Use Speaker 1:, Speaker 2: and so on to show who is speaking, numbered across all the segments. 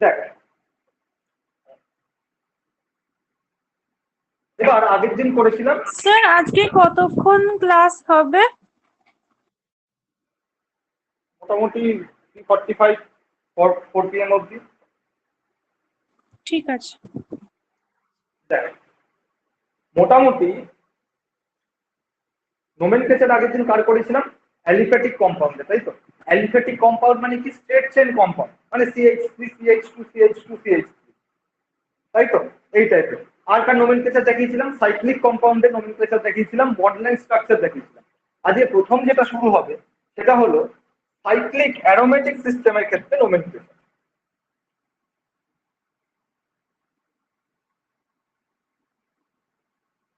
Speaker 1: দেখ এবার আগের দিন করেছিলাম।
Speaker 2: স্যার আজকে কতক্ষণ ক্লাস হবে?
Speaker 1: মোটামুটি 3:45 4 PM অবধি।
Speaker 2: ঠিক আছে।
Speaker 1: দেখ মোটামুটি নোমেনক্লেচার আগের দিন কার করেছিলাম? অ্যালিফ্যাটিক কম্পাউন্ডে, তাই তো? অ্যালিফ্যাটিক কম্পাউন্ড মানে কি? স্ট্রেট চেন কম্পাউন্ড, মানে CH3 CH2 CH2 CH3, তাই তো? এই টাইপের। আর কার নোমেনক্লেচার দেখিয়েছিলাম? সাইক্লিক কম্পাউন্ডের নোমেনক্লেচার দেখিয়েছিলাম, বন্ডলাইন স্ট্রাকচার দেখিয়েছিলাম। আজকে প্রথম যেটা শুরু হবে সেটা হলো সাইক্লিক অ্যারোমেটিক সিস্টেমের ক্ষেত্রে নোমেনক্লেচার।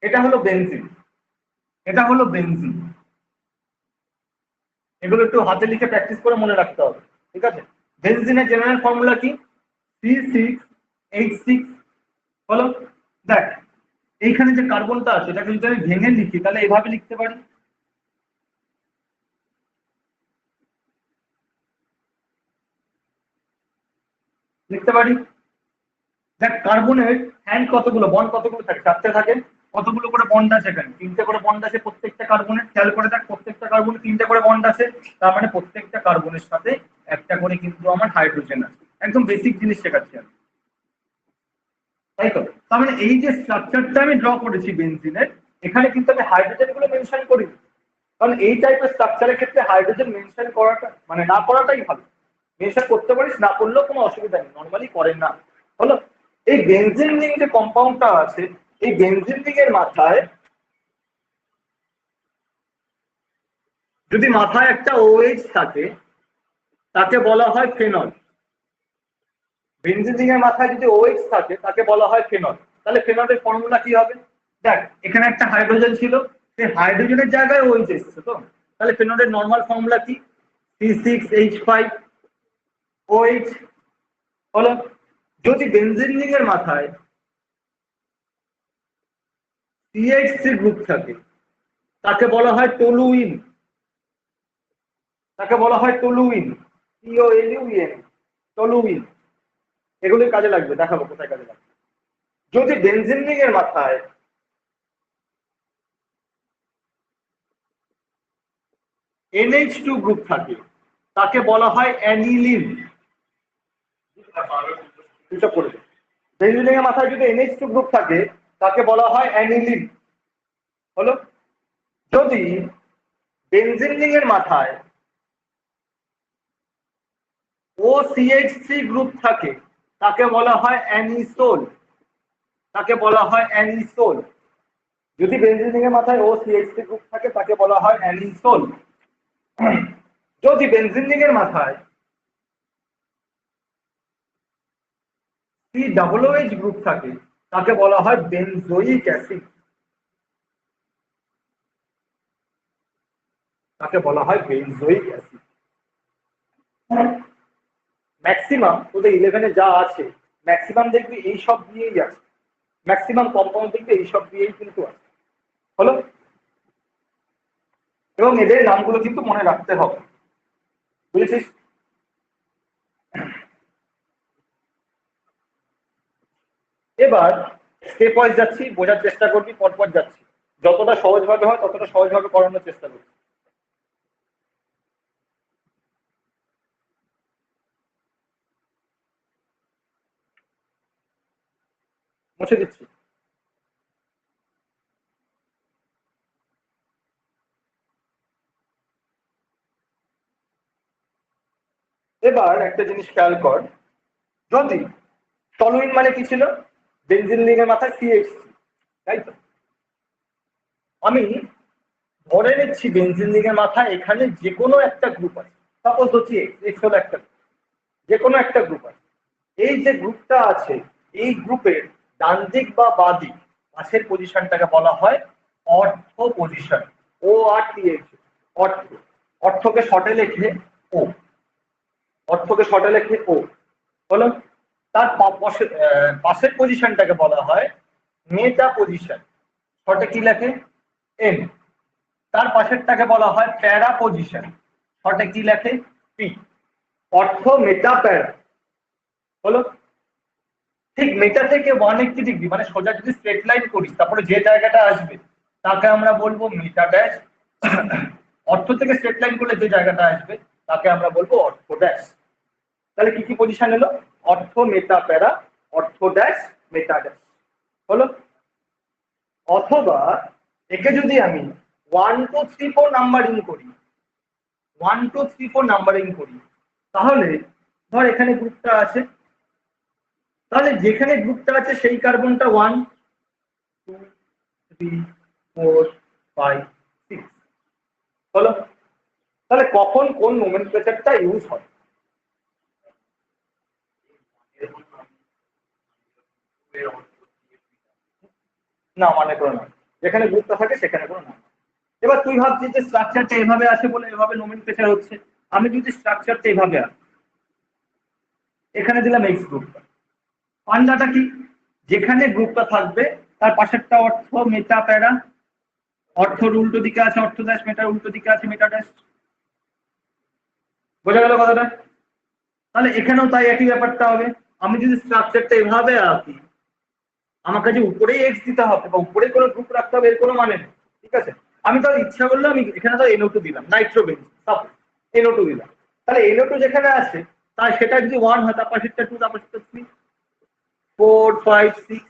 Speaker 1: এটা হলো বেনজিন, এটা হলো বেনজিন। এগুলো একটু হাতে লিখে প্র্যাকটিস করে মনে রাখতে হবে, ঠিক আছে? বেনজিনের জেনারেল ফর্মুলা কি? C6H6। বলো। দেখ এইখানে যে কার্বনটা আছে এটাকে যদি আমি ভেঙে লিখি তাহলে এভাবে লিখতে পারি। লিখতে পারি। দেখ কার্বনের হ্যান্ড কতগুলো, বন্ড কতগুলো থাকে? 4টে থাকে। কতগুলো করে বন্ড আছে এখানে? 3টে করে বন্ড আছে প্রত্যেকটা কার্বনের। খেয়াল করে দেখ, প্রত্যেকটা কার্বনে 3টে করে বন্ড আছে। তার মানে প্রত্যেকটা কার্বনের সাথে একটা করে কিন্তু আমার হাইড্রোজেন আছে। একদম বেসিক জিনিস শেখাচ্ছি আমি, তাই তো? তার মানে এই যে স্ট্রাকচারটা আমি ড্র করেছি বেনজিনের, এখানে কিন্তু আমি হাইড্রোজেন গুলো মেনশন করিনি। কারণ এই টাইপের স্ট্রাকচারের ক্ষেত্রে হাইড্রোজেন মেনশন করাটা মানে না করাটাই ভালো। মেনশন করতে পারিস, না করলেও কোনো অসুবিধা নেই, নর্মালি করেন না। হলো। এই বেনজিন রিং যে কম্পাউন্ডটা আছে, এই বেনজিন রিং এর মাথায় যদি মাথায় একটা OH থাকে তাকে বলা হয় ফেনল। বেনজিন রিং এর মাথায় যদি OH থাকে তাকে বলা হয় ফেনল। তাহলে ফেনলের ফর্মুলা কি হবে? দেখ এখানে একটা হাইড্রোজেন ছিল, সেই হাইড্রোজেনের জায়গায় OH এসেছে তো। তাহলে ফেনলের নর্মাল ফর্মুলা কি? C6H5OH। হলো। যদি বেনজিন রিং এর মাথায় CH3 গ্রুপ থাকে তাকে বলা হয় টলুইন। তাকে বলা হয় টলুইন, TOLUIN, টলুইন। এগুলোই কাজে লাগবে, দেখাবো কোথায় কাজে লাগবে। যদি বেনজিন রিং এর মাথায় NH2 গ্রুপ থাকে তাকে বলা হয় অ্যানিলিন। বেনজিন রিং এর মাথায় যদি NH2 গ্রুপ থাকে তাকে বলা হয় অ্যানিলিন। হলো। যদি বেনজিন রিং এর মাথায় OCH3 গ্রুপ থাকে তাকে বলা হয় অ্যানিসোল। তাকে বলা হয় অ্যানিসোল। যদি বেনজিন রিং এর মাথায় OCH3 গ্রুপ থাকে তাকে বলা হয় অ্যানিসোল। যদি বেনজিন রিং এর মাথায় COOH গ্রুপ থাকে তাকে বলা হয় বেনজোইক অ্যাসিড। তাকে বলা হয় বেনজোইক অ্যাসিড। ম্যাক্সিমাম তোদের 11-এ যা আছে ম্যাক্সিমাম দেখবি এই সব দিয়েই আছে। ম্যাক্সিমাম কম্পাউন্ড দেখবি এই সব দিয়েই কিন্তু আছে। হলো। এবং এদের নামগুলো কিন্তু মনে রাখতে হবে, বুঝেছিস? এবার স্টেপ ওয়াইজ যাচ্ছি, বোঝার চেষ্টা করবি, পরপর যাচ্ছি। যতটা সহজভাবে হয় ততটা সহজভাবে করানোর চেষ্টা করবি। মুছে দিচ্ছি। এবার একটা জিনিস খেয়াল কর, যদি টলুইন মানে কি ছিল? বেনজিন রিং এর মাথায় CH3, তাই তো? আমি ধরে নিচ্ছি বেনজিন রিং এর মাথায় এখানে যে কোনো একটা গ্রুপ আছে। সাপোজ হচ্ছে এক্স হলো একটা, যে কোনো একটা গ্রুপ আছে। এই যে গ্রুপটা আছে এই গ্রুপের ডান দিক বা বাঁ দিক পাশের পজিশনটাকে বলা হয় অর্থ পজিশন। ORTH, অর্থ। অর্থকে শর্টে লেখে ও। অর্থকে শর্টে লেখে ও। হলো। তার পাশের পজিশনটাকে বলা হয় মেটা পজিশন। শর্টে কি লেখে? এম। তার পাশেরটাকে বলা হয় প্যারা পজিশন। শর্টে কি লেখে? পি। অর্থ মেটা প্যারা। হলো। ঠিক মেটা থেকে 180 ডিগ্রি মানে সোজা যদি স্ট্রেট লাইন করি তারপরে যে জায়গাটা আসবে তাকে আমরা বলবো মেটা ড্যাশ। অর্থ থেকে স্ট্রেট লাইন করলে যে জায়গাটা আসবে তাকে আমরা বলবো অর্থ ড্যাশ। তাহলে কি কি পজিশন এলো? অর্থ মেটা প্যারা, অর্থ ড্যাশ, মেটা ড্যাশ। হলো। অথবা একে যদি আমি 1 2 3 4 নাম্বারিং করি, 1 2 3 4 নাম্বারিং করি, তাহলে ধর এখানে গ্রুপটা আছে, তাহলে যেখানে গ্রুপটা আছে সেই কার্বনটা 1 2 3 4 5 6 হলো। তাহলে কখন কোন নোমেনক্লেচারটা ইউজ হয়? না মানে করে না, যেখানে গ্রুপটা থাকে সেখানে করে না। এবার তুই ভাবছিস যে স্ট্রাকচারটা এভাবে আছে বলে এভাবে নোমেনক্লেচার হচ্ছে। আমি যদি স্ট্রাকচারটা এভাবে আছে, এখানে দিলাম এক্স গ্রুপটা, পান্ডাটা কি? যেখানে গ্রুপটা থাকবে তার পাশেরটা অর্থ মেটা প্যারা, অর্থর উল্টো দিকে আছে অর্থ ড্যাশ, মেটার উল্টো দিকে আছে মেটা ড্যাশ। বোঝা গেল কথাটা? তাহলে এখানেও তাই একই ব্যাপারটা হবে। আমি যদি স্ট্রাকচারটা এভাবে আঁকি, আমার কাছে উপরেই এক্স দিতে হবে বা উপরে কোনো গ্রুপ রাখতে হবে এর কোনো মানে নেই। ঠিক আছে, আমি তো ইচ্ছা করলে আমি এখানে তো NO2 দিলাম, নাইট্রোবেন NO2 দিলাম। তাহলে NO2 যেখানে আছে তার সেটা যদি 1 হয় তার পাশেরটা 2, তার পাশেরটা 3 4 5 6।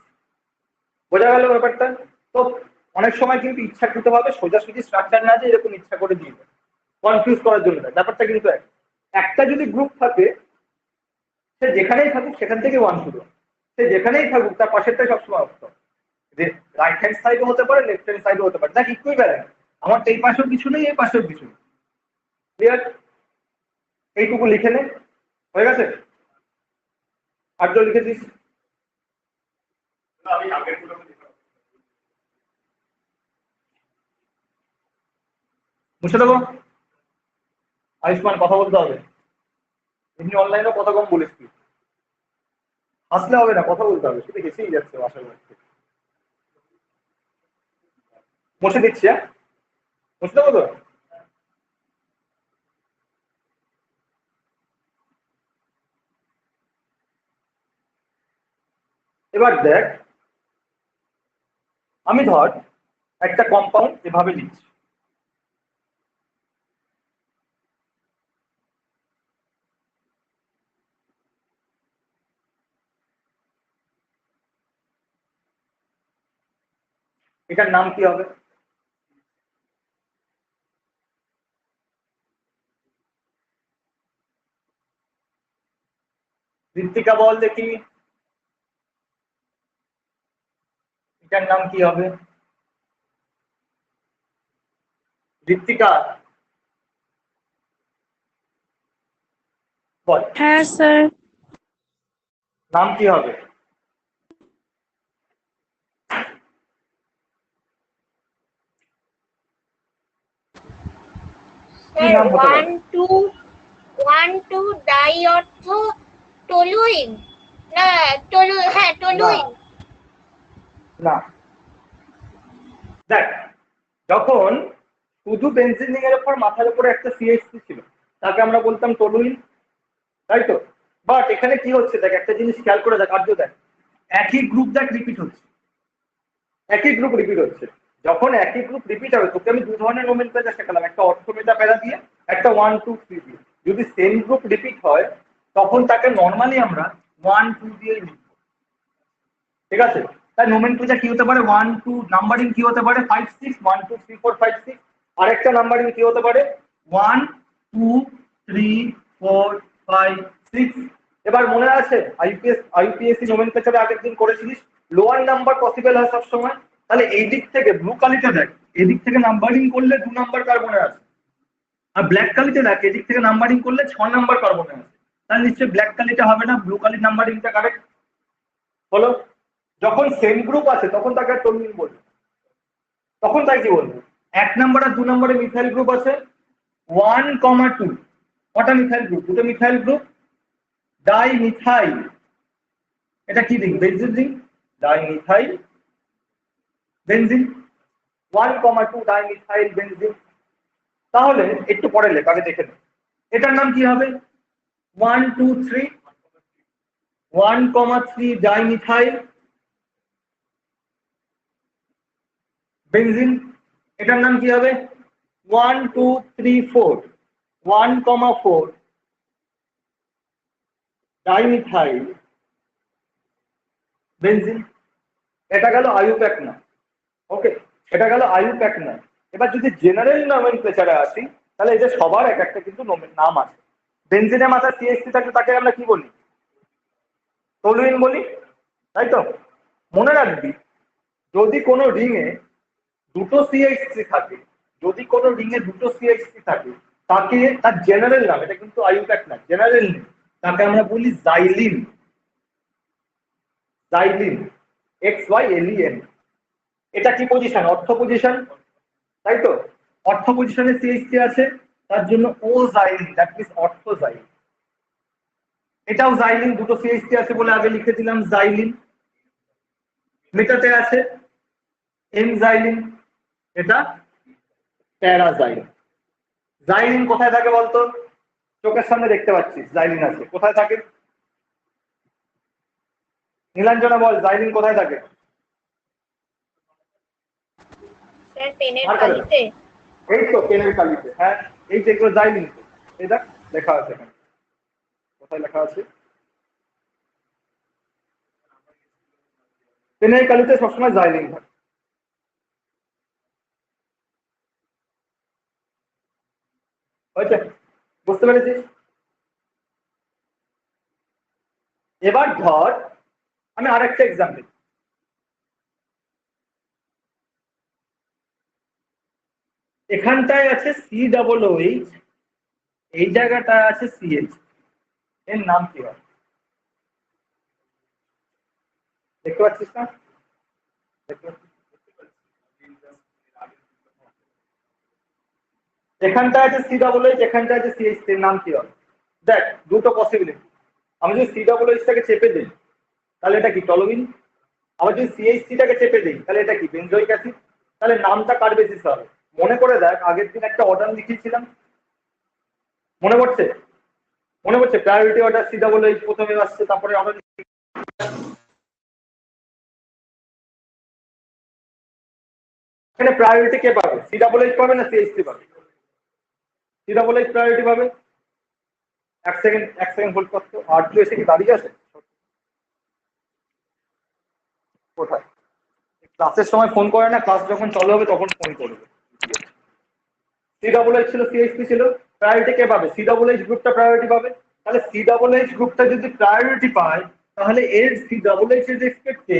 Speaker 1: বোঝা গেল ব্যাপারটা? তো অনেক সময় কিন্তু ইচ্ছাকৃতভাবে সোজাসুজি স্ট্রাকচার না যে এরকম ইচ্ছা করে দিয়ে দেয় কনফিউজ করার জন্য। ব্যাপারটা কিন্তু একটা যদি গ্রুপ থাকে সে যেখানেই থাকুক সেখান থেকে 1 শুরু, সে যেখানেই থাকুক তার পাশেরটাই সবসময় অর্থ। রাইট হ্যান্ড সাইডও হতে পারে, লেফট হ্যান্ড সাইডও হতে পারে, দেখ ইকুই ব্যালেন্স। আমার এই পাশেও কিছু নেই, এই পাশেও কিছু নেই। ক্লিয়ার? এইটুকু লিখে নে, হয়ে গেছে। আর তো লিখেছিস মুছে দেবো। আয়ুষ্মান কথা বলতে হবে, এমনি অনলাইনেও কথা কম বলিস তুই। হাসলে হবে না, কথা বলতে হবে, শুধু হেসেই যাচ্ছে বাসার মধ্যে। মুছে দিচ্ছি, হ্যাঁ মুছে দেবো তো। এবার দেখ, আমি ধর একটা কম্পাউন্ড এভাবে লিখছি, এটার নাম কি হবে? ঋত্বিকা বল দেখি, এটার নাম কি হবে? ঋত্বিকা বল,
Speaker 2: হ্যাঁ স্যার।
Speaker 1: নাম কি হবে? কি
Speaker 3: স্যার
Speaker 1: নাম হতে পারে?
Speaker 3: 1 2 ডাই অর্থ টলুইন, না হ্যাঁ
Speaker 1: না
Speaker 3: টলুইন।
Speaker 1: না, দেখ যখন শুধু বেনজিন এর উপর মাথার উপরে একটা CH3 ছিল তাকে আমরা বলতাম টলুইন, তাই তো। বাট এখানে কি হচ্ছে দেখ, একটা জিনিস খেয়াল করে দেখ, আর্য দেখ, একই গ্রুপ দেখ রিপিট হচ্ছে, একই গ্রুপ রিপিট হচ্ছে। যখন একই গ্রুপ রিপিট হবে তোকে আমি দু ধরনের নোমেনক্লেচার শেখালাম, একটা অর্থ মেটা প্যারা দিয়ে, একটা 1 2 3 দিয়ে। যদি সেম গ্রুপ রিপিট হয় তখন তাকে নর্মালি আমরা 1 2 দিয়ে লিখবো। ঠিক আছে, তাই নোমেনক্লেচার কি হতে পারে? 1 2 নাম্বারিং কি হতে পারে? 5 6 1 2 3 4 5 6। আরেকটা নাম্বারিং কি হতে পারে? 1 2 3 4 5 6। এবার মনে আছে IUPAC নোমেনক্লেচারে আগের দিন করেছিলিস লোয়ার নাম্বার পসিবল হয় সব সময়। তাহলে এই দিক থেকে ব্লু কালিতে দেখ, এদিক থেকে নাম্বারিং করলে 2 নাম্বার কার্বনে আছে, আর ব্ল্যাক কালিতে দেখ এদিক থেকে নাম্বারিং করলে 6 নাম্বার কার্বনে আছে। তাহলে নিশ্চয়ই ব্ল্যাক কালিটা হবে না, ব্লু কালির নাম্বারিংটা কারেক্ট হলো। যখন সেম গ্রুপ আছে তখন তাকে টলুইন বলবে, তখন তাই কি বলবো? 1 নাম্বার আর 2 নম্বরে মিথাইল গ্রুপ আছে 1 2, কটা মিথাইল গ্রুপ? দুটো মিথাইল গ্রুপ, ডাই মিথাইল, এটা কি ring? Benzene ring, die methyl benzene, 1 2 die methyl benzene. তাহলে একটু পরে লেখ, আগে দেখে নে এটার নাম কি হবে? 1 2 3 1,3 ডাইমিথাইল বেনজিন, এটার নাম কি হবে? 1 2 3 4 1,4 ডাইমিথাইল বেনজিন। এটা গেল আইউপ্যাক নাম। ওকে, এটা গেল আইউপ্যাক নাম। এবার যদি জেনারেল নমেনক্লেচারে আসি, তাহলে এই যে সবার এক একটা কিন্তু নাম আছে। বেনজিনের মাথায় সিএসসি থাকে, তাকে আমরা কি বলি? টলুইন বলি, তাই তো? মনে রাখবি, যদি কোনো রিংয়ে দুটো সিএইচসি থাকে, যদি কোনো রিংয়ে দুটো সিএইচসি থাকে, তাকে তার জেনারেল নাম, এটা কিন্তু আইউপ্যাক না, জেনারেল নেম, তাকে আমরা বলি জাইলিন। Xylene, XYLEN। এটা কি পজিশন? অর্থ পজিশন, তাই তো? অর্থ পজিশনে সিএইচসি আছে, তার জন্য ও জাইলিন, দ্যাট মিন্স অর্থ জাইলিন। এটাও জাইলিন, দুটো সিএইচসি আছে বলে আগে লিখে দিলাম জাইলিন। মেটাতে আছে এনজাইলিন, এটা প্যারাজাইলিন। জাইলিন কোথায় থাকে বলতো? চোখের সামনে দেখতে পাচ্ছিস জাইলিন আছে, কোথায় থাকে? নীলাঞ্জনা বল, জাইলিন কোথায় থাকে?
Speaker 3: স্যার পেনের কালিতে।
Speaker 1: এই তো পেনের কালিতে, হ্যাঁ, এই যে এগুলো জাইলিন। এই দেখ লেখা আছে এখানে, কোথায় লেখা আছে? পেনের কালিতে সবসময় জাইলিন থাকে। হয়েছে? বুঝতে পেরেছিস? এবার ধর আমি আরেকটা এক্সাম্পল, এখানটায় আছে COOH, এই জায়গাটায় আছে CH, এর নাম কি হয়? দেখতে পাচ্ছিস না? এখানটায় আছে COOH, এখানটায় আছে CH, এর নাম কি হয়? দেখ দুটো পসিবিলিটি। আমি যদি COOH টাকে চেপে দিই, তাহলে এটা কি? টলোইন। আবার যদি CH3 টাকে চেপে দিই, তাহলে এটা কি? Benzoic acid. তাহলে নামটা কার বেসিস হবে? মনে করে দেখ, আগের দিন একটা অর্ডার লিখিয়েছিলাম, মনে পড়ছে? মনে পড়ছে? প্রায়োরিটি অর্ডার COOH প্রথমে আসছে, তারপরে অর্ডার। এখানে প্রায়োরিটি কে পাবে? COOH পাবে না CH3 পাবে? COOH প্রায়োরিটি পাবে। এক সেকেন্ড হোল্ড করতো। আর্য এসে কি দাঁড়িয়ে আছে? কোথায়? ক্লাসের সময় ফোন করে না, ক্লাস যখন চালু হবে তখন ফোন করবে। COOH ছিল, CH3 ছিল, প্রায়োরিটি কে পাবে? COOH গ্রুপটা প্রায়োরিটি পাবে। তাহলে COOH গ্রুপটা যদি প্রায়োরিটি পায়, তাহলে এর COOH এর রেসপেক্টে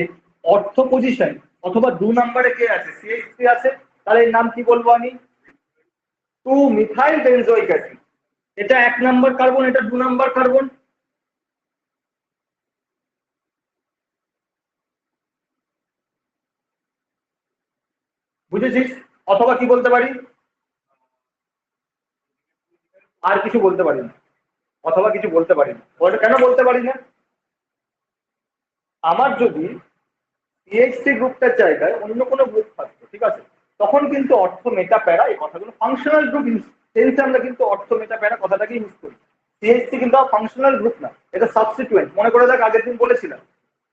Speaker 1: অর্থ পজিশন অথবা 2 নম্বরে কে আছে? CH3 আছে। তাহলে এর নাম কি বলবো আমি? 2 মিথাইল বেনজোইক অ্যাসিড। এটা 1 নম্বর কার্বন, এটা 2 নম্বর কার্বন। বুঝেছিস? অথবা কি বলতে পারি? আর কিছু বলতে পারি না, অথবা কিছু বলতে পারি না। কেন বলতে পারি না? আমার যদি সিএইচসি গ্রুপটার জায়গায় অন্য কোনো গ্রুপ থাকতো, ঠিক আছে, তখন কিন্তু অর্থ মেটা প্যারা এই কথাগুলো ফাংশনাল গ্রুপ সেন্সে আমরা কিন্তু অর্থ মেটা প্যারা কথাটাকে ইউজ করি। সিএইচসি কিন্তু ফাংশনাল গ্রুপ না, এটা সাবস্টিটুয়েন্ট। মনে করে দেখ, আগের দিন বলেছিলাম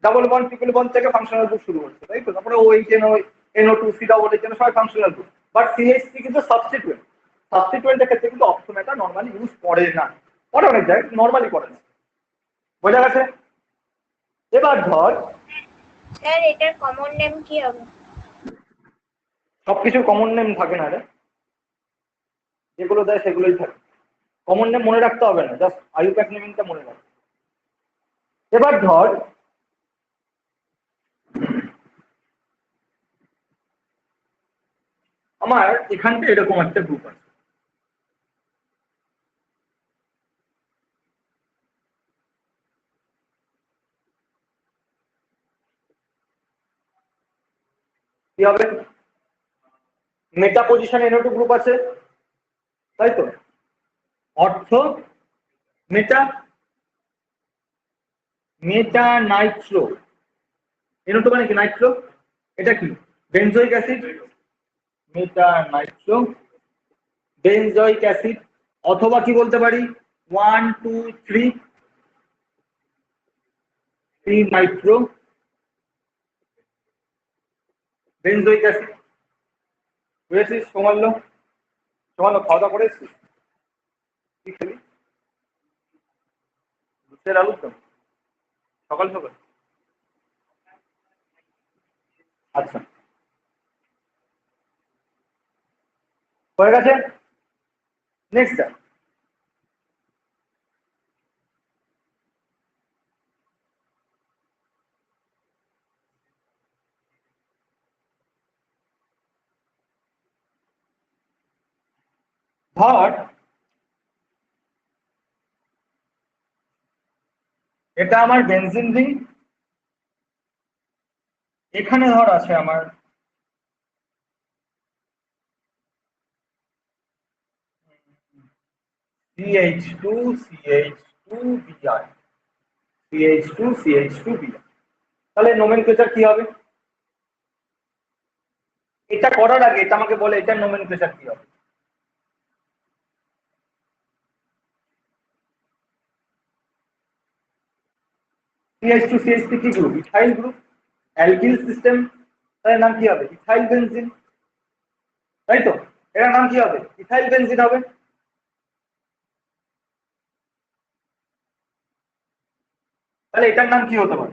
Speaker 1: ডাবল বন্ড ট্রিপল বন্ড থেকে ফাংশনাল গ্রুপ শুরু হচ্ছে, তাই তো? তারপরে OH NO2 COOH সবাই ফাংশনাল গ্রুপ, বাট সিএইচসি কিন্তু সাবস্টিটুয়েন্ট। সাবস্টিটুয়েন্টের ক্ষেত্রে কিন্তু অর্থ মেটা নর্মালি ইউজ করে না, করে অনেক জায়গায়, নর্মালি করে না। বোঝা গেছে? এবার ধর,
Speaker 3: স্যার এটার কমন নেম কি হবে?
Speaker 1: সবকিছু কমন নেম থাকে না রে, যেগুলো দেয় সেগুলোই থাকে। কমন নেম মনে রাখতে হবে না, জাস্ট আইউপ্যাক নেমিংটা মনে রাখ। এবার ধর আমার এখানটা এরকম একটা গ্রুপ আছে, কি হবে? মেটা পজিশন NO2 গ্রুপ আছে, তাই তো? অর্থ মেটা, মেটা নাইট্রো, NO2 মানে কি? নাইট্রো। এটা কি? বেনজোইক অ্যাসিড, মেটা নাইট্রো বেনজোইক অ্যাসিড। অথবা কি বলতে পারি? 1 2 3 নাইট্রো বেনজোইক অ্যাসিড। বুঝেছিস? সোমাল্য খাওয়া দাওয়া করেছিস? কি খেলি? দুধের আলুর দম সকাল সকাল? আচ্ছা, হয়ে গেছে। নেক্সট ধর এটা আমার বেনজিন রিং, এখানে ধর আছে আমার CH2 CH2 Br, CH2 CH2 Br। তাহলে নোমেনক্লেচার কি হবে? এটা করার আগে এটা আমাকে বলে এটার নোমেনক্লেচার কি হবে। CH2 CH3 কি group? Ethyl group, alkyl system. তাহলে নাম কি হবে? Ethyl benzene. তাই তো? এটার নাম কি হবে? ইথাইল বেনজিন হবে। তাহলে এটার নাম কি হতে পারে?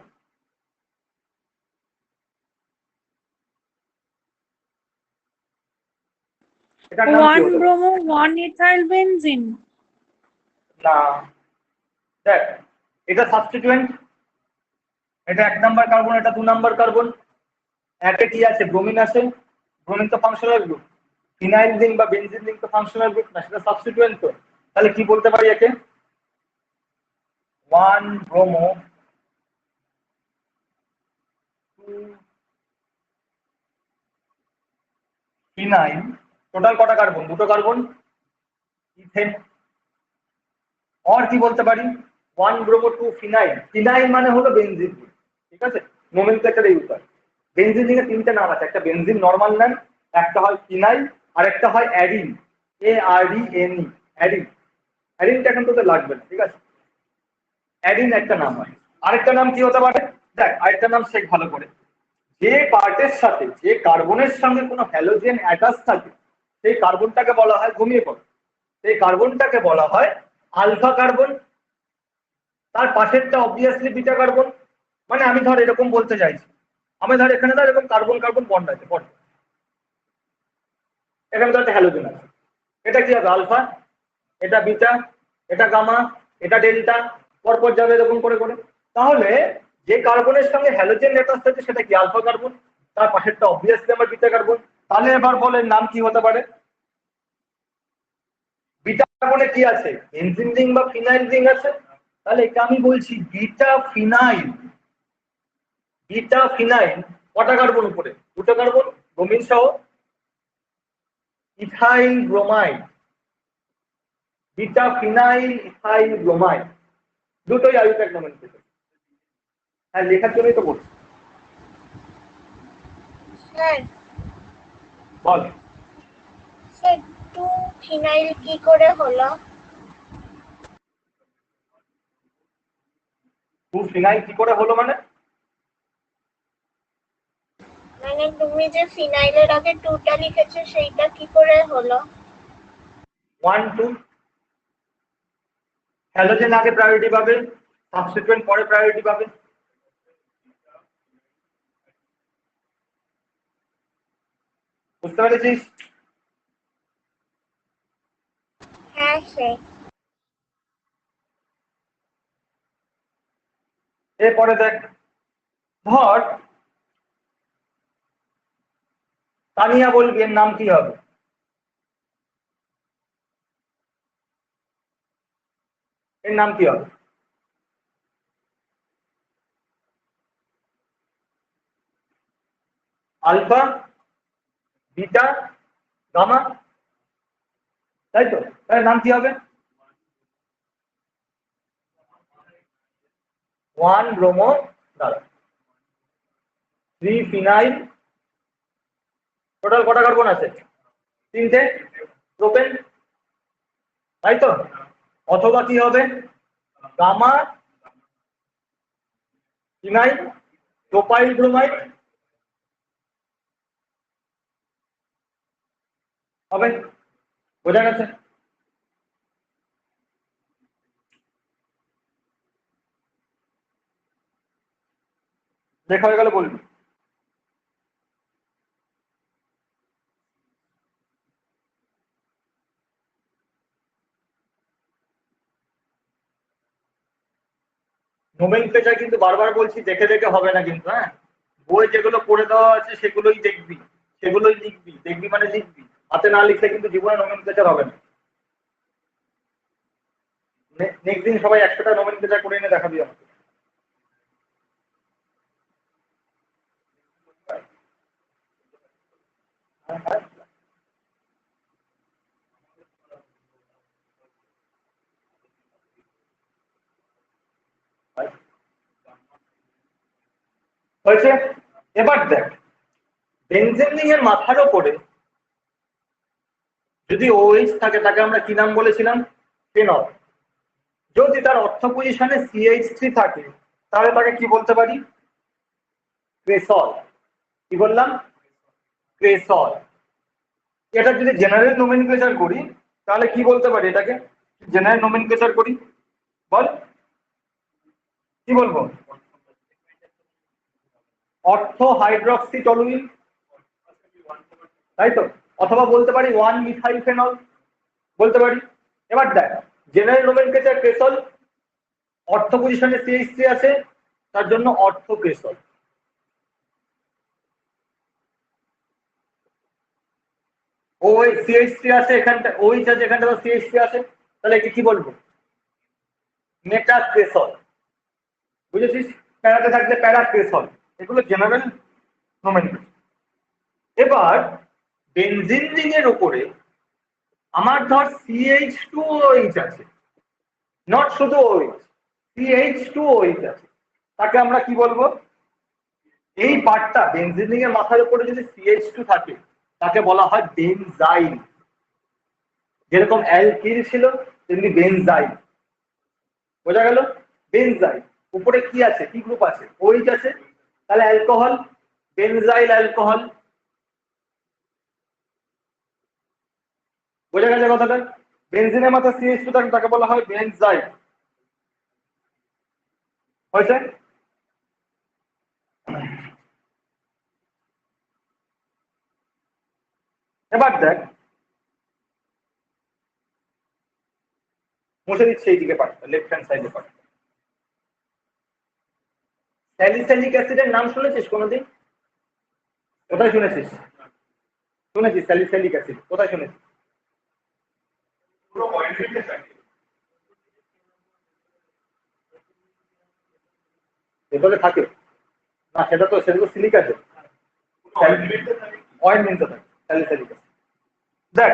Speaker 1: এটার নাম কি
Speaker 2: 1
Speaker 1: হতে পারে?
Speaker 2: Bromo 1 ethyl benzene.
Speaker 1: না, দেখ এটা সাবস্টিটিউয়েন্ট, এটা 1 নাম্বার কার্বন, এটা 2 নাম্বার কার্বন। একে কি আছে? ব্রোমিন আছে। ব্রোমিন তো ফাংশনাল গ্রুপ। ফিনাইল রিং বা বেনজিন রিং তো ফাংশনাল গ্রুপ না, সেটা সাবস্টিটিউয়েন্ট তো। তাহলে কি বলতে পারি একে? 1 ব্রোমো 2 ফিনাইল। টোটাল কটা কার্বন? দুটো কার্বন, ইথেন। আর কি বলতে পারি? 1 ব্রোমো 2 ফিনাইল। ফিনাইল মানে হলো বেনজিন। ঠিক আছে? নোমেনক্লেচারে ইউজ হয়। বেনজিন রিং এর 3টে নাম আছে, একটা বেনজিন নরমাল নাম, একটা হয় ফিনাইল, আর একটা হয় অ্যাডিন, ARDNE, অ্যাডিন। অ্যাডিনটা এখন তোদের লাগবে না, ঠিক আছে? অ্যাডিন একটা নাম হয়। আরেকটা নাম কি হতে পারে? দেখ আরেকটা নাম শেখ ভালো করে। যে পার্টের সাথে, যে কার্বনের সঙ্গে কোনো হ্যালোজেন অ্যাটাচ থাকে, সেই কার্বনটাকে বলা হয়, ঘুমিয়ে পড়ে, সেই কার্বনটাকে বলা হয় আলফা কার্বন। তার পাশেরটা অবভিয়াসলি বিটা কার্বন। মানে আমি ধর এরকম বলতে চাইছি, আমি ধর এখানে ধর এরকম কার্বন কার্বন বন্ড আছে, বন্ড, এখানে ধর একটা হ্যালোজেন আছে, এটা কি হবে? আলফা। এটা বিটা, এটা গামা, এটা ডেল্টা, পরপর যাবে এরকম করে করে। তাহলে যে কার্বনের সঙ্গে হ্যালোজেন অ্যাটাচ থাকে সেটা কি? Alpha carbon. তার পাশেরটা অবভিয়াসলি আমার বিটা কার্বন। তাহলে এবার বলেন নাম কি হতে পারে? বিটা কার্বনে কি আছে? বেনজিন রিং বা ফিনাইল রিং আছে। তাহলে এটা আমি বলছি বিটা ফিনাইল। বিটা ফিনাইল কটা কার্বন উপরে? দুটো কার্বন, ব্রোমিন সহ। Ethyl bromide, beta phenyl ethyl bromide, দুটোই আয়ুটাক নোমেনক্লেচার। হ্যাঁ, লেখার জন্যই তো বলছি।
Speaker 3: স্যার,
Speaker 1: বল।
Speaker 3: স্যার 2 ফিনাইল কি করে হলো?
Speaker 1: ফিনাইল কি করে হলো মানে?
Speaker 3: মানে তুমি যে ফিনাইলের আগে 2টা লিখেছো সেইটা কি করে হলো?
Speaker 1: 1 2, হ্যালোজেন আগে প্রায়োরিটি পাবে, সাবস্টিটিউয়েন্ট পরে প্রায়োরিটি পাবে। বুঝতে পেরেছিস?
Speaker 3: হ্যাঁ স্যার।
Speaker 1: এরপরে দেখ, ধর তানিয়া বলবি এর নাম কি হবে? এর নাম কি হবে? আলফা, বিটা, গামা, তাই তো? তাহলে নাম কি হবে? 1 ব্রোমো, দাঁড়া, 3 ফিনাইল। টোটাল কটা কার্বন আছে? 3টে, প্রোপেন, তাই তো? অথবা কি হবে? গামা ফিনাইল, প্রোপাইল ব্রোমাইড হবে। বোঝা গেছে? দেখা হয়ে গেল বলবি। নোমেনক্লেচার কিন্তু বারবার বলছি দেখে দেখে হবে না কিন্তু, হ্যাঁ, বই যেগুলো পড়ে দেওয়া আছে সেগুলোই দেখবি, সেগুলোই লিখবি, দেখবি মানে লিখবি, হাতে না লিখলে কিন্তু জীবনে নোমেনক্লেচার হবে না। নেক্সট দিন সবাই 100টা নোমেনক্লেচার করে এনে দেখাবি আমাকে। হয়েছে? এবার দেখ, বেনজেন রিং এর মাথার ওপরে যদি OH থাকে তাকে আমরা কি নাম বলেছিলাম? ফেনল। যদি তার অর্থ পজিশনে CH3 থাকে তাহলে তাকে কি বলতে পারি? ক্রেসল। কি বললাম? ক্রেসল। এটা যদি জেনারেল নোমেনক্লেচার করি তাহলে কি বলতে পারি এটাকে? জেনারেল নোমেনক্লেচার করি, বল কি বলবো? অর্থ হাইড্রক্সি টলুইন, তাই তো? অথবা বলতে পারি 1 মিথাইল ফেনল, বলতে পারি। এবার দেখ, জেনারেল নোমেনক্লেচার ক্রেসল, অর্থ পজিশনে CH3 আছে তার জন্য অর্থ ক্রেসল। ওই CH3 আছে এখানটা, OH আছে এখানটা, CH3 আছে, তাহলে একে কি বলবো? মেটাক্রেসল। বুঝেছিস? প্যারাতে থাকলে প্যারাক্রেসল। এগুলো জেনারেল নোমেনক্লেচার। এবার বেনজিন রিং এর উপরে আমার ধর CH2OH আছে, নট শুধু OH, CH2OH আছে, তাকে আমরা কি বলবো? এই পার্টটা বেনজিন রিং এর মাথার উপরে যদি CH2 থাকে তাকে বলা হয় বেনজাইল। যেরকম অ্যালকিল ছিল তেমনি বেনজাইল। বোঝা গেল? বেনজাইল উপরে কি আছে, কি গ্রুপ আছে? OH আছে, তাহলে অ্যালকোহল, বেনজাইল অ্যালকোহল। বোঝা গেছে কথাটা? বেনজিনের মাথা CH2 থাকে তাকে বলা হয় বেনজাইল। হয়েছে? এবার দেখ, মুছে দিচ্ছে এইদিকে পার্টটা, লেফট হ্যান্ড সাইডে পার্ট। স্যালিসাইলিক অ্যাসিডের নাম শুনেছিস কোনোদিন? কোথায় শুনেছিস? শুনেছিস স্যালিসাইলিক অ্যাসিড কোথায় শুনেছিস? ভেতরে থাকে না, সেটা তো সিলিক অ্যাসিড। অয়েন্টমেন্টে থাকে স্যালিসাইলিক অ্যাসিড। দেখ,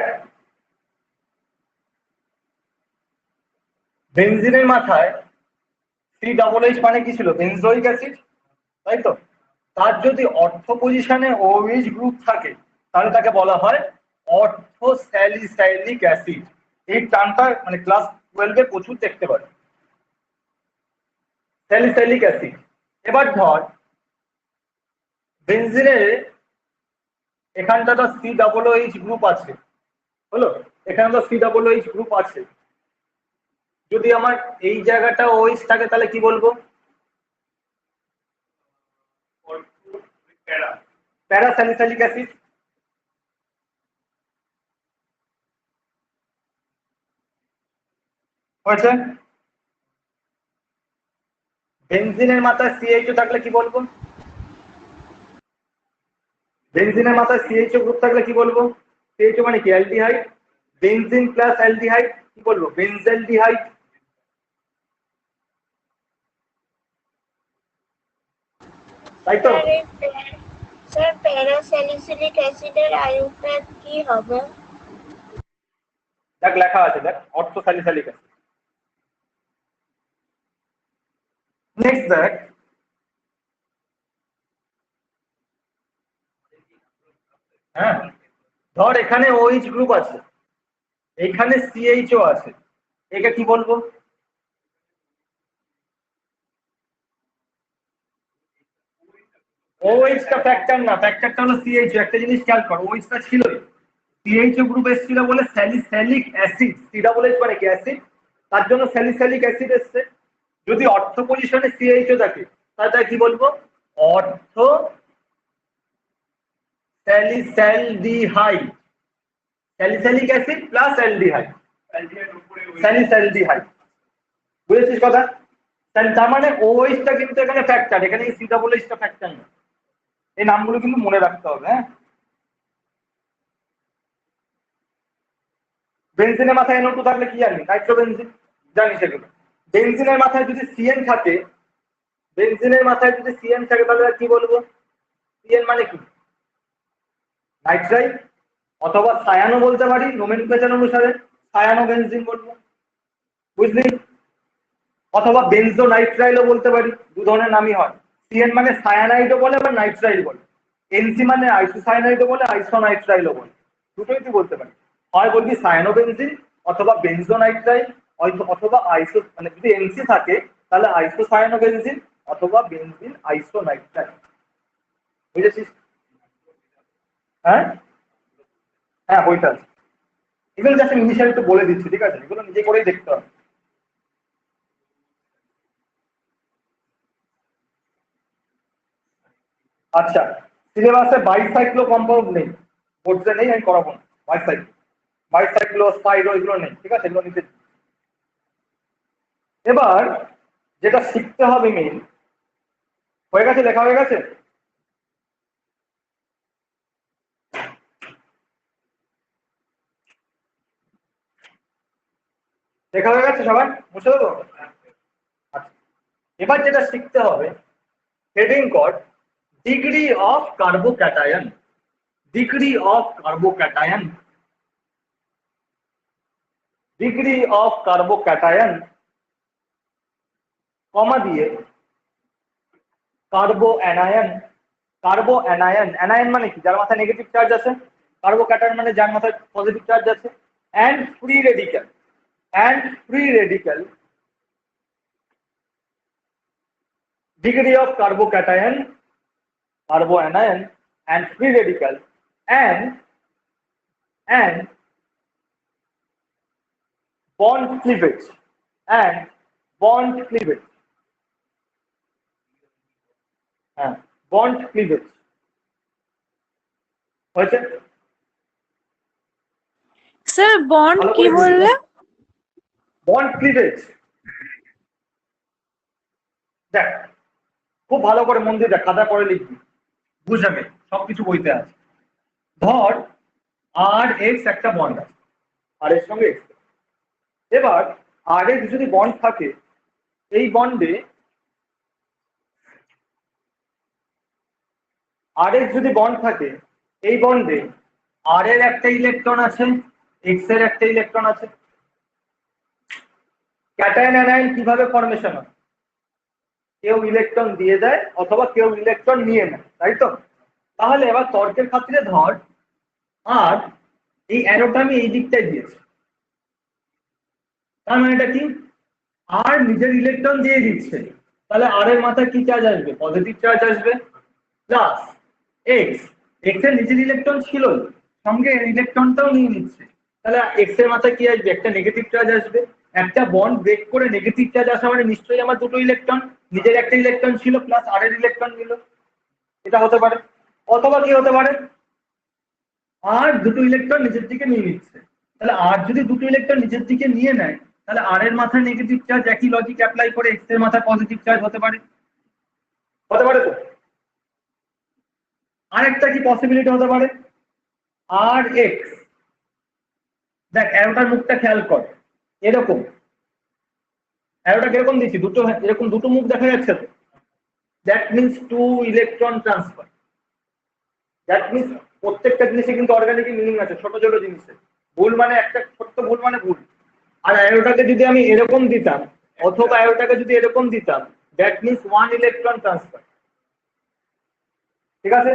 Speaker 1: বেনজিনের মাথায় COOH মানে কি ছিল? বেনজোইক অ্যাসিড, তাই তো? তার যদি অর্থ পজিশনে OH গ্রুপ থাকে তাহলে তাকে বলা হয় অর্থ স্যালিসাইলিক অ্যাসিড। এই টার্মটা মানে ক্লাস 12-এ প্রচুর দেখতে পারে, স্যালিসাইলিক অ্যাসিড। এবার ধর বেনজিনের এখানটা তো COOH গ্রুপ আছে, হলো? এখানে তো COOH গ্রুপ আছে, যদি আমার এই জায়গাটা OH থাকে তাহলে কি বলবো? প্যারাস্যালিসাইলিক অ্যাসিড। হয়েছে? বেনজিনের মাথায় CHO থাকলে কি বলবো? বেনজিনের মাথায় CHO গ্রুপ থাকলে কি বলবো? CHO মানে কি? অ্যালডিহাইড। বেনজিন প্লাস অ্যালডিহাইড কি বলবো? বেনজেলডিহাইড। তাই তো?
Speaker 3: স্যার প্যারাস্যালিসিলিক অ্যাসিডের আয়ুপাত কি হবে?
Speaker 1: দেখ লেখা আছে, দেখ, অর্থ স্যালিসাইলিক অ্যাসিড। নেক্সট দেখ, হ্যাঁ, ধর এখানে OH গ্রুপ আছে, এখানে CHO আছে, একে কি বলবো? ওএইচটা ফ্যাক্টর না, ফ্যাক্টরটা হলো সিএইচও। একটা জিনিস খেয়াল করো, ওএইচটা ছিল সিএইচও গ্রুপ এসেছিল বলে salicylic acid, C double H মানে কি অ্যাসিড, তার জন্য স্যালিসাইলিক অ্যাসিড এসছে। যদি অর্থ পজিশনে সিএইচও থাকে তাহলে কি বলবো, অর্থ স্যালিসাইলডিহাইড, স্যালিসাইলিক অ্যাসিড প্লাস অ্যালডিহাইড, স্যালিসাইলডিহাইড। বুঝেছিস কথা? তার মানে ওএইচটা কিন্তু এখানে ফ্যাক্টর, এখানে সি ডাবল এইচটা ফ্যাক্টর না। এই নামগুলো কিন্তু মনে রাখতে হবে। হ্যাঁ, বেনজিনের মাথায় NO2 থাকলে কি জানি, নাইট্রোবেনজিন, জানি সেগুলো। বেনজিনের মাথায় যদি সিএন থাকে, বেনজিনের মাথায় যদি সিএন থাকে তাহলে কি বলবো, সিএন মানে কি, নাইট্রাইল, অথবা সায়ানো বলতে পারি, নোমেনক্লেচার অনুসারে সায়ানো বেনজিন বলবো, বুঝলি? অথবা বেনজো নাইট্রাইলও বলতে পারি, দু ধরনের নামই হয়। সিএন মানে সায়ানাইডও বলে বা নাইট্রাইল বলে, এনসি মানে আইসোসায়ানাইডও বলে, আইসোনাইট্রাইলও বলে, দুটোই তুই বলতে পারি। হয় বলবি সায়ানোবেনজিন অথবা বেনজোনাইট্রাইল, অথবা আইসো, মানে যদি এনসি থাকে তাহলে আইসোসায়ানোবেনজিন অথবা বেনজিন আইসোনাইট্রাইল। বুঝেছিস? হ্যাঁ হ্যাঁ, বইটা আছে। এগুলো জাস্ট ইনিশিয়াল একটু বলে দিচ্ছি, ঠিক আছে? এগুলো নিজে করেই দেখতে হবে। আচ্ছা, সিলেবাসে বাইসাইক্লো কম্পাউন্ড নেই, পড়তে নেই, আমি করাবো না। বাইসাইক্লো স্পাইরো এগুলো নেই, ঠিক আছে? এগুলো নিতে। এবার যেটা শিখতে হবে মেইন, হয়ে গেছে, লেখা হয়ে গেছে? লেখা হয়ে গেছে সবাই? মুছে দেবো? আচ্ছা, এবার যেটা শিখতে হবে, হেডিং কর degree of carbocation, degree of carbocation, degree of carbocation, comma দিয়ে carbanion, carbanion, anion মানে কি, যার মাথায় নেগেটিভ চার্জ আছে, কার্বোক্যাটায়ন মানে যার মাথায় পজিটিভ চার্জ আছে, and free radical, and free radical, degree of carbocation, carboanion, and free radical, and bond cleavage, and bond cleavage, bond cleavage হয়েছে?
Speaker 2: স্যার বন্ড কি বললে?
Speaker 1: বন্ড ক্লিভেজ, দেখ খুব ভালো করে মন দিয়ে দেখ, খাতা করে লিখবি, বুঝাবে, সবকিছু বইতে আছে। ধর আর এক্স একটা বন্ড আছে, আর এর সঙ্গে এক্স। এবার আর এক্স যদি বন্ড থাকে, এই বন্ডে আর এক্স যদি বন্ড থাকে, এই বন্ডে আর এর একটা ইলেকট্রন আছে, এক্স এর একটা ইলেকট্রন আছে। ক্যাটায়ন অ্যানায়ন কিভাবে ফর্মেশন হয়, কেউ ইলেকট্রন দিয়ে দেয় অথবা কেউ ইলেকট্রন নিয়ে নেয়, তাই তো? তাহলে এবার তর্কের খাতিরে ধর, আর এই অ্যারোটা আমি এই দিকটায় দিয়েছি, তার মানে এটা কি, আর নিজের ইলেকট্রন দিয়ে দিচ্ছে, তাহলে আর এর মাথায় কি চার্জ আসবে, পজিটিভ চার্জ আসবে, প্লাস এক্স, এক্স এর নিজের ইলেকট্রন ছিল, সঙ্গে ইলেকট্রনটাও নিয়ে নিচ্ছে, তাহলে এক্স এর মাথায় কি আসবে, একটা নেগেটিভ চার্জ আসবে। একটা বন্ড ব্রেক করে নেগেটিভ চার্জ আসা মানে নিশ্চয়ই আমার দুটো ইলেকট্রন, নিজের একটা ইলেকট্রন ছিল প্লাস আর এর ইলেকট্রন নিল, এটা হতে পারে। অথবা কি হতে পারে, আর দুটো ইলেকট্রন নিজের দিকে নিয়ে নিচ্ছে, তাহলে আর যদি দুটো ইলেকট্রন নিজের দিকে নিয়ে নেয়, তাহলে আর এর মাথায় নেগেটিভ চার্জ একই লজিক অ্যাপ্লাই করে এক্স এর মাথায় পজিটিভ চার্জ হতে পারে, হতে পারে তো? আরেকটা কি পসিবিলিটি হতে পারে, আর এক্স, দেখ অ্যারোটার মুখটা খেয়াল কর, এরকম অ্যারোটা কিরকম দিচ্ছি, দুটো এরকম দুটো মুখ দেখা যাচ্ছে তো, that means two electron transfer. That means প্রত্যেকটা জিনিসে কিন্তু অর্গানিক মিনিং আছে, ছোট ছোট জিনিসে ভুল মানে একটা ছোট্ট ভুল মানে ভুল। আর অ্যারোটাকে যদি আমি এরকম দিতাম অথবা অ্যারোটাকে যদি এরকম দিতাম, that means one electron transfer, ঠিক আছে?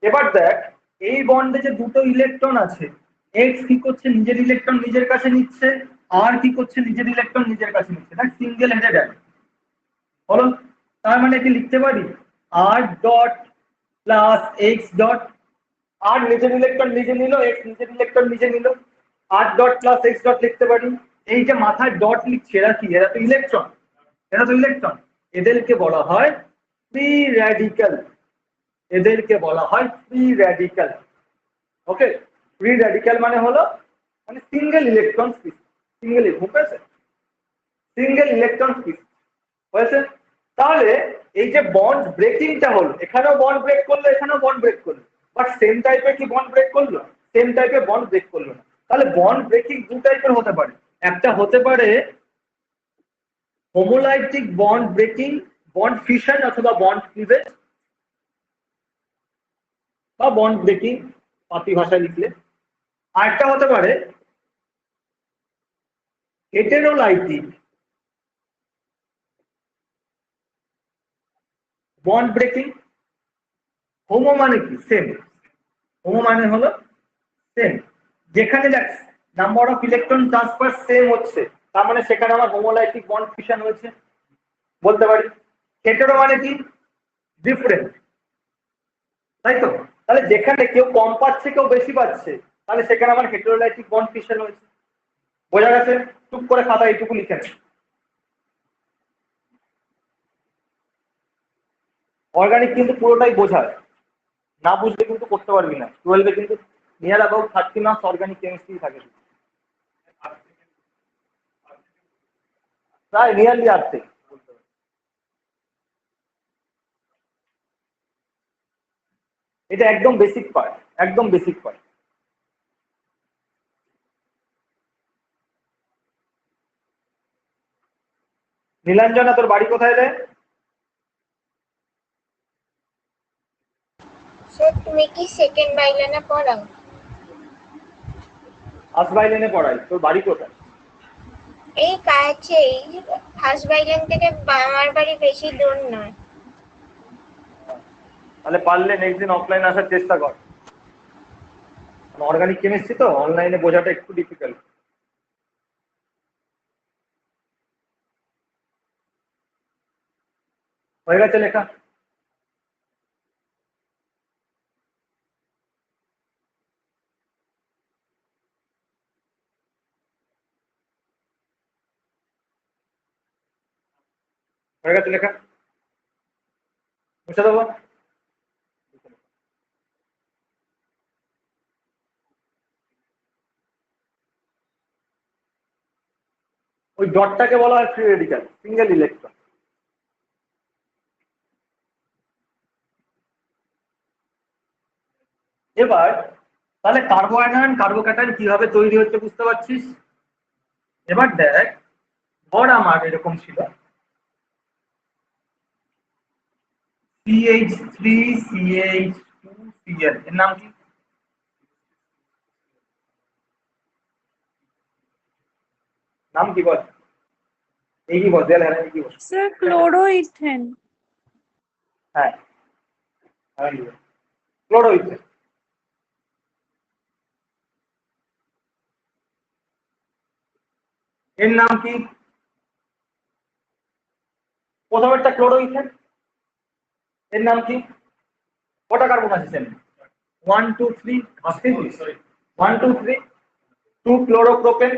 Speaker 1: এবার দেখ এই বন্ডে যে দুটো ইলেকট্রন আছে, এক্স কি করছে, নিজের ইলেকট্রন নিজের কাছে নিচ্ছে, আর কি করছে, নিজের ইলেকট্রন নিজের কাছে নিচ্ছে, না সিঙ্গেল হেডেড অ্যারো, বলো? তার মানে কি লিখতে পারি, R dot plus X dot, R নিজের ইলেকট্রন নিজে নিল, এক্স নিজের ইলেকট্রন নিজে নিল, R dot plus X dot লিখতে পারি। এই যে মাথায় ডট লিখছে এরা কি? এরা তো ইলেকট্রন, এরা তো ইলেকট্রন। এদেরকে বলা হয় ফ্রি র্যাডিক্যাল, এদেরকে বলা হয় ফ্রি র্যাডিক্যাল। ওকে, ফ্রি র্যাডিক্যাল মানে হলো মানে সিঙ্গেল ইলেকট্রন স্পিস, সিঙ্গেল হয়েছে, সিঙ্গেল ইলেকট্রন স্পিস হয়েছে। তাহলে এই যে বন্ড ব্রেকিংটা হলো, এখানেও বন্ড ব্রেক করলো, এখানেও বন্ড ব্রেক করলো, বাট সেম টাইপের কি বন্ড ব্রেক করলো? সেম টাইপের বন্ড ব্রেক করলো না। তাহলে বন্ড ব্রেকিং দু টাইপের হতে পারে, একটা হতে পারে হোমোলাইটিক বন্ড ব্রেকিং, বন্ড ফিশন অথবা বন্ড ক্লিভেজ বা বন্ড ব্রেকিং পাতি ভাষায় লিখলে। আরেকটা হতে পারে হেটেরোলাইটিক বন্ড ব্রেকিং। হোমো মানে কি? সেম। হোমো মানে হলো সেম, যেখানে দেখ number of electron transfer same হচ্ছে, তার মানে সেখানে আমার হোমোলাইটিক বন্ড ফিশন হয়েছে বলতে পারি। হেটেরো মানে কি? ডিফারেন্ট, তাই তো? তাহলে যেখানে কেউ কম পাচ্ছে কেউ বেশি পাচ্ছে, তাহলে সেখানে আমার হেটেরোলাইটিক বন্ড ফিশন হয়েছে। বোঝা গেছে? চুপ করে খাতা এইটুকু লিখে নে। অর্গানিক কিন্তু পুরোটাই বোঝায়, না বুঝলে কিন্তু করতে পারবি না। 12-এ কিন্তু near about 30 marks organic chemistry থাকে, প্রায় নিয়ারলি আসছে। এটা একদম বেসিক পার্ট, একদম বেসিক পার্ট। নীলাঞ্জনা, তোর বাড়ি কোথায় রে?
Speaker 3: স্যার তুমি কি সেকেন্ড বাইলেনে পড়াও?
Speaker 1: আসবাই লেনে পড়াই, তোর বাড়ি কোথায়?
Speaker 3: এই কাছেই, ফার্স্ট বাইলেন থেকে আমার বাড়ি বেশি দূর নয়।
Speaker 1: তাহলে পারলে নেক্সট দিন অফলাইন আসার চেষ্টা কর। অর্গানিক কেমিস্ট্রি তো অনলাইনে বোঝাটা একটু ডিফিকাল্ট। হয়ে গেছে লেখা? হয়ে গেছে লেখা? মুছে দেবো? ওই ডটটাকে বলা হয় ফ্রি রেডিক্যাল, সিঙ্গেল ইলেকট্রন। এবার তাহলে কার্বোআয়ন কার্বোক্যাটায়ন কিভাবে তৈরি হচ্ছে বুঝতে পারছিস? এবার দেখ, ধর আমার এরকম ছিল CH3CH2Cl, এর নাম কি? নাম কি বল? এই কি বল, দেয়াল হ্যাঁ কি বল?
Speaker 2: স্যার ক্লোরোইথেন।
Speaker 1: হ্যাঁ, ক্লোরোইথেন। এর নাম কি? প্রথমেরটা ক্লোরোইথেন, এর নাম কি? কটা কার্বন আছে সেন? 1 2 3, আসতে দিস 1 2 3, 2 ক্লোরোপ্রোপেন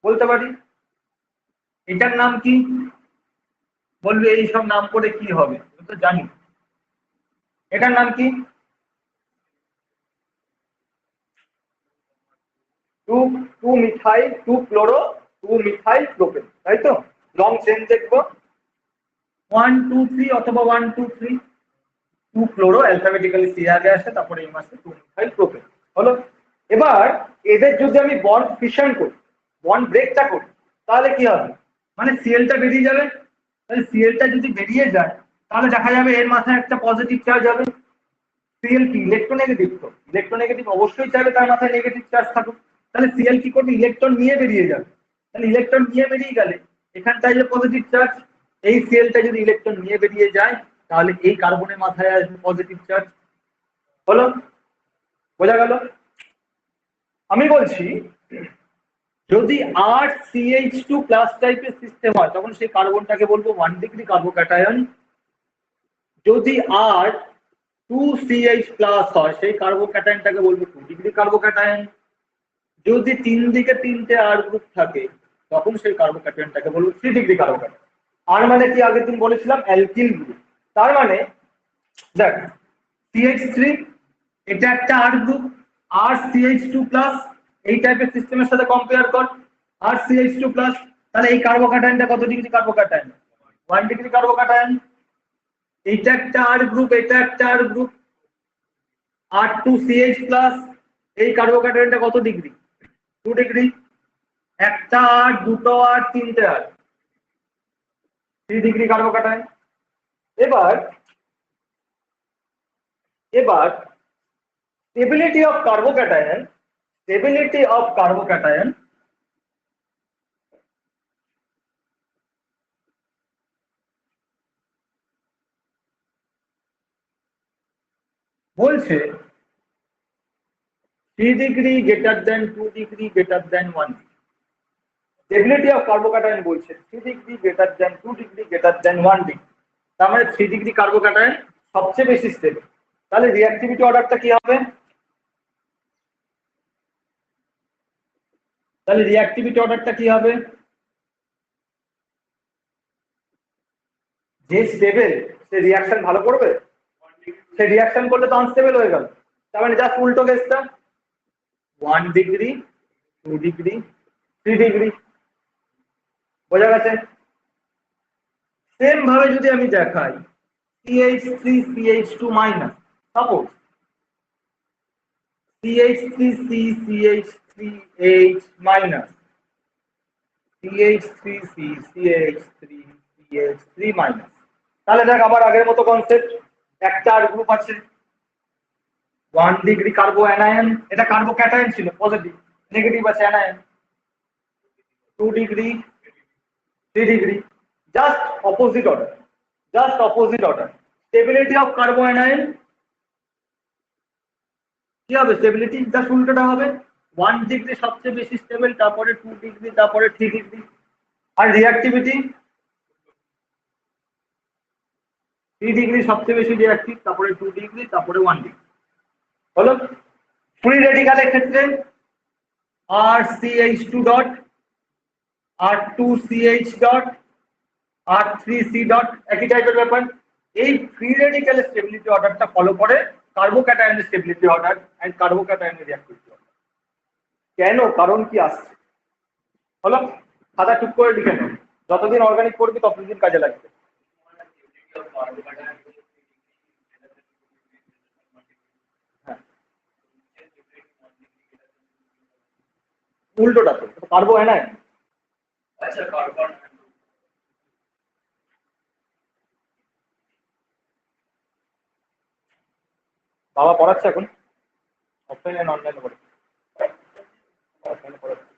Speaker 1: বলতে পারি। এটার নাম কি? বলবি এই সব নাম করে কি হবে, আমি তো জানি। এটার নাম কি? 2 2 মিথাইল 2 ক্লোরো 2 মিথাইল প্রোপেন, তাই তো? লং চেন দেখবো 1 2 3 অথবা 1 2 3, 2 ক্লোরো অ্যালফাবেটিক্যালি সি আগে আসে, তারপরে এই মাসে 2 মিথাইল প্রোপেন হলো। এবার এদের যদি আমি বন্ড ফিশন করি, বন্ড ব্রেকটা করি, তাহলে কি হবে? মানে সিএলটা বেরিয়ে যাবে। তাহলে সিএলটা যদি বেরিয়ে যায়, তাহলে দেখা যাবে এর মাথায় একটা পজিটিভ চার্জ হবে। সিএল কি? ইলেকট্রোনেগেটিভ। তো ইলেকট্রোনেগেটিভ অবশ্যই চাইবে তার মাথায় নেগেটিভ চার্জ থাকুক। তাহলে সিএল কি করবে? ইলেকট্রন নিয়ে বেরিয়ে যাবে। তাহলে ইলেকট্রন নিয়ে বেরিয়ে গেলে এখানটায় যে পজিটিভ চার্জ, এই সিএলটা যদি ইলেকট্রন নিয়ে বেরিয়ে যায়, তাহলে এই কার্বনের মাথায় আসবে পজিটিভ চার্জ। হলো? বোঝা গেল? আমি বলছি যদি R CH2 প্লাস টাইপের সিস্টেম হয়, তখন সেই কার্বনটাকে বলবো 1 ডিগ্রি কার্বোক্যাটায়ন। যদি R 2CH প্লাস হয় সেই কার্বোক্যাটায়নটাকে বলবো 2 ডিগ্রি কার্বোক্যাটায়ন। যদি 3 দিকে 3টে আর গ্রুপ থাকে তখন সেই কার্বোক্যাটায়নটাকে বলবো 3 ডিগ্রি কার্বোক্যাটায়ন। আর মানে কি আগের দিন বলেছিলাম অ্যালকিল গ্রুপ। তার মানে দেখ CH3 এটা একটা আর গ্রুপ, আর CH2 প্লাস এই টাইপের সিস্টেমের সাথে কম্পেয়ার কর, আর CH2 প্লাস, তাহলে এই কার্বোক্যাটায়নটা কত ডিগ্রি কার্বোক্যাটায়ন? 1 degree carbocation. এইটা একটা আর গ্রুপ, এটা একটা আর গ্রুপ, R2CH প্লাস এই কার্বোক্যাটায়নটা কত ডিগ্রি? 2 ডিগ্রি। একটা আর, দুটো আর, তিনটে আর, 3 ডিগ্রি কার্বোক্যাটায়ন। এবার এবার stability of carbocation, stability of carbocation বলছে 3 degree greater than 2 degree greater than 1 degree. Stability of carbocation বলছে 3 degree greater than 2 degree greater than 1 degree. তার মানে 3 ডিগ্রি কার্বোক্যাটায়ন সবচেয়ে বেশি স্টেবল। তাহলে রিঅ্যাক্টিভিটি অর্ডারটা কি হবে? তাহলে রিঅ্যাক্টিভিটি অর্ডারটা কি হবে? যে স্টেবল সে রিঅ্যাকশন ভালো করবে, সে রিঅ্যাকশন করলে তো আনস্টেবল হয়ে গেল। তার মানে জাস্ট উল্টো কেসটা 1 ডিগ্রি 2 ডিগ্রি 3 ডিগ্রি। বোঝা গেছে? সেম ভাবে যদি আমি দেখাই CH3 CH2 minus, suppose CH3C CH3H minus CH3C CH3CH3 minus. তাহলে দেখ আবার আগের মতো কনসেপ্ট, একটা আর গ্রুপ আছে 1 ডিগ্রি কার্বো অ্যানায়ন, এটা কার্বোক্যাটায়ন ছিল পজিটিভ, নেগেটিভ আছে anion 2 degree 3 degree. Just opposite order, just opposite order. Stability of কার্বো anion কি হবে? স্টেবিলিটি জাস্ট উল্টোটা হবে, 1 ডিগ্রি সবচেয়ে বেশি স্টেবল, তারপরে 2 ডিগ্রি, তারপরে 3 ডিগ্রি। আর রিঅ্যাক্টিভিটি 3 ডিগ্রি সবচেয়ে বেশি রিঅ্যাক্টিভ, তারপরে 2 ডিগ্রি, তারপরে 1 ডিগ্রি। হলো? ফ্রি রেডিক্যালের ক্ষেত্রে RCH2 dot, R2CH dot, R3C dot, একই টাইপের ব্যাপার। এই ফ্রি রেডিক্যালের স্টেবিলিটি অর্ডারটা ফলো করে কার্বোক্যাটায়নের স্টেবিলিটি অর্ডার এন্ড কার্বোক্যাটায়নের রিঅ্যাক্টিভিটি অর্ডার। কেন? কারণ কি আসছে? হলো? খাতা ঠিক করে লিখে নেব, যতদিন অর্গানিক করবি ততদিন কাজে লাগবে। হ্যাঁ, উল্টোটা তো কার্বো অ্যানায়ন। আচ্ছা, কার্বন বাবা পড়াচ্ছে এখন অফলাইন এন্ড অনলাইনে পড়াচ্ছে। অফলাইনে পড়াচ্ছে।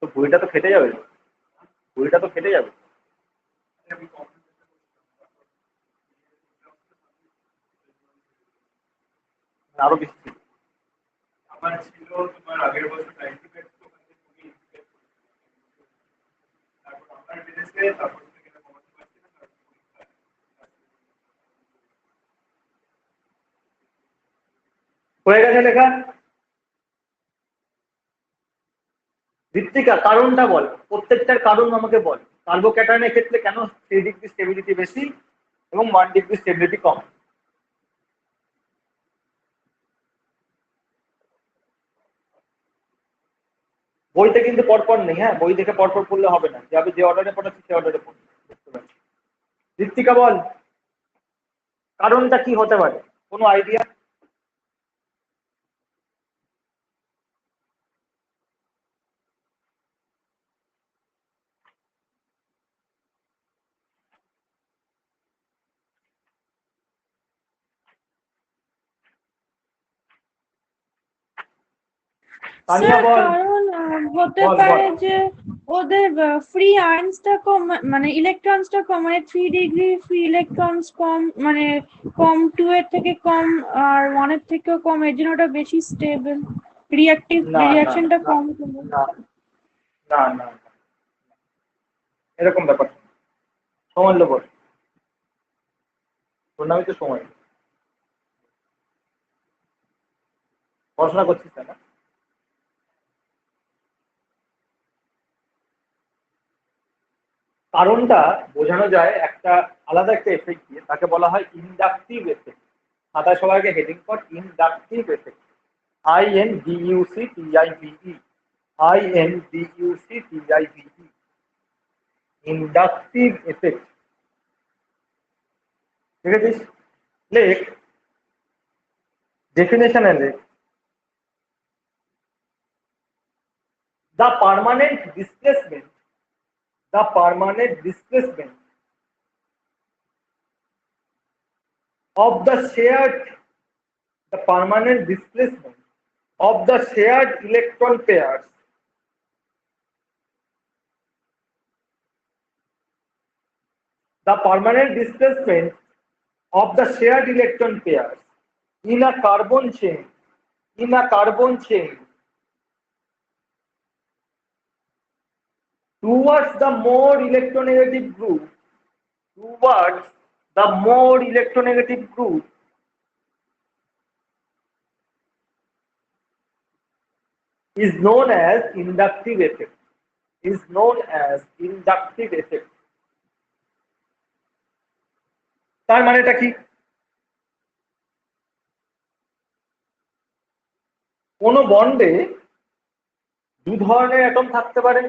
Speaker 1: তো বইটা তো ফেটে যাবে, বইটা তো ফেটে যাবে। আরো বেশি আমার ছিল তোমার আগের বছর 90 তারপর আমার বেড়েছে, তারপর থেকে এটা কমাতে পারছি না। হয়ে গেছে লেখা? ঋত্বিকা কারণটা বল, প্রত্যেকটার কারণ আমাকে বল। কার্বোক্যাটায়নের ক্ষেত্রে কেন 3 ডিগ্রি স্টেবিলিটি বেশি এবং 1 ডিগ্রি স্টেবিলিটি কম? বইতে কিন্তু পরপর নেই, হ্যাঁ বই দেখে পরপর পড়লে হবে না, যাবে যে অর্ডারে পড়াচ্ছি সে অর্ডারে পড়বে। বুঝতে পারছি। ঋত্বিকা বল কারণটা কি হতে পারে, কোনো আইডিয়া? তানিয়া
Speaker 2: স্যার
Speaker 1: বল।
Speaker 2: কারণ হতে
Speaker 1: বল
Speaker 2: পারে
Speaker 1: বল।
Speaker 2: যে ওদের ফ্রি আয়নসটা কম, মানে ইলেকট্রনসটা কম, মানে 3 ডিগ্রি ফ্রি ইলেকট্রনস কম, মানে কম 2 এর থেকে কম আর 1 এর থেকেও কম, এর জন্য ওটা বেশি স্টেবল,
Speaker 1: না না
Speaker 2: রিয়াকশনটা
Speaker 1: না
Speaker 2: কম করবে।
Speaker 1: না না না না, এরকম ব্যাপার না। সময় লোক তোর নামই তো সময়, পড়াশোনা করছিস না? কারণটা বোঝানো যায় একটা আলাদা একটা এফেক্ট দিয়ে, তাকে বলা হয় ইন্ডাকটিভ এফেক্ট। খাতায় সবাইকে হেডিং পর inductive effect, INDUCTIVE, INDUCTIVE, inductive effect. ঠিক আছে, লেখ ডেফিনেশনে লেখ, the permanent displacement, the permanent displacement of the shared, the permanent displacement of the shared electron pairs, the permanent displacement of the shared electron pairs in a carbon chain, in a carbon chain towards the more electronegative group, towards the more electronegative group is known as inductive effect, is known as inductive effect. তার মানেটা কি? কোন বন্ডে দু ধরনের atom থাকতে পারে,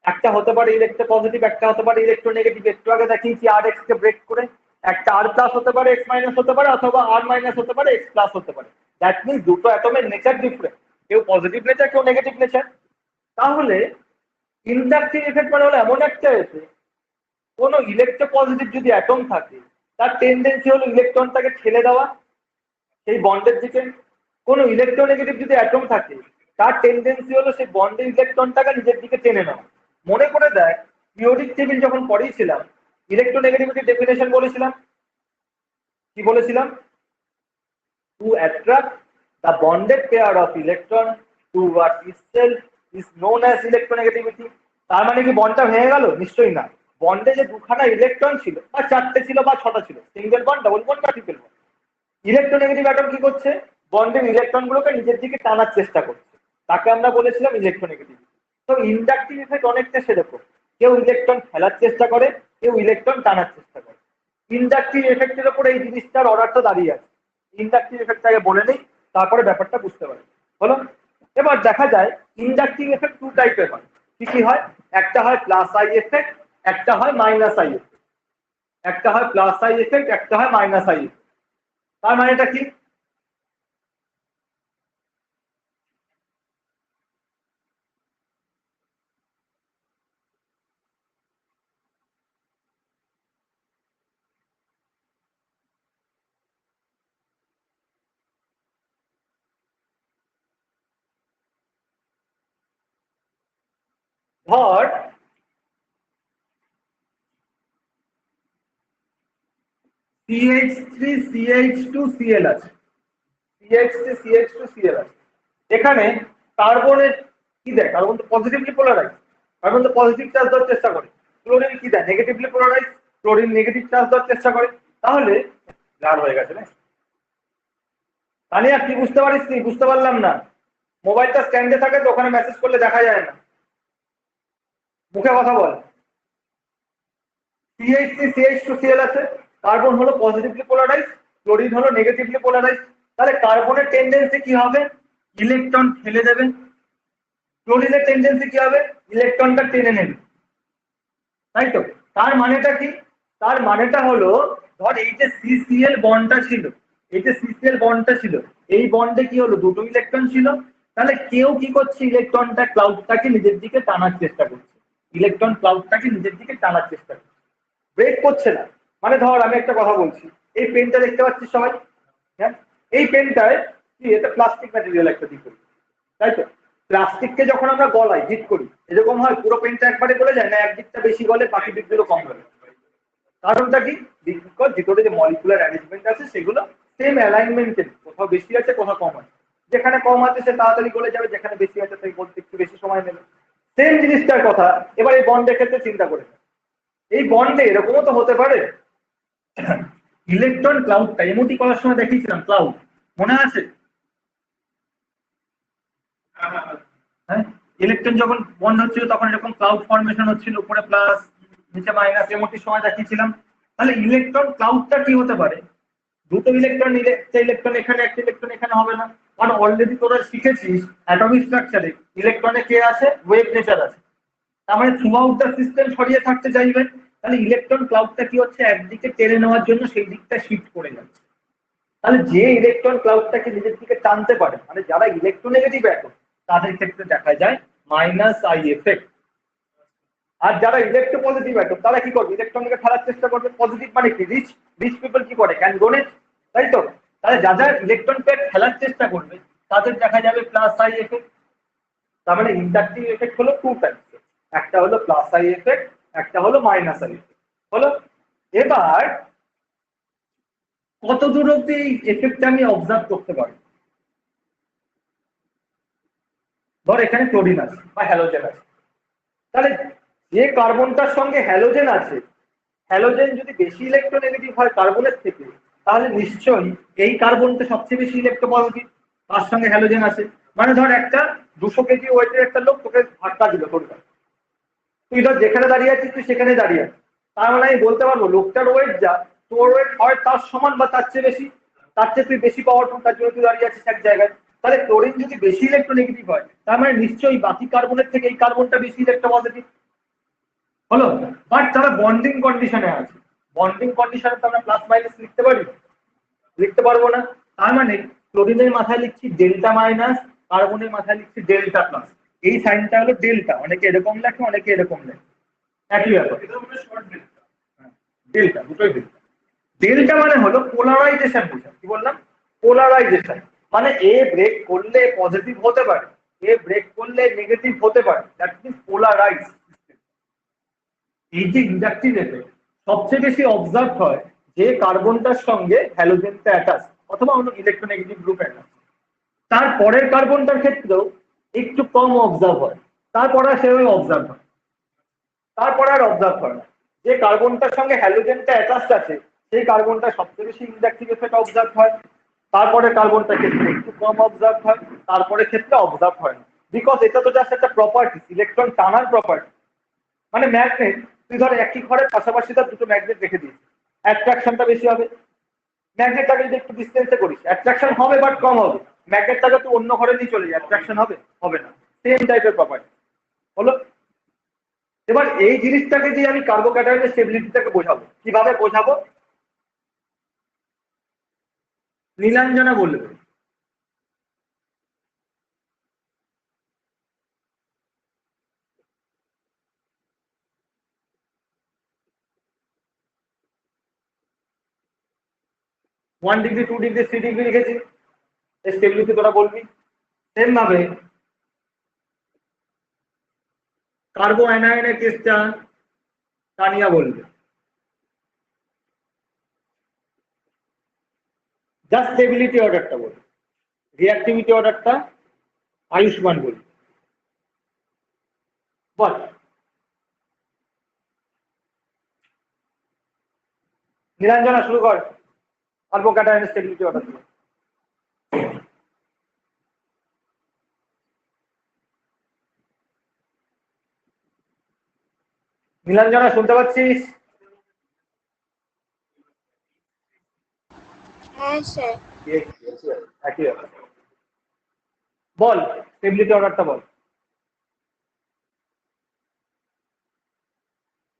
Speaker 1: একটা হতে পারে ইলেকট্রো পজিটিভ, একটা হতে পারে ইলেকট্রো নেগেটিভ। একটু আগে দেখিয়েছি আর এক্স কে ব্রেক করে, একটা আর প্লাস হতে পারে, এক্স মাইনাস হতে পারে, অথবা আর মাইনাস হতে পারে, এক্স প্লাস হতে পারে। দ্যাট মিনস দুটো অ্যাটমের নেচার ডিফারেন্ট, কেউ পজিটিভ নেচার, কেউ নেগেটিভ নেচার। তাহলে ইন্ডাকটিভ এফেক্ট মানে হলো এমন একটা এফেক্ট, কোনো ইলেকট্রো পজিটিভ যদি অ্যাটম থাকে তার টেন্ডেন্সি হলো ইলেকট্রনটাকে ঠেলে দেওয়া সেই বন্ডের দিকে। কোনো ইলেকট্রোনেগেটিভ যদি অ্যাটম থাকে তার টেন্ডেন্সি হলো সেই বন্ডের ইলেকট্রনটাকে নিজের দিকে টেনে নেওয়া। মনে করে দেখ, পিরিয়ডিক টেবিল যখন পড়িয়েছিলাম ইলেকট্রোনেগেটিভিটির ডেফিনেশন বলেছিলাম, কি বলেছিলাম? Two attract the bonded pair of electron towards itself is known as electronegativity. তার মানে কি বন্ডটা ভেঙে গেল? নিশ্চয়ই না। বন্ডে যে দুখানা ইলেকট্রন ছিল, বা চারটে ছিল বা ছটা ছিল, সিঙ্গেল বন্ড, ডাবল বন্ড বা ট্রিপল বন্ড, ইলেকট্রোনেগেটিভ অ্যাটম কি করছে? বন্ডের ইলেকট্রন গুলোকে নিজের দিকে টানার চেষ্টা করছে, তাকে আমরা বলেছিলাম ইলেকট্রোনেগেটিভিটি। তো ইন্ডাকটিভ ইফেক্ট অনেকটা সেরকম, কেউ ইলেকট্রন ফেলার চেষ্টা করে, কেউ ইলেকট্রন টানার চেষ্টা করে। ইন্ডাকটিভ এফেক্টের উপরে এই জিনিসটার অর্ডারটা দাঁড়িয়ে আছে। ইন্ডাকটিভ এফেক্টটাকে বলে নেই, তারপরে ব্যাপারটা বুঝতে পারি। হলো? এবার দেখা যায় ইন্ডাকটিভ এফেক্ট টু টাইপের হয়। কি কি হয়? একটা হয় প্লাস আই এফেক্ট, একটা হয় মাইনাস আই এফেক্ট। একটা হয় প্লাস আই এফেক্ট, একটা হয় মাইনাস আই এফেক্ট। তার মানেটা কি? ধর CH3CH2Cl আছে, CH3CH2Cl আছে। এখানে কার্বনের কি দেয়? কার্বন তো পজিটিভলি পোলারাইজ, কার্বন তো পজিটিভ চার্জ দেওয়ার চেষ্টা করে। ক্লোরিন কি দেয়? Negatively polarise, chlorine negative charge দেওয়ার চেষ্টা করে। তাহলে ব্লাড হয়ে গেছে না? তানিয়া কি বুঝতে পারিস? কি বুঝতে পারলাম না। মোবাইলটা স্ট্যান্ডে থাকে তো ওখানে মেসেজ করলে দেখা যায় না, মুখে কথা বল। CH3CH2Cl আছে, কার্বন হলো পজিটিভলি পোলারাইজ, ক্লোরিন হলো নেগেটিভলি পোলারাইজ। তাহলে কার্বনের টেন্ডেন্সি কি হবে? ইলেকট্রন ফেলে দেবে। ক্লোরিনের টেন্ডেন্সি কি হবে? ইলেকট্রনটা টেনে নেবে, তাই তো? তার মানেটা কি? তার মানেটা হলো, ধর এই যে সিসিএল বন্ডটা ছিল, এই যে সিসিএল বন্ডটা ছিল, এই বন্ডে কি হলো? দুটো ইলেকট্রন ছিল। তাহলে কেউ কি করছে? ইলেকট্রনটা ক্লাউডটাকে নিজের দিকে টানার চেষ্টা করছে, ইলেকট্রন ক্লাউডটাকে নিজের দিকে টানার চেষ্টা করছে, ব্রেক করছে না। মানে ধর আমি একটা কথা বলছি, এই পেনটা দেখতে পাচ্ছিস সবাই? হ্যাঁ, এই পেনটায় কি এটা প্লাস্টিক ম্যাটেরিয়াল একটা দিক, তাই তো? প্লাস্টিককে যখন আমরা গলাই হিট করি এরকম হয়, পুরো পেনটা একবারে গলে যায় না, একদিকটা বেশি গলে বাকি দিকগুলো কম গলে। কারণটা কি? বিকজ ভিতরে যে মলিকুলার অ্যারেঞ্জমেন্ট আছে সেগুলো সেম অ্যালাইনমেন্টে, কোথাও বেশি আছে কোথাও কম আছে। যেখানে কম আছে সে তাড়াতাড়ি গলে যাবে, যেখানে বেশি আছে তাই বলতে একটু বেশি সময় নেবে। সেম জিনিসটার কথা এবার এই বন্ডের ক্ষেত্রে চিন্তা করে। এই বন্ডে এরকমও তো হতে পারে ইলেকট্রন ক্লাউডটা এমওটি করার সময় দেখিয়েছিলাম ক্লাউড, মনে আছে? হ্যাঁ, ইলেকট্রন যখন বন্ড হচ্ছিল তখন এরকম ক্লাউড ফর্মেশন হচ্ছিল, উপরে প্লাস নিচে মাইনাস, এমওটির সময় দেখিয়েছিলাম। তাহলে ইলেকট্রন ক্লাউডটা কি হতে পারে? দুটো ইলেকট্রন নিলে একটা ইলেকট্রন এখানে একটা ইলেকট্রন এখানে হবে না, কারণ অলরেডি তোরা শিখেছিস অ্যাটমিক স্ট্রাকচারে ইলেকট্রনে কে আছে, ওয়েভ নেচার আছে, তার মানে থ্রু আউট দ্য সিস্টেম ছড়িয়ে থাকতে চাইবে। তাহলে ইলেকট্রন ক্লাউডটা কি হচ্ছে, একদিকে টেনে নেওয়ার জন্য সেই দিকটা শিফট করে যাচ্ছে। তাহলে যে ইলেকট্রন ক্লাউডটাকে নিজের দিকে টানতে পারে, মানে যারা ইলেকট্রোনেগেটিভ অ্যাটম, তাদের ক্ষেত্রে দেখা যায় মাইনাস আই এফেক্ট। আর যারা ইলেকট্রো পজিটিভ অ্যাটম তারা কি করবে, ইলেকট্রনকে ফেলার চেষ্টা করবে। পজিটিভ মানে কি, রিচ রিচ পিপল কি করে, ক্যান ডোনেট, তাই তো? তাহলে যারা ইলেকট্রনকে ফেলার চেষ্টা করবে তাদের দেখা যাবে প্লাস আই এফেক্ট। তার মানে ইন্ডাকটিভ এফেক্ট হলো টু টাইপস, একটা হলো প্লাস আই এফেক্ট, একটা হলো মাইনাস আই এফেক্ট। হলো, এবার কত দূর অব্দি এই এফেক্টটা আমি অবজার্ভ করতে পারি? ধর এখানে ক্লোরিন আছে বা হ্যালোজেন আছে, তাহলে যে কার্বনটার সঙ্গে হ্যালোজেন আছে, হ্যালোজেন যদি বেশি ইলেকট্রোনেগেটিভ হয় কার্বনের থেকে, তাহলে নিশ্চয়ই এই কার্বনটা সবচেয়ে বেশি ইলেকট্রোপজিটিভ, তার সঙ্গে হ্যালোজেন আছে। মানে ধর একটা 200 কেজি ওয়েটের একটা লোক তোকে ধাক্কা দিল, তোর কাছে তুই ধর যেখানে দাঁড়িয়ে আছিস তুই সেখানে দাঁড়িয়ে আছিস, তার মানে আমি বলতে পারবো লোকটার ওয়েট যা, তোর ওয়েট হয় তার সমান বা তার চেয়ে বেশি, তার চেয়ে তুই বেশি পাওয়ারফুল, তার জন্য তুই দাঁড়িয়ে আছিস এক জায়গায়। তাহলে ক্লোরিন যদি বেশি ইলেকট্রোনেগেটিভ হয়, তার মানে নিশ্চয়ই বাকি কার্বনের থেকে এই কার্বনটা বেশি ইলেকট্রোপজিটিভ। হলো, বাট তারা বন্ডিং কন্ডিশনে আছে, বন্ডিং কন্ডিশনে তো আমরা প্লাস মাইনাস লিখতে পারি, লিখতে পারবো না। তার মানে ক্লোরিনের মাথায় লিখছি ডেল্টা মাইনাস, কার্বনের মাথায় লিখছি ডেল্টা প্লাস। এই সাইনটা হলো ডেল্টা, অনেকে এরকম লেখে অনেকে এরকম লেখে, একই ব্যাপার। ডেল্টা, দুটোই ডেল্টা। ডেল্টা মানে হলো পোলারাইজেশন বোঝা, কি বললাম, পোলারাইজেশন। মানে এ ব্রেক করলে পজিটিভ হতে পারে, এ ব্রেক করলে নেগেটিভ হতে পারে, দ্যাট মিন্স পোলারাইজ। এই যে ইন্ডাকটিভ এফেক্ট সবচেয়ে বেশি অবজার্ভ হয় যে কার্বনটার সঙ্গে হ্যালোজেনটা অ্যাটাচ অথবা অন্য ইলেকট্রোনেগেটিভ গ্রুপ অ্যাটাচ। তারপরের কার্বনটার ক্ষেত্রেও একটু কম অবজার্ভ হয়, তারপরে সেভাবে অবজার্ভ হয়, তারপরে আর অবজার্ভ হয় না। যে কার্বনটার সঙ্গে হ্যালোজেনটা অ্যাটাচ আছে সেই কার্বনটা সবচেয়ে বেশি ইন্ডাকটিভ এফেক্ট অবজার্ভ হয়, তারপরে কার্বনটার ক্ষেত্রে একটু কম অবজার্ভ হয়, তারপরে ক্ষেত্রে অবজার্ভ হয় না। বিকজ এটা তো জাস্ট একটা প্রপার্টি, ইলেকট্রন টানার প্রপার্টি। মানে ম্যাগনেট, তুই ধর একই ঘরের পাশাপাশি তার দুটো ম্যাগনেট রেখে দিয়েছিস, অ্যাট্রাকশনটা বেশি হবে। ম্যাগনেটটাকে যদি একটু ডিস্টেন্সে করিস অ্যাট্রাকশন হবে বাট কম হবে। ম্যাগনেটটাকে তুই অন্য ঘরে নিয়ে চলে যাই, অ্যাট্রাকশন হবে, হবে না। সেম টাইপের প্রপার্টি। হলো, এবার এই জিনিসটাকে দিয়ে আমি কার্বোক্যাটায়নের স্টেবিলিটিটাকে বোঝাবো, কিভাবে বোঝাবো নীলাঞ্জনা বলবে। ওয়ান ডিগ্রি, 2 ডিগ্রি, 3 ডিগ্রি লিখেছি, স্টেবিলিটি তোরা বলবি। সেম ভাবে কার্বো অ্যানায়নের কেসটা তানিয়া বলবে, জাস্ট স্টেবিলিটি অর্ডারটা বলবে, রিঅ্যাক্টিভিটি অর্ডারটা আয়ুষ্মান বলবে। বল নীলাঞ্জনা শুরু কর, কার্বোক্যাটায়নের স্টেবিলিটি অর্ডার দিল। নীলাঞ্জনা শুনতে পাচ্ছিস?
Speaker 3: হ্যাঁ স্যার।
Speaker 1: একই ব্যাপার। বল স্টেবিলিটি অর্ডারটা বল।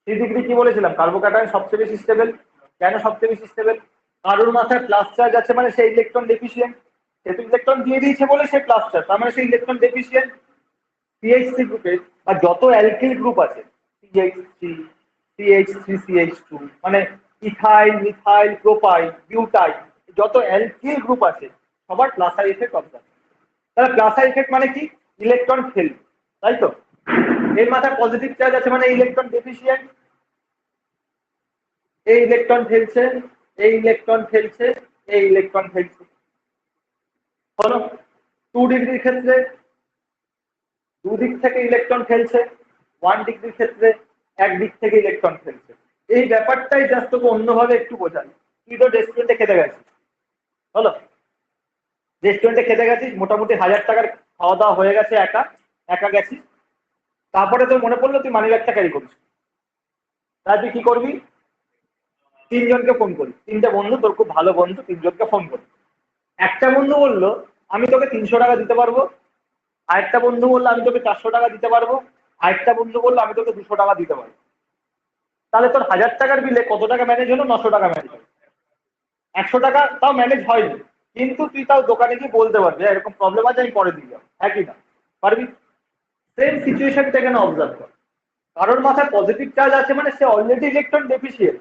Speaker 1: 3 ডিগ্রি কি বলেছিলাম, কার্বোক্যাটায়ন সবচেয়ে বেশি স্টেবল। কেন সবচেয়ে বেশি স্টেবল? কারোর মাথায় প্লাস চার্জ আছে মানে সেই ইলেকট্রন ডেফিসিয়েন্ট, যেহেতু ইলেকট্রন দিয়ে দিয়েছে বলে সে প্লাস চার্জ, তার মানে সেই ইলেকট্রন ডেফিসিয়েন্ট। সিএইচ3 গ্রুপের বা যত অ্যালকিল গ্রুপ আছে, সিএইচ3, সিএইচ3, মানে ইথাইল, মিথাইল, প্রোপাইল, বিউটাইল, যত অ্যালকিল গ্রুপ আছে সবার প্লাস আই এফেক্ট অবজার্ভ। তাহলে প্লাস আই এফেক্ট মানে কি, ইলেকট্রন ফেল, তাই তো? এর মাথায় পজিটিভ চার্জ আছে মানে ইলেকট্রন ডেফিসিয়েন্ট, এই ইলেকট্রন ফেলছে, এই ইলেকট্রন ফেলছে, এই ইলেকট্রন ফেলছে। হলো 2 ডিগ্রির ক্ষেত্রে দুদিক থেকে ইলেকট্রন খেলছে, 1 ডিগ্রির ক্ষেত্রে একদিক থেকে ইলেকট্রন খেলছে। এই ব্যাপারটাই জাস্ট তোকে অন্যভাবে একটু বোঝাই। তুই তো রেস্টুরেন্টে খেতে গেছিস, হলো, রেস্টুরেন্টে খেতে গেছিস, মোটামুটি 1000 টাকার খাওয়া দাওয়া হয়ে গেছে, একা একা গেছিস। তারপরে তোর মনে পড়লো তুই মানি ব্যাগটা ক্যারি করিস, তাই তুই কি করবি? 3 জনকে ফোন করি, 3টে বন্ধু, তোর খুব ভালো বন্ধু, 3 জনকে ফোন করি। একটা বন্ধু বললো আমি তোকে 300 টাকা দিতে পারবো, আরেকটা বন্ধু বললো আমি তোকে 400 টাকা দিতে পারবো, আরেকটা বন্ধু বললো আমি তোকে 200 টাকা দিতে পারবো। তাহলে তোর 1000 টাকার বিলে কত টাকা ম্যানেজ হলো? 900 টাকা ম্যানেজ হলো। 100 টাকা তাও ম্যানেজ হয়নি, কিন্তু তুই তাও দোকানে গিয়ে বলতে পারবি এরকম প্রবলেম আছে, আমি পরে দিয়ে যাবো, হ্যাঁ কি না? পারবি? সেম সিচুয়েশনটা এখানে অবজার্ভ কর। কারোর মাথায় পজিটিভ চার্জ আছে মানে সে অলরেডি ইলেকট্রন ডেফিসিয়েন্ট।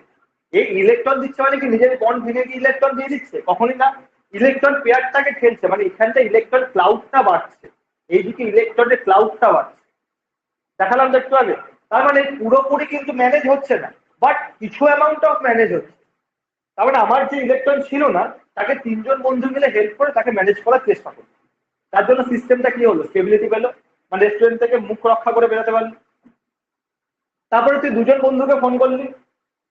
Speaker 1: এই ইলেকট্রন দিচ্ছে মানে কি নিজের বন্ড ভেঙে গিয়ে ইলেকট্রন দিয়ে দিচ্ছে? কখনই না। ইলেকট্রন পেয়ারটাকে ঠেলছে, মানে এখানটা ইলেকট্রন ক্লাউডটা বাড়ছে, এইদিকে ইলেকট্রনের ক্লাউডটা বাড়ছে। দেখালাম তো একটু আগে। তার মানে পুরোপুরি কিন্তু ম্যানেজ হচ্ছে না, বাট কিছু অ্যামাউন্ট অফ ম্যানেজ হচ্ছে। তার মানে আমার যে ইলেকট্রন ছিল না তাকে 3 জন বন্ধু মিলে হেল্প করে তাকে ম্যানেজ করার চেষ্টা করলো। তার জন্য সিস্টেমটা কি হলো? স্টেবিলিটি পেলো, মানে রেস্টুরেন্ট থেকে মুখ রক্ষা করে বেরোতে পারলি। তারপরে তুই 2 জন বন্ধুকে ফোন করলি,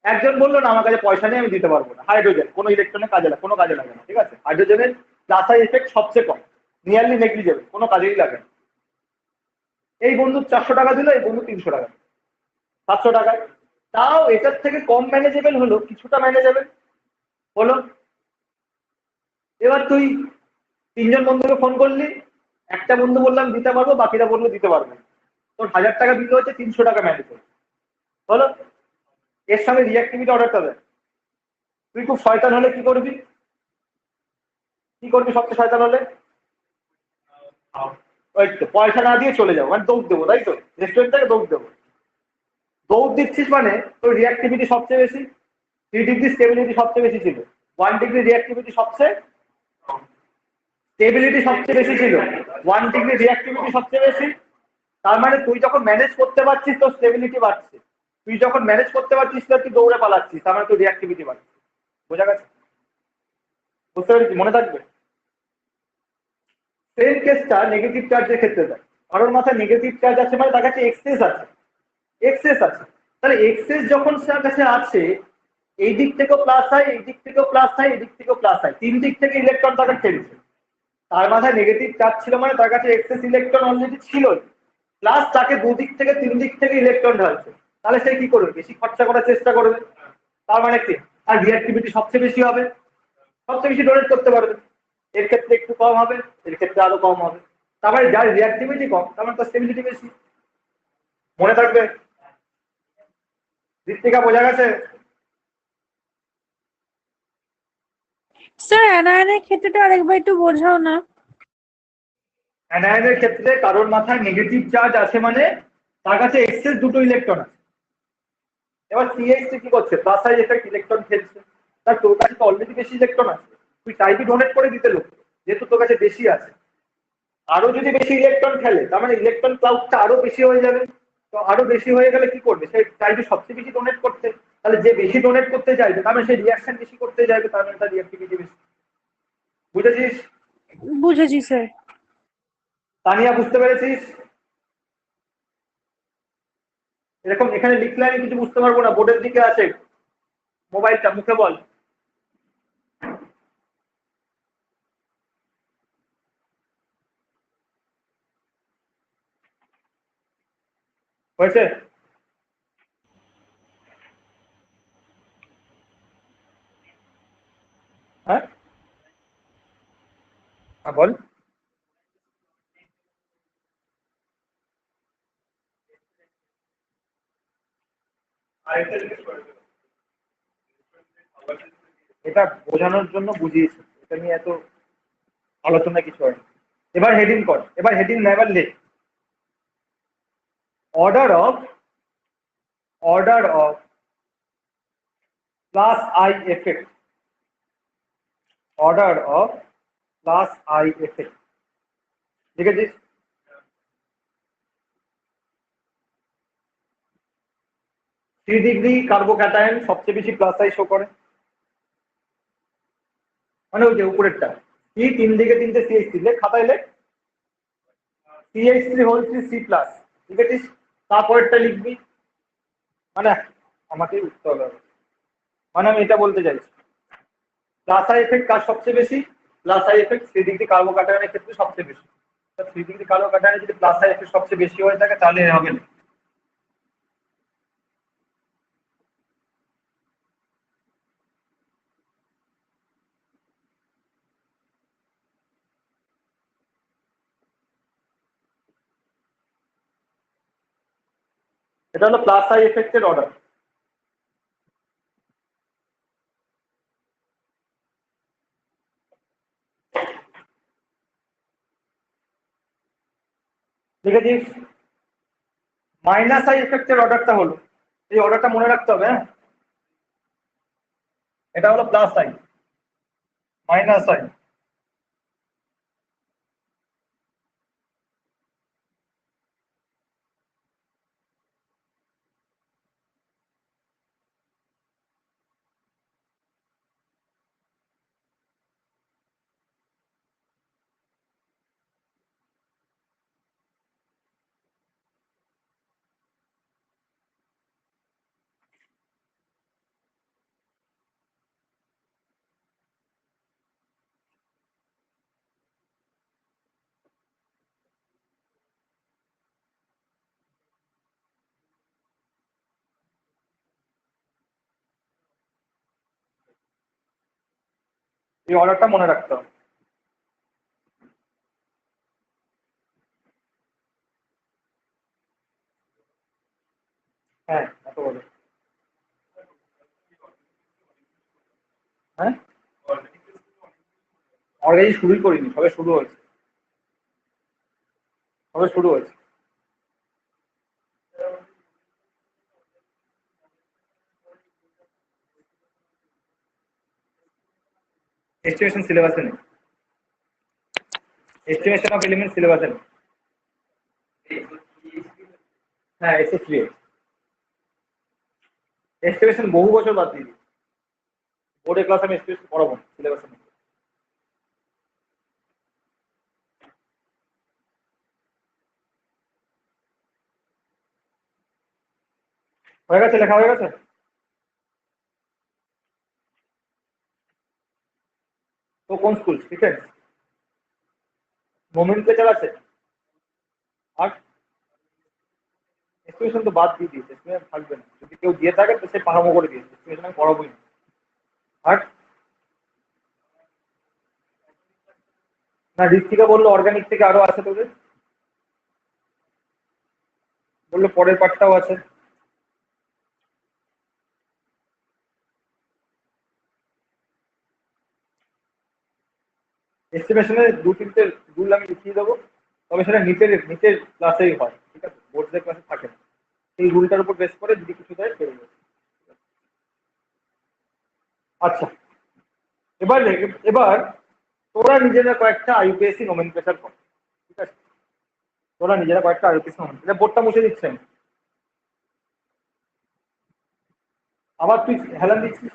Speaker 1: একজন বললো না আমার কাছে পয়সা নেই, আমি দিতে পারবো না। হাইড্রোজেন কোনো ইলেকট্রনের কাজে লাগে, কোনো কাজে লাগে না, ঠিক আছে? হাইড্রোজেনের প্লাস আই এফেক্ট সবচেয়ে কম, নিয়ারলি নেগলিজেবল, কোনো কাজেই লাগে না। এই বন্ধু 400 টাকা দিল, এই বন্ধু 300 টাকা, 700 টাকায়। তাও এটার থেকে কম ম্যানেজেবল হলো, কিছুটা ম্যানেজেবল হলো। এবার তুই 3 জন বন্ধুকে ফোন করলি, একটা বন্ধু বললাম দিতে পারবো, বাকিরা বললো দিতে পারবো না। তোর 1000 টাকা বিল হচ্ছে, 300 টাকা ম্যানেজ হলো। এর সঙ্গে রিঅ্যাক্টিভিটি অর্ডারটা দেয়। তুই খুব শয়তান হলে কি করবি? কি করবি সবচেয়ে শয়তান হলে? ওই তো পয়সা না দিয়ে চলে যাবো, মানে দৌড় দেবো, তাই তো? রেস্টুরেন্ট থেকে দৌড় দেবো। দৌড় দিচ্ছিস মানে তোর রিঅ্যাক্টিভিটি সবচেয়ে বেশি, 3 ডিগ্রি স্টেবিলিটি সবচেয়ে বেশি ছিল, 1 ডিগ্রি রিঅ্যাক্টিভিটি সবচেয়ে, স্টেবিলিটি সবচেয়ে বেশি ছিল, 1 ডিগ্রি রিঅ্যাক্টিভিটি সবচেয়ে বেশি। তার মানে তুই যখন ম্যানেজ করতে পারছিস তোর স্টেবিলিটি বাড়ছে, তুই যখন ম্যানেজ করতে পারছিস তোর তুই দৌড়ে পালাচ্ছিস, তার মানে তোর রিঅ্যাক্টিভিটি বাড়ছে। বোঝা গেছে? বুঝতে পেরেছি? মনে থাকবে। সেম কেসটা নেগেটিভ চার্জের ক্ষেত্রে দেয়। কারোর মাথায় নেগেটিভ চার্জ আছে মানে তার কাছে এক্সেস আছে, এক্সেস আছে। তাহলে এক্সেস যখন তার কাছে আছে, এই দিক থেকেও প্লাস হয়, এই দিক থেকেও প্লাস হয়, এই দিক থেকেও প্লাস হয়, 3 দিক থেকে ইলেকট্রন তাকে ঠেলছে। তার মাথায় নেগেটিভ চার্জ ছিল মানে তার কাছে এক্সেস ইলেকট্রন অলরেডি ছিল, প্লাস তাকে 2 দিক থেকে 3 দিক থেকে ইলেকট্রন ঢালছে। তাহলে সে কি করবে? বেশি খরচা করার চেষ্টা করবে। তার মানে কি? আর রিঅ্যাক্টিভিটি সবচেয়ে বেশি হবে, সবচেয়ে বেশি ডোনেট করতে পারবে। এর ক্ষেত্রে একটু কম হবে, এর ক্ষেত্রে আরো কম হবে। তার মানে যার রিঅ্যাক্টিভিটি কম তার মানে তার স্টেবিলিটি বেশি। মনে থাকবে? দীপ্তিকা বোঝা গেছে?
Speaker 2: স্যার অ্যানায়নের ক্ষেত্রেটা আরেকবার একটু বোঝাও না।
Speaker 1: অ্যানায়নের ক্ষেত্রে কারোর মাথায় নেগেটিভ চার্জ আছে মানে তার কাছে এক্সেস 2টো ইলেকট্রন আছে। এবার সিএইচসি কি করছে? প্লাস সাইড এফেক্ট ইলেকট্রন খেলছে। তার তোর কাছে তো অলরেডি বেশি ইলেকট্রন আছে, তুই চাইবি ডোনেট করে দিতে লোক, যেহেতু তোর কাছে বেশি আছে। আরো যদি বেশি ইলেকট্রন খেলে তার মানে ইলেকট্রন ক্লাউডটা আরো বেশি হয়ে যাবে। তো আরো বেশি হয়ে গেলে কি করবে? সে চাইবে সবচেয়ে বেশি ডোনেট করতে। তাহলে যে বেশি ডোনেট করতে চাইবে তার মানে সে রিয়াকশন বেশি করতে চাইবে, তার মানে তার রিঅ্যাক্টিভিটি বেশি। বুঝেছিস?
Speaker 2: বুঝেছি স্যার।
Speaker 1: তানিয়া বুঝতে পেরেছিস? এরকম এখানে লিখলে আমি কিছু বুঝতে পারবো না, বোর্ডের দিকে আছে, মোবাইলটা মুখে বল। হয়েছে? হ্যাঁ হ্যাঁ বল। এটা বোঝানোর জন্য বুঝিয়েছি, এটা নিয়ে এত আলোচনা কিছু হয়নি। এবার হেডিং কর, এবার heading never late. Order of plus I effect, order of plus I effect, লিখেছিস? 3 ডিগ্রি কার্বোক্যাটায়ন সবচেয়ে বেশি প্লাস আই শো করে, মানে ওই যে উপরেরটা। কি 3 দিকে 3টে সিএইচ দিলে খাতায় লেখ। CH3 হোল 3 C প্লাস, ঠিক আছে, তারপরেরটা লিখবি, মানে আমাকেই উঠতে হবে, মানে আমি এটা বলতে চাইছি প্লাস আই এফেক্ট কার সবচেয়ে বেশি, প্লাস আই এফেক্ট 3 ডিগ্রি কার্বোক্যাটায়নের ক্ষেত্রে সবচেয়ে বেশি। 3 ডিগ্রি কার্বোক্যাটায়নে যদি প্লাস আই এফেক্ট সবচেয়ে বেশি হয়ে থাকে তাহলে হবে না। এটা হলো প্লাস আই এফেক্টের অর্ডার। লিখেছিস? মাইনাস আই এফেক্টের অর্ডারটা হলো, এই অর্ডারটা মনে রাখতে হবে, হ্যাঁ, এটা হলো প্লাস আই, মাইনাস আই, এই অর্ডারটা মনে রাখতে হবে। হ্যাঁ, এত বলো। হ্যাঁ, অলরেডি শুরুই করিনি, সবে শুরু হয়েছে, সবে শুরু হয়েছে। এস্টিমেশন সিলেবাসে নেই, এস্টিমেশন অফ এলিমেন্ট সিলেবাসে নেই। হ্যাঁ, এসে এস্টিমেশন বহু বছর বাদ দিয়ে দিই, বোর্ডের ক্লাস আমি এস্টিমেশন পড়াবো সিলেবাসে নেই। হয়ে গেছে, লেখা হয়ে গেছে। তো কোন স্কুল, ঠিক আছে, নোমেনক্লেচার আছে, আর এস্টিমেশন তো বাদ দিয়ে দিয়েছে, এস্টিমেশন থাকবে না, যদি কেউ দিয়ে থাকে তো সে পাকামো করে দিয়েছে, এস্টিমেশন আমি পড়াবোই না। আর না, ঋত্বিকা বললো অর্গানিক থেকে আরো আছে তোদের, বললো পরের পার্টটাও আছে। এস্টিমেশনে দু তিনটে রুল আমি লিখিয়ে দেবো, তবে সেটা নিচের নিচের ক্লাসেই হয়, ঠিক আছে, বোর্ডের ক্লাসে থাকে না। এই রুলটার উপর বেস করে যদি কিছু দেয় করে দেবে। আচ্ছা, এবার এবার তোরা নিজেরা কয়েকটা আইপিএসসি নোমেনক্লেচার কর, ঠিক আছে, তোরা নিজেরা কয়েকটা আইপিএসসি নোমেনক্লেচার, বোর্ডটা মুছে দিচ্ছেন, আবার তুই হেলান দিচ্ছিস।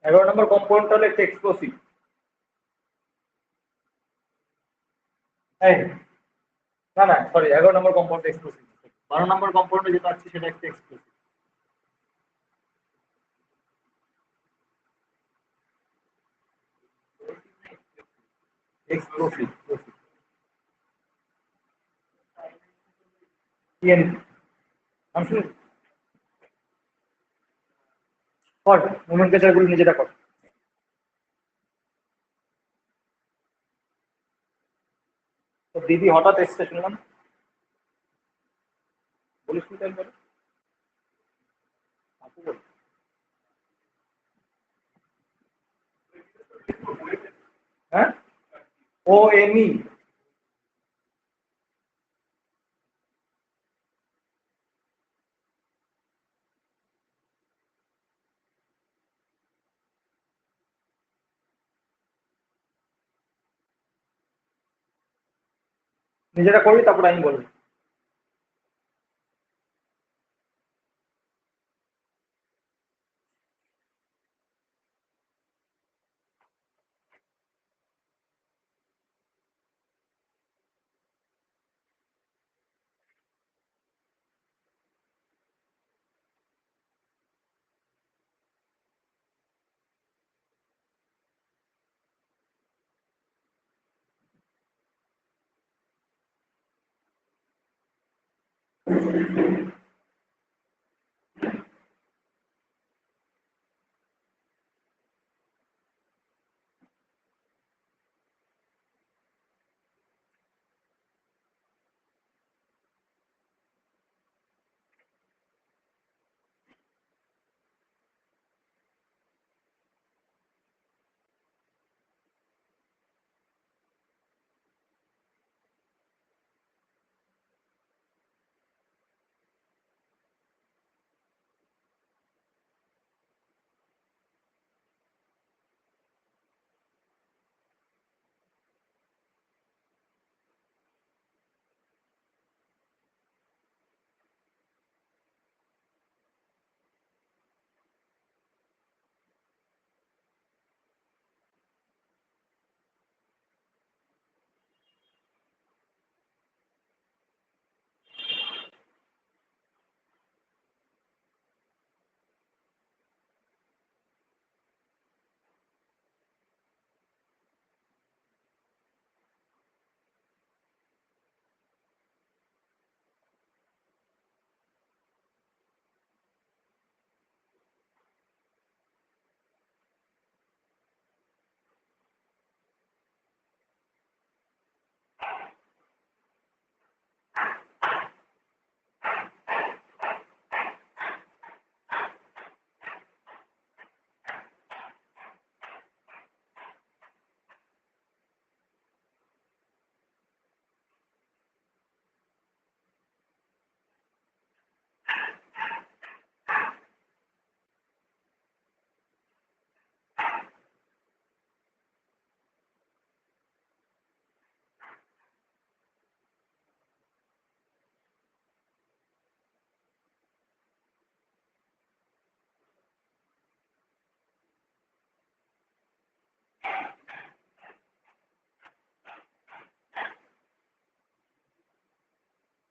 Speaker 1: 11 নম্বর কম্পাউন্ড হলো একটা এক্সপ্লোসিভ। এই না না সরি, 11 নম্বর কম্পাউন্ড এক্সপ্লোসিভ। 12 নম্বর কম্পাউন্ডে যেটা আছে সেটা একটা এক্সপ্লোসিভ। এক্সপ্লোসিভ টিএনটি নাম শুনুন। কর নোমেনক্লেচারগুলো নিজেরা কর। তো দিদি হঠাৎ এসছে শুনলাম, বলিস নি তাই বলে আপু বল। হ্যাঁ ও এমই নিজেরা করবি তারপর আমি বলবো।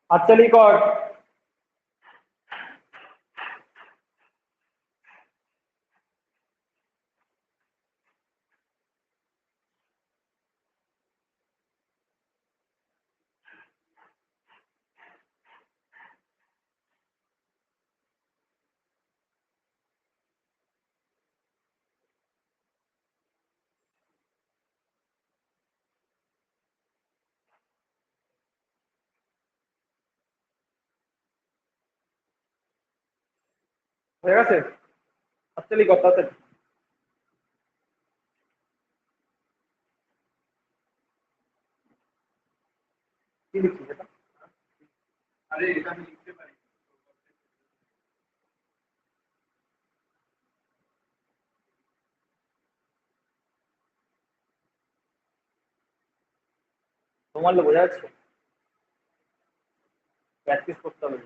Speaker 1: হাততালি কর। হয়ে গেছে, হাততালি কর তাড়াতাড়ি। কি লিখছিস এটা? আরে এটা আমি লিখতে পারি। তোমার বোঝা যাচ্ছে, প্র্যাকটিস করতে হবে।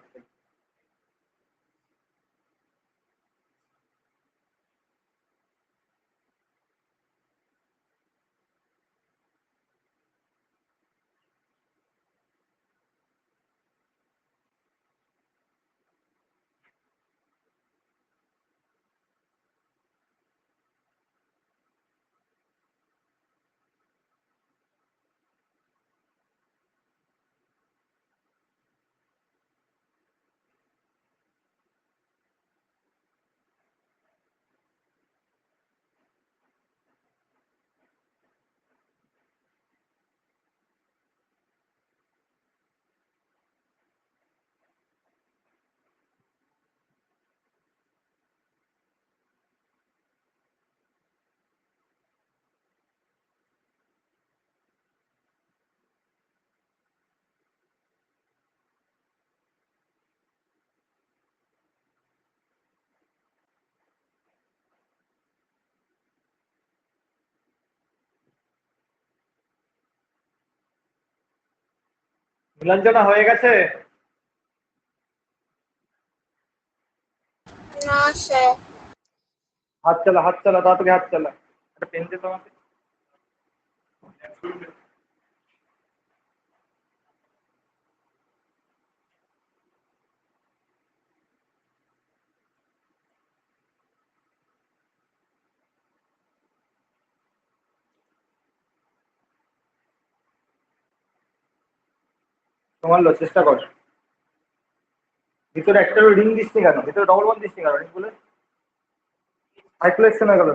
Speaker 1: নীলাঞ্জনা হয়ে গেছে?
Speaker 3: না স্যার।
Speaker 1: হাত চালা তাড়াতাড়ি হাত চালা। একটা পেন দে তোমাকে। তোমার চেষ্টা কর। ভিতরে একটা রিং দিস নি কেন? ভিতরে ডবল ওয়ান দিস নি কেন? রিং বলে সাইক্লেকশন হয়ে গেল।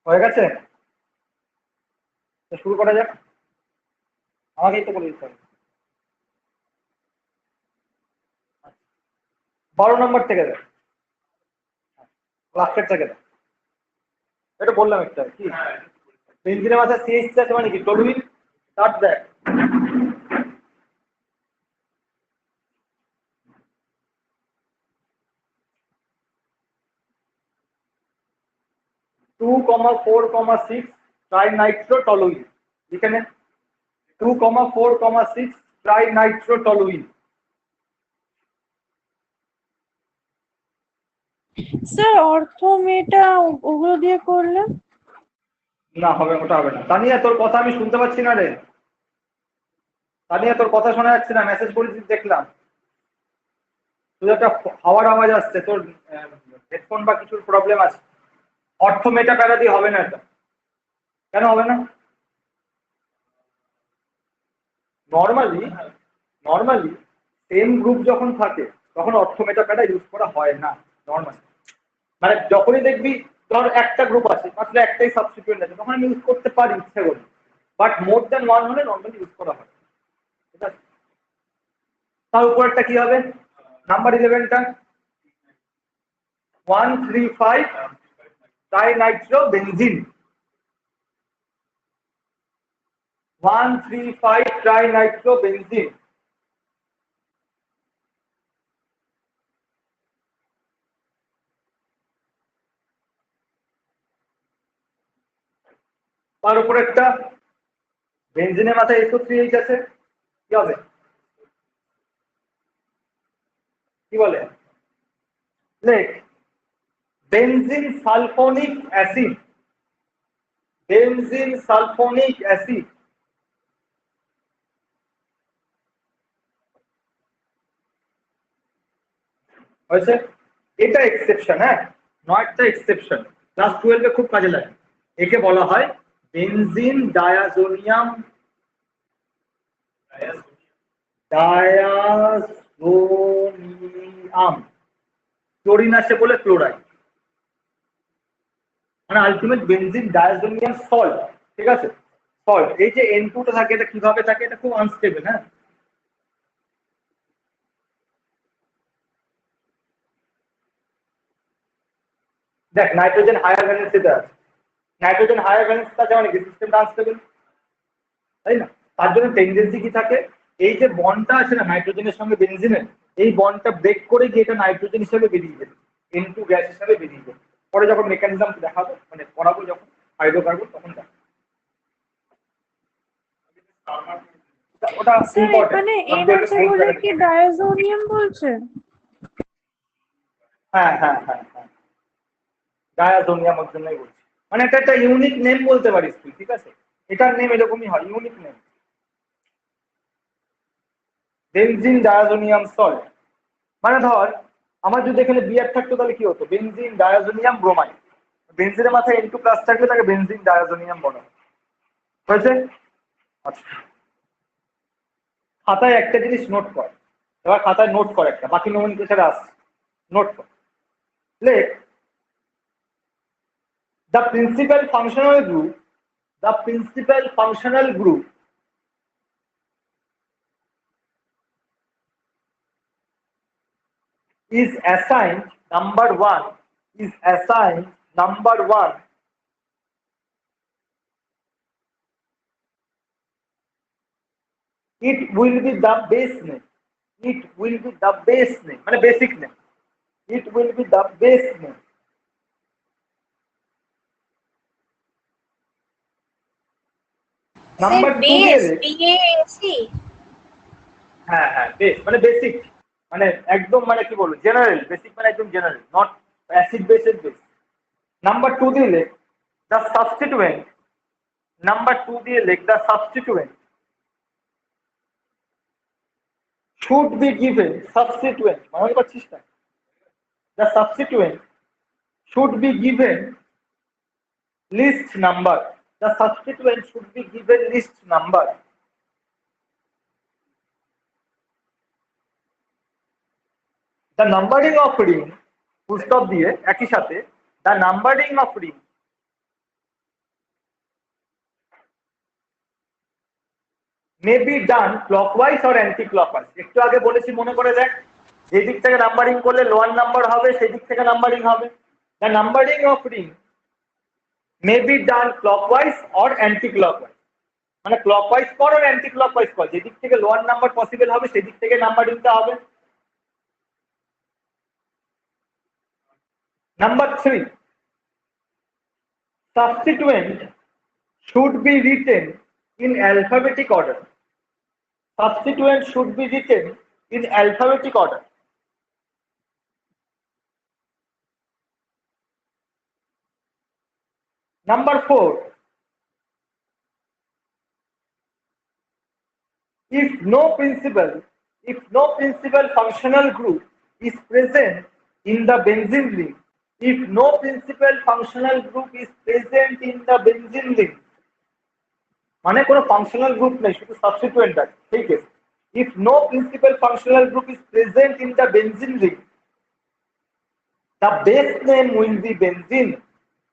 Speaker 1: হয়ে গেছে? শুরু করা যাক। আমাকেই তো করে দিতে হবে। 12 নম্বর থেকে দেখ, লাস্টের থেকে দেখ। এটা বললাম একটা কি বেঞ্জিনের মাথায় সিএইচ আছে মানে কি টলুইন। তার দেখ 2,4,6 ট্রাইনাইট্রোটলুইন। এখানে 2,4,6 ট্রাইনাইট্রোটলুইন।
Speaker 2: স্যার অর্থ মেটা ওগুলো দিয়ে করলে
Speaker 1: না হবে, ওটা হবে না। তানিয়া তোর কথা আমি শুনতে পাচ্ছি না রে। তানিয়া তোর কথা শোনা যাচ্ছে না। মেসেজ করেছিস দেখলাম। তুই একটা হাওয়ার আওয়াজ আসছে। তোর হেডফোন বা কিছুর প্রবলেম আছে। অর্থ মেটা প্যারা দিয়ে হবে না এটা। কেন হবে না? নর্মালি নর্মালি সেম গ্রুপ যখন থাকে তখন অর্থ মেটা প্যারা ইউজ করা হয় না নর্মালি। মানে যখনই দেখবি ধর একটা গ্রুপ আছে, মাত্র একটাই সাবস্টিটিউয়েন্ট আছে, তখন আমি ইউজ করতে পারি ইচ্ছে করি, বাট মোর দ্যান ওয়ান হলে নর্মালি ইউজ করা হয়। ঠিক আছে, তার উপরটা কি হবে? নাম্বার 11টা 135 ট্রাইনাইট্রোবেনজিন, 135 ট্রাইনাইট্রোবেনজিন। তার উপর একটা বেনজিনের মাথায় SO3H আছে, কি হবে? কি বলে? লেখ benzene sulphonic acid, benzene sulphonic acid. হয়েছে? এটা এক্সেপশন, হ্যাঁ, নটটা এক্সেপশন। ক্লাস 12-এ খুব কাজে লাগে। একে বলা হয় বেনজিন ডায়াজোনিয়াম, ডায়াজোনিয়াম। ক্লোরিন আছে বলে ক্লোরাইড, মানে আলটিমেট বেনজিন ডায়াজোনিয়াম সল্ট। ঠিক আছে, সল্ট। এই যে N2টা থাকে, এটা কিভাবে থাকে? এটা খুব আনস্টেবল। হ্যাঁ, দেখ নাইট্রোজেন হায়ার ভ্যালেন্সিতে আছে, নাইট্রোজেন হায়ার ভ্যালেন্সিতে আছে মানে কি সিস্টেমটা আনস্টেবল, তাই না? তার জন্য টেন্ডেন্সি কি থাকে? এই যে বন্ডটা আছে না নাইট্রোজেনের সঙ্গে বেনজিনের, এই বন্ডটা ব্রেক করে গিয়ে এটা নাইট্রোজেন হিসেবে বেরিয়ে যাবে, N2 গ্যাস হিসেবে বেরিয়ে যাবে। পরে যখন মেকানিজম দেখাবো, মানে পড়াবো যখন হাইড্রোকার্বন, তখন দেখাবো। ওটা
Speaker 2: স্যার
Speaker 1: ইম্পর্টেন্ট।
Speaker 2: এখানে এন আছে বলে কি ডায়াজোনিয়াম বলছে?
Speaker 1: হ্যাঁ হ্যাঁ হ্যাঁ হ্যাঁ, ডায়াজোনিয়াম ওর জন্যই বলছি। মানে এটা একটা ইউনিক নেম বলতে পারিস তুই। ঠিক আছে, এটার নেম এরকমই হয়, unique name, benzene diazonium salt. মানে ধর আমার যদি এখানে বিয়ার থাকতো তাহলে কি হতো? Benzene diazonium bromide. বেনজিনের মাথায় N2 প্লাস থাকলে তাকে বেনজিন ডায়াজোনিয়াম বলা হয়। হয়েছে? আচ্ছা, খাতায় একটা জিনিস নোট কর। এবার খাতায় নোট কর একটা, বাকি নোমেনক্লেচারে আসছে, নোট কর। লেখ the principal functional group, the principal functional group is assigned number 1, is assigned number 1 it will be the base name, it will be the base name, মানে basic name, it will be the base name. Number 2 দিয়ে
Speaker 3: base,
Speaker 1: লেখ।
Speaker 3: BASE।
Speaker 1: হ্যাঁ হ্যাঁ, base মানে basic, মানে একদম, মানে কি বলবো, জেনারেল। বেসিক মানে একদম জেনারেল, নট অ্যাসিড বেসের বেস। নাম্বার 2 দিয়ে লেখ দ্য সাবস্টিটুয়েন্ট, নাম্বার 2 দিয়ে লেখ the সাবস্টিটুয়েন্ট should be given, substituent মানে করছিস না, the substituent should be given list number, the substituent should be given list number. The numbering of ring, full stop দিয়ে একই সাথে the numbering of ring may be done clockwise or anti-clockwise. একটু আগে বলেছি, মনে করে দেখ, যে দিক থেকে নাম্বারিং করলে লোয়ার নাম্বার হবে সেই দিক থেকে নাম্বারিং হবে। The numbering of ring may be done clockwise or anti-clockwise, মানে ক্লকওয়াইজ কর আর অ্যান্টি ক্লকওয়াইজ কর, যেদিক থেকে লোয়ার নাম্বার পসিবল হবে সেদিক থেকে নাম্বারিংটা হবে। Number 3, substituent should be written in alphabetic order, substituent should be written in alphabetic order. Number 4, if no principal functional group is present in the benzene ring, if no principal functional group is present in the benzene ring, মানে কোনো functional group নেই, শুধু সাবস্টিটুয়েন্ট আছে, ঠিক আছে। if no principal functional group is present in the benzene ring, the base name will be benzene,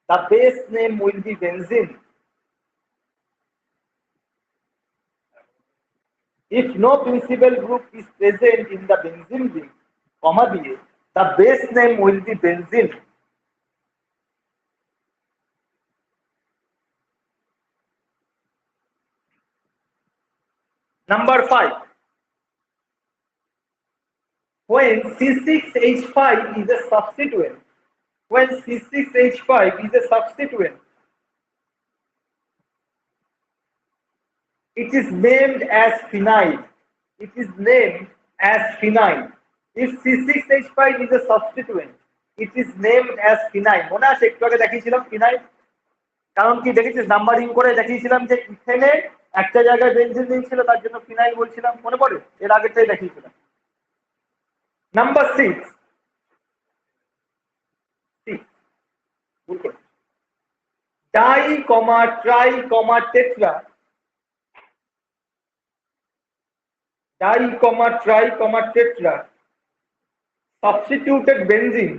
Speaker 1: the base name will be benzene. If no principal group is present in the benzene ring, comma দিয়ে, the base name will be benzene. Number 5. When C6H5 is a substituent, when C6H5 is a substituent, it is named as phenyl. It is named as phenyl. If C6H5 is a substituent, it is named as phenyl. মনে আছে একটু আগে দেখিয়েছিলাম phenyl, কারণ কি দেখেছিস numbering করে দেখিয়েছিলাম যে ইথেনে একটা জায়গায় বেনজিন দিয়েছিল তার জন্য ফিনাইল বলছিলাম, মনে পড়ে? এর আগেরটাই দেখিয়েছিলাম। Number 6, di comma tri comma tetra, di comma tri comma tetra substituted benzene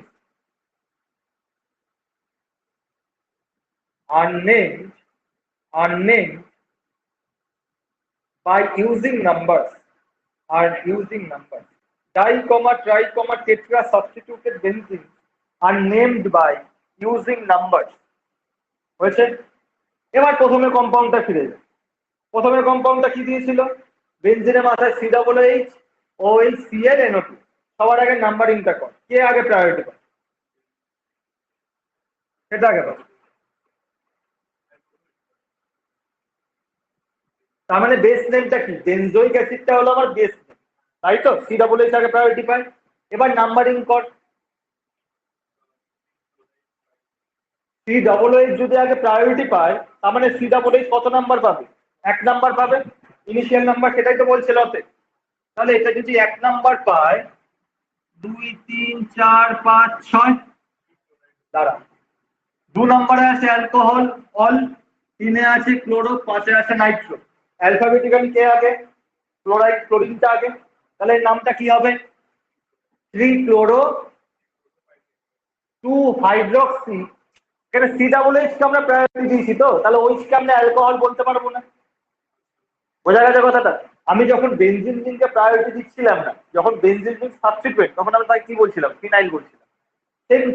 Speaker 1: are named by using numbers. Di, tri, tetra substituted benzene are named by using numbers. হয়েছে? এবার প্রথমে কম্পাউন্ডটা ফিরে যায়। প্রথমে কম্পাউন্ডটা কি দিয়েছিল? বেনজিনের মাথায় COOH, OH, Cl, NO2। সবার আগে নাম্বারিংটা কর, কে আগে প্রায়োরিটি পায় সেটা আগে পাবে। তার মানে বেস নেমটা কি? বেনজোইক অ্যাসিডটা হলো আমার বেস নেম, তাই তো? COOH আগে প্রায়োরিটি পায়। এবার নাম্বারিং কর। COOH যদি আগে প্রায়োরিটি পায় তার মানে COOH কত নাম্বার পাবে? 1 নাম্বার পাবে, ইনিশিয়াল নাম্বার, সেটাই তো বলছিল ওতে। তাহলে এটা যদি 1 নাম্বার পায়, 2, 3, 4, 5, 6, দাঁড়া, 2 নম্বরে আছে অ্যালকোহল অল, 3-এ আছে ক্লোরো, 5-এ আছে নাইট্রো। অ্যালফাবেটিক্যালি কে আগে? ক্লোরাইড, ক্লোরিনটা আগে। তাহলে এর নামটা কি হবে? 3 ক্লোরো 2 হাইড্রক্সি। এখানে COOH কে আমরা প্রায়োরিটি দিয়েছি তো, তাহলে OH কে আমরা অ্যালকোহল বলতে পারবো না। বোঝা গেছে কথাটা? আমি যখন বেনজিন রিংকে প্রায়োরিটি দিচ্ছিলাম না, যখন বেনজিন রিং সাবস্টিটিউয়েন্ট, তখন আমরা তাকে কি বলছিলাম? ফিনাইল বলছিলাম।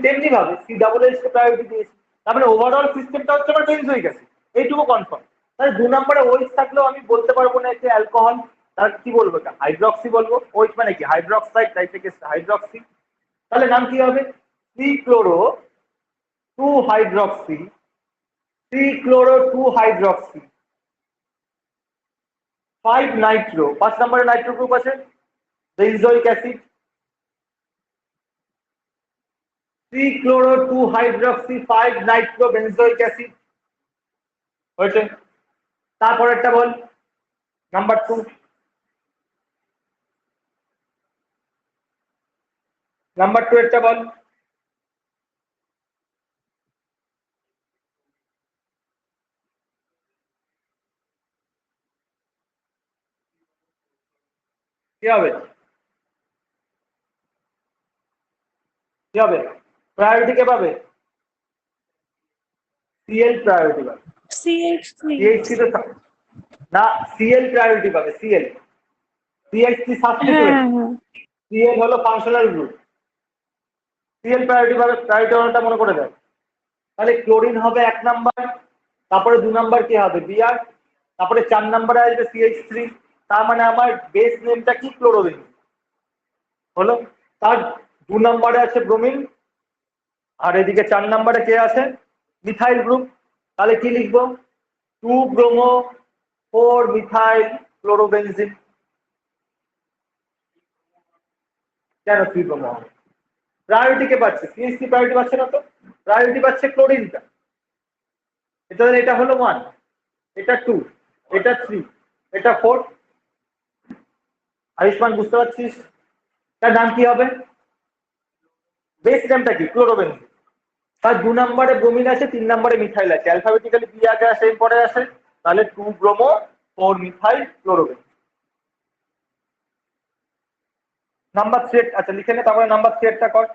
Speaker 1: তেমনি ভাবে COOH কে প্রায়োরিটি দিয়েছি, তার মানে ওভারঅল সিস্টেমটা হচ্ছে আমার বেনজোইক অ্যাসিড, এইটুকু কনফার্ম। তাহলে 2 নম্বরে OH থাকলেও আমি বলতে পারবো না একে অ্যালকোহল, তার কি বলবো? হাইড্রক্সি বলবো। OH মানে কি? হাইড্রক্সাইড, তাই থেকে হাইড্রক্সি। তাহলে নাম কি হবে? 3 chloro 2 hydroxy, 3 chloro 2 hydroxy, 5 Nitro. 5 নম্বরে নাইট্রো গ্রুপ আছে, benzoic acid. 3 chloro 2 hydroxy, 5 Nitro benzoic acid. হয়েছে? তারপরেরটা বল, নাম্বার 2। নাম্বার 2 এরটা বল। কি হবে? কি হবে? প্রায়োরিটি কে পাবে? Cl প্রায়োরিটি পাবে।
Speaker 2: CH3
Speaker 1: CH3 তো না, Cl প্রায়োরিটি পাবে। CH3 সাবস্টিটিউয়েন্ট, Cl হলো ফাংশনাল গ্রুপ, Cl প্রায়োরিটি পাবে। প্রায়োরিটি অর্ডারটা মনে করে দেয়। তাহলে ক্লোরিন হবে 1 নাম্বার, তারপরে 2 নাম্বার কি হবে? Br, তারপরে 4 নাম্বারে আসবে CH3। তার মানে আমার বেস নেমটা কি? ক্লোরোবেন হলো। তার 2 নাম্বারে আছে ব্রোমিন, আর এদিকে 4 নাম্বারে কে আছে? Methyl group. তাহলে কি লিখবো? 2 ব্রোমো 4 মিথাইল ক্লোরোবেনজিন। কেন 3 ব্রোমো? প্রায়োরিটি কে পাচ্ছে? CH3 প্রায়োরিটি পাচ্ছে না তো, প্রায়োরিটি পাচ্ছে ক্লোরিনটা। এটা হলো 1, এটা 2, এটা 3, এটা 4। আয়ুষ্মান বুঝতে পারছিস? তার নাম কি হবে? বেস নেমটা কি? ক্লোরোবেনজিন। তার 2 নম্বরে ব্রোমিন আছে, 3 নম্বরে মিথাইল আছে। অ্যালফাবেটিক্যালি বি আগে আসে, এর পরে আসে। তাহলে 2 ব্রোমো 4 মিথাইল ক্লোরোবেন। নাম্বার 3, আচ্ছা লিখে নে, তারপরে নাম্বার 3 টা কর।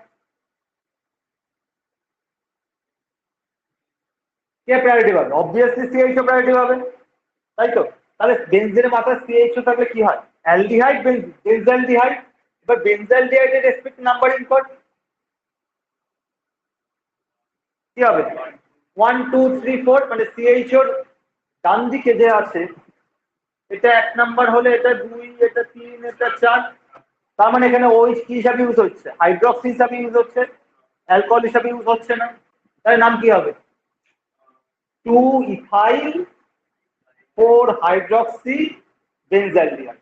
Speaker 1: কে প্রায়োরিটি পাবে? অবভিয়াসলি সিএইচও প্রায়োরিটি পাবে, তাই তো? তাহলে বেনজিনের মাথায় সিএইচও থাকলে কি হয়? Aldehyde benzene, benzaldehyde. এবার বেনজালডিহাইডের রেসপেক্ট নাম্বারিং কর, কি হবে? 1 2 3 4, মানে সিএইচওর ডান দিকে যে আছে এটা 1 নাম্বার হলে এটা 2, এটা 3, এটা 4। তার মানে এখানে ওইচ কি হিসাবে ইউজ হচ্ছে? হাইড্রক্সি হিসাবে ইউজ হচ্ছে, অ্যালকোহল হিসাবে ইউজ হচ্ছে না। তাহলে নাম কি হবে? 2 ইথাইল 4 হাইড্রক্সি বেনজালডিহাইড।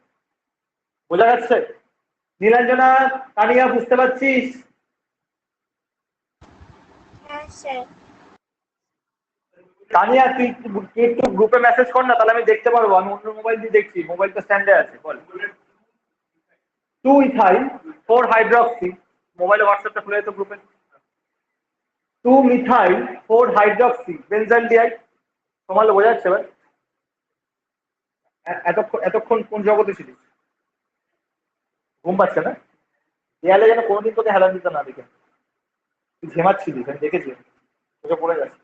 Speaker 1: বোঝা যাচ্ছে? নীলাঞ্জনা, তানিয়া, বুঝতে পারছিস?
Speaker 3: হ্যাঁ স্যার।
Speaker 1: তানিয়া, তুই একটু গ্রুপে মেসেজ কর না, তাহলে আমি দেখতে পারবো। আমি অন্য মোবাইল দিয়ে দেখছি, মোবাইল তো স্ট্যান্ডে আছে। বল। 2 ইথাইল 4 হাইড্রক্সি, মোবাইলে হোয়াটসঅ্যাপটা খুলে তো গ্রুপে। 2 মিথাইল 4 হাইড্রক্সি বেনজালডিহাইড। তোমার বোঝা যাচ্ছে এবার? এতক্ষণ কোন জগতে ছিলিস? ঘুম পাচ্ছে না? দেয়ালে যেন কোনোদিন তোকে হেলান দিতে না দেখে। তুই ঘেমাচ্ছিলিস, আমি দেখেছি, তোকে পড়ে যাচ্ছে।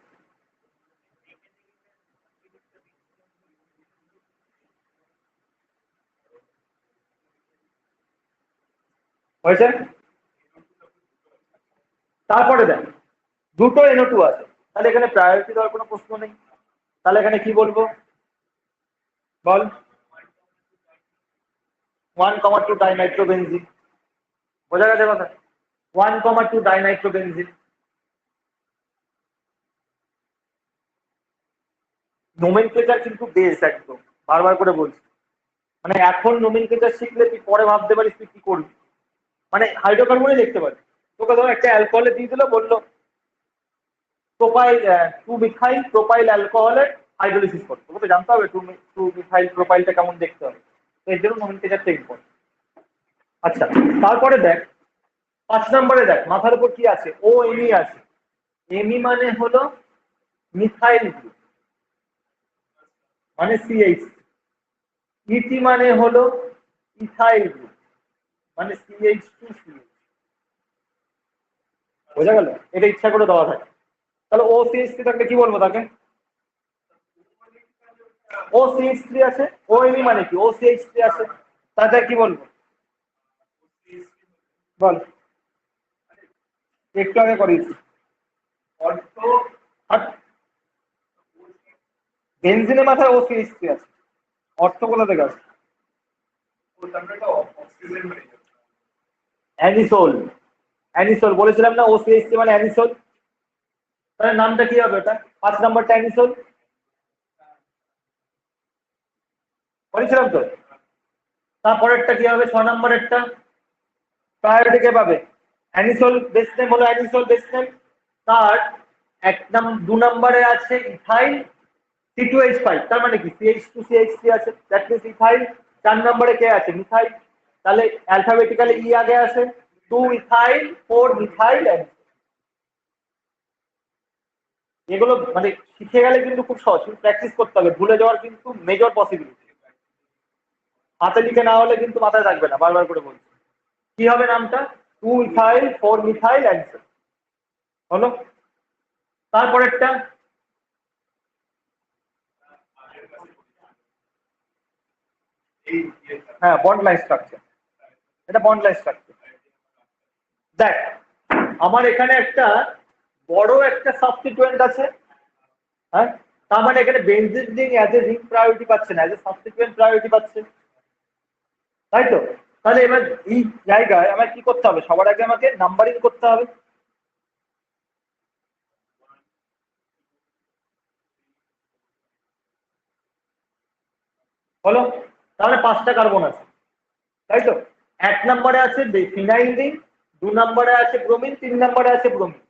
Speaker 1: হয়েছে? তারপরে দেখ, দুটো NO2 আছে, তাহলে এখানে প্রায়োরিটি দেওয়ার কোনো প্রশ্ন নেই। তাহলে এখানে কি বলবো বল? 1,2 ডাইনাইট্রোবেনজিন। বোঝা গেছে কথা? 1,2 ডাইনাইট্রোবেনজিন। নোমেনক্লেচার কিন্তু বেস, একদম বারবার করে বলছি। মানে এখন নোমেনক্লেচার শিখলে তুই পরে ভাবতে পারিস তুই কি করবি। মানে হাইড্রোকার্বনই দেখতে পারিস। তোকে ধর একটা অ্যালকোহলে দিয়ে দিল, বললো প্রোপাইল 2 মিথাইল প্রোপাইল অ্যালকোহলের হাইড্রোলিসিস করতে, তোকে জানতে হবে 2 মিথাইল প্রোপাইলটা কেমন দেখতে হবে। তো এর জন্য নোমেনক্লেচারটা ইম্পর্টেন্ট। আচ্ছা, তারপরে দেখ 5 নম্বরে দেখ মাথার উপর কি আছে? ও এমই আছে। এমই মানে হলো মিথাইল গ্রুপ, মানে সিএইচ। ইটি মানে হলো ইথাইল গ্রুপ, মানে CH2CH। বোঝা গেল? এটা ইচ্ছা করে দেওয়া থাকে। তাহলে ও CH3 থাকলে কি বলবো তাকে? ও CH3 আছে। ও এমই মানে কি? ও CH3 আছে, তাতে কি বলবো বল? একটু আগে করিয়েছি। বেনজিনের মাথায় ও CH3 আছে, অর্থ কোথা থেকে আছে? অ্যানিসোল। অ্যানিসোল বলেছিলাম না, ও CH3 মানে অ্যানিসোল। তাহলে নামটা কি হবে ওটা? 5 নাম্বারটা অ্যানিসোল বলেছিলাম তো। তারপরেরটা কি হবে? 6 নম্বরেরটা প্রায়োরিটি কে পাবে? অ্যানিসোল বেস নেম হলো অ্যানিসোল বেস নেম। তার 2 নম্বরে আছে ইথাইল C2H5, তার মানে কি CH2CH3 আছে, দ্যাট মিন্স ইথাইল। 4 নম্বরে কে আছে? মিথাইল। তাহলে অ্যালফাবেটিক্যালি ই আগে আছে, 2 ইথাইল 4 মিথাইল। এগুলো মানে শিখে গেলে কিন্তু খুব সহজ, প্র্যাকটিস করতে হবে, ভুলে যাওয়ার কিন্তু মেজর পসিবিলিটি। হাতে লিখে না হলে কিন্তু মাথায় থাকবে না, বারবার করে বলছি। কি হবে নামটা? 2 ইথাইল 4 মিথাইল অ্যানসেল হলো। তারপরেরটা হ্যাঁ, বন্ড লাইন স্ট্রাকচার। এটা বন্ড লাইন স্ট্রাকচার। দেখ, আমার এখানে একটা বড় একটা সাবস্টিটুয়েন্ট আছে, হ্যাঁ, তার মানে এখানে benzene ring as a ring priority পাচ্ছে না, অ্যাজ এ সাবস্টিটুয়েন্ট প্রায়োরিটি পাচ্ছে, তাই তো? তাহলে এবার এই জায়গায় আমার কি করতে হবে? সবার আগে আমাকে নাম্বারিং করতে হবে। হলো? তাহলে 5টা কার্বন আছে, তাই তো? 1 নম্বরে আছে ফিনাইল রিং, 2 নম্বরে আছে ব্রোমিন, 3 নম্বরে আছে ব্রোমিন।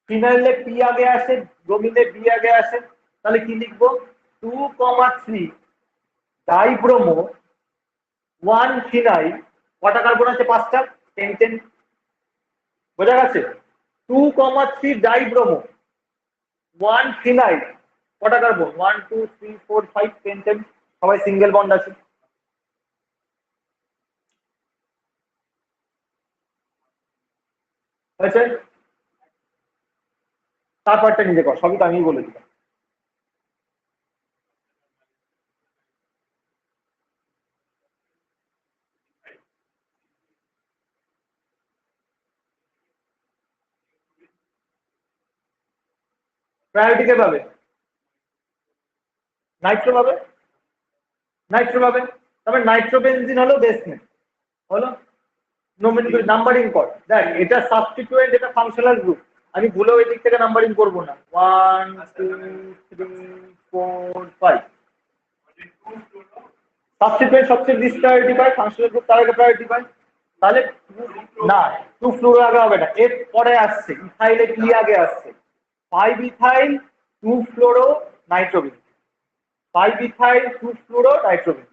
Speaker 1: ফিনাইলে পি আগে আসে, ব্রোমিনে বি আগে আসে। তাহলে কি লিখবো? 2,3 ডাইব্রোমো 1 ফিনাইল। কটা কার্বন আছে? 5টা, 10 10। বোঝা গেছে? 2,3 ডাইব্রোমো 1 ফিনাইল, কটা কার্বন? 1 2 3 4 5 10 10, সবাই সিঙ্গেল বন্ড আছে। হয়েছে? তারপরটা নিজে কর, সবই তো আমি বলে দিলাম। প্রায়োরিটি কে পাবে? নাইট্রো পাবে, নাইট্রো পাবে। তবে নাইট্রোবেনজিন হলো বেস নেম, হলো নাম্বারিং কর। দেখ এটা সাবস্টিটিউয়েন্ট, এটা ফাংশনাল গ্রুপ, আমি ভুলেও এই দিক থেকে নাম্বারিং করবো না। 1 2 3 4 5। সাবস্টিটিউয়েন্ট সবচেয়ে লিস্ট প্রায়োরিটি পায়, ফাংশনাল গ্রুপ তার আগে প্রায়োরিটি পায়। তাহলে না, 2 ফ্লোরো আগে হবে না, এর পরে আসছে ইথাইলে কি আগে আসছে? 5 ইথাইল 2 ফ্লোরো নাইট্রোবিন, 5 ইথাইল 2 ফ্লোরো নাইট্রোবিন।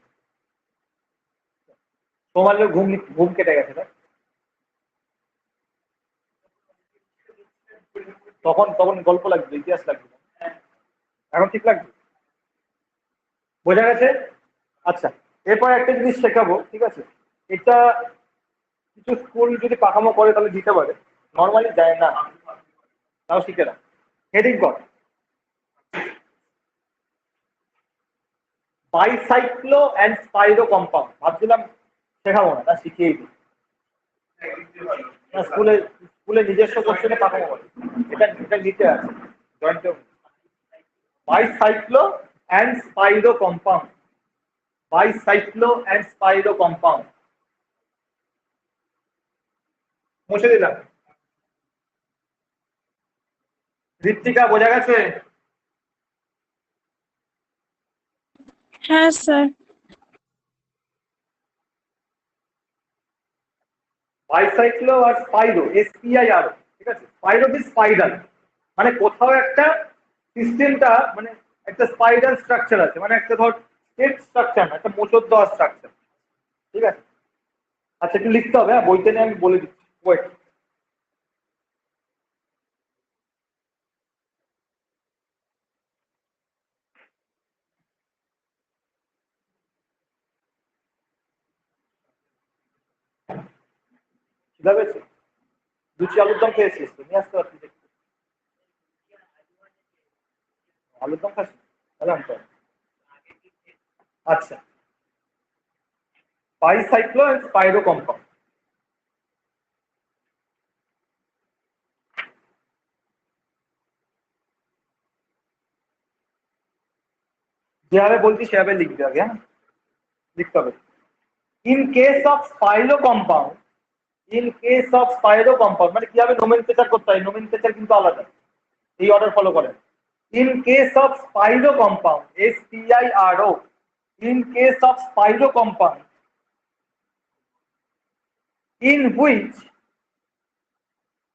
Speaker 1: তোমার ঘুম ঘুম কেটে গেছে না? তখন তখন গল্প লাগবে, ইতিহাস লাগবে, এখন ঠিক লাগবে? বোঝা গেছে? আচ্ছা, এরপর একটা জিনিস শেখাবো, ঠিক আছে? এটা কিছু স্কুল যদি পাকামো করে তাহলে দিতে পারে, নর্মালি দেয় না, তাও শিখে না। হেডিং কর, বাইসাইক্লো অ্যান্ড স্পাইরো কম্পাউন্ড। ভাবছিলাম শেখাবো না, তা শিখিয়েই দিই। স্কুলে স্কুলে নিজস্ব কোশ্চেনে পাকামো করে, এটা এটা নিতে আছে joint. Bicyclo and spiro compound, bicyclo and spiro compound মুছে দিলাম। ঋত্বিকা বোঝা গেছে?
Speaker 2: হ্যাঁ স্যার।
Speaker 1: বাইসাইক্লো আর স্পাইরো, SPIRO, ঠিক আছে? স্পাইরো কি স্পাইরাল, মানে কোথাও একটা সিস্টেমটা, মানে একটা স্পাইরাল স্ট্রাকচার আছে, মানে একটা ধর স্টেট স্ট্রাকচার না, একটা মোচড় দেওয়া স্ট্রাকচার, ঠিক আছে? আচ্ছা একটু লিখতে হবে, হ্যাঁ বইতে নিয়ে আমি বলে দিচ্ছি, ওয়েট। খিদা পেয়েছে? লুচি আলুর দম খেয়েছিস তো, নিয়ে আসতে পারছিস একটু? আলুর দম খাচ্ছিস? তাহলে আনতে হবে। আচ্ছা, বাইসাইক্লো অ্যান্ড স্পাইরো কম্পাউন্ড, যেভাবে বলছি সেভাবে লিখবে আগে, হ্যাঁ লিখতে হবে। In case of স্পাইরো compound, in case of স্পাইরো compound মানে কিভাবে নোমেনক্লেচার করতে হয়, নোমেনক্লেচার কিন্তু আলাদা, এই অর্ডার ফলো করেন। In case of স্পাইরো compound, SPIRO, in case of স্পাইরো compound in which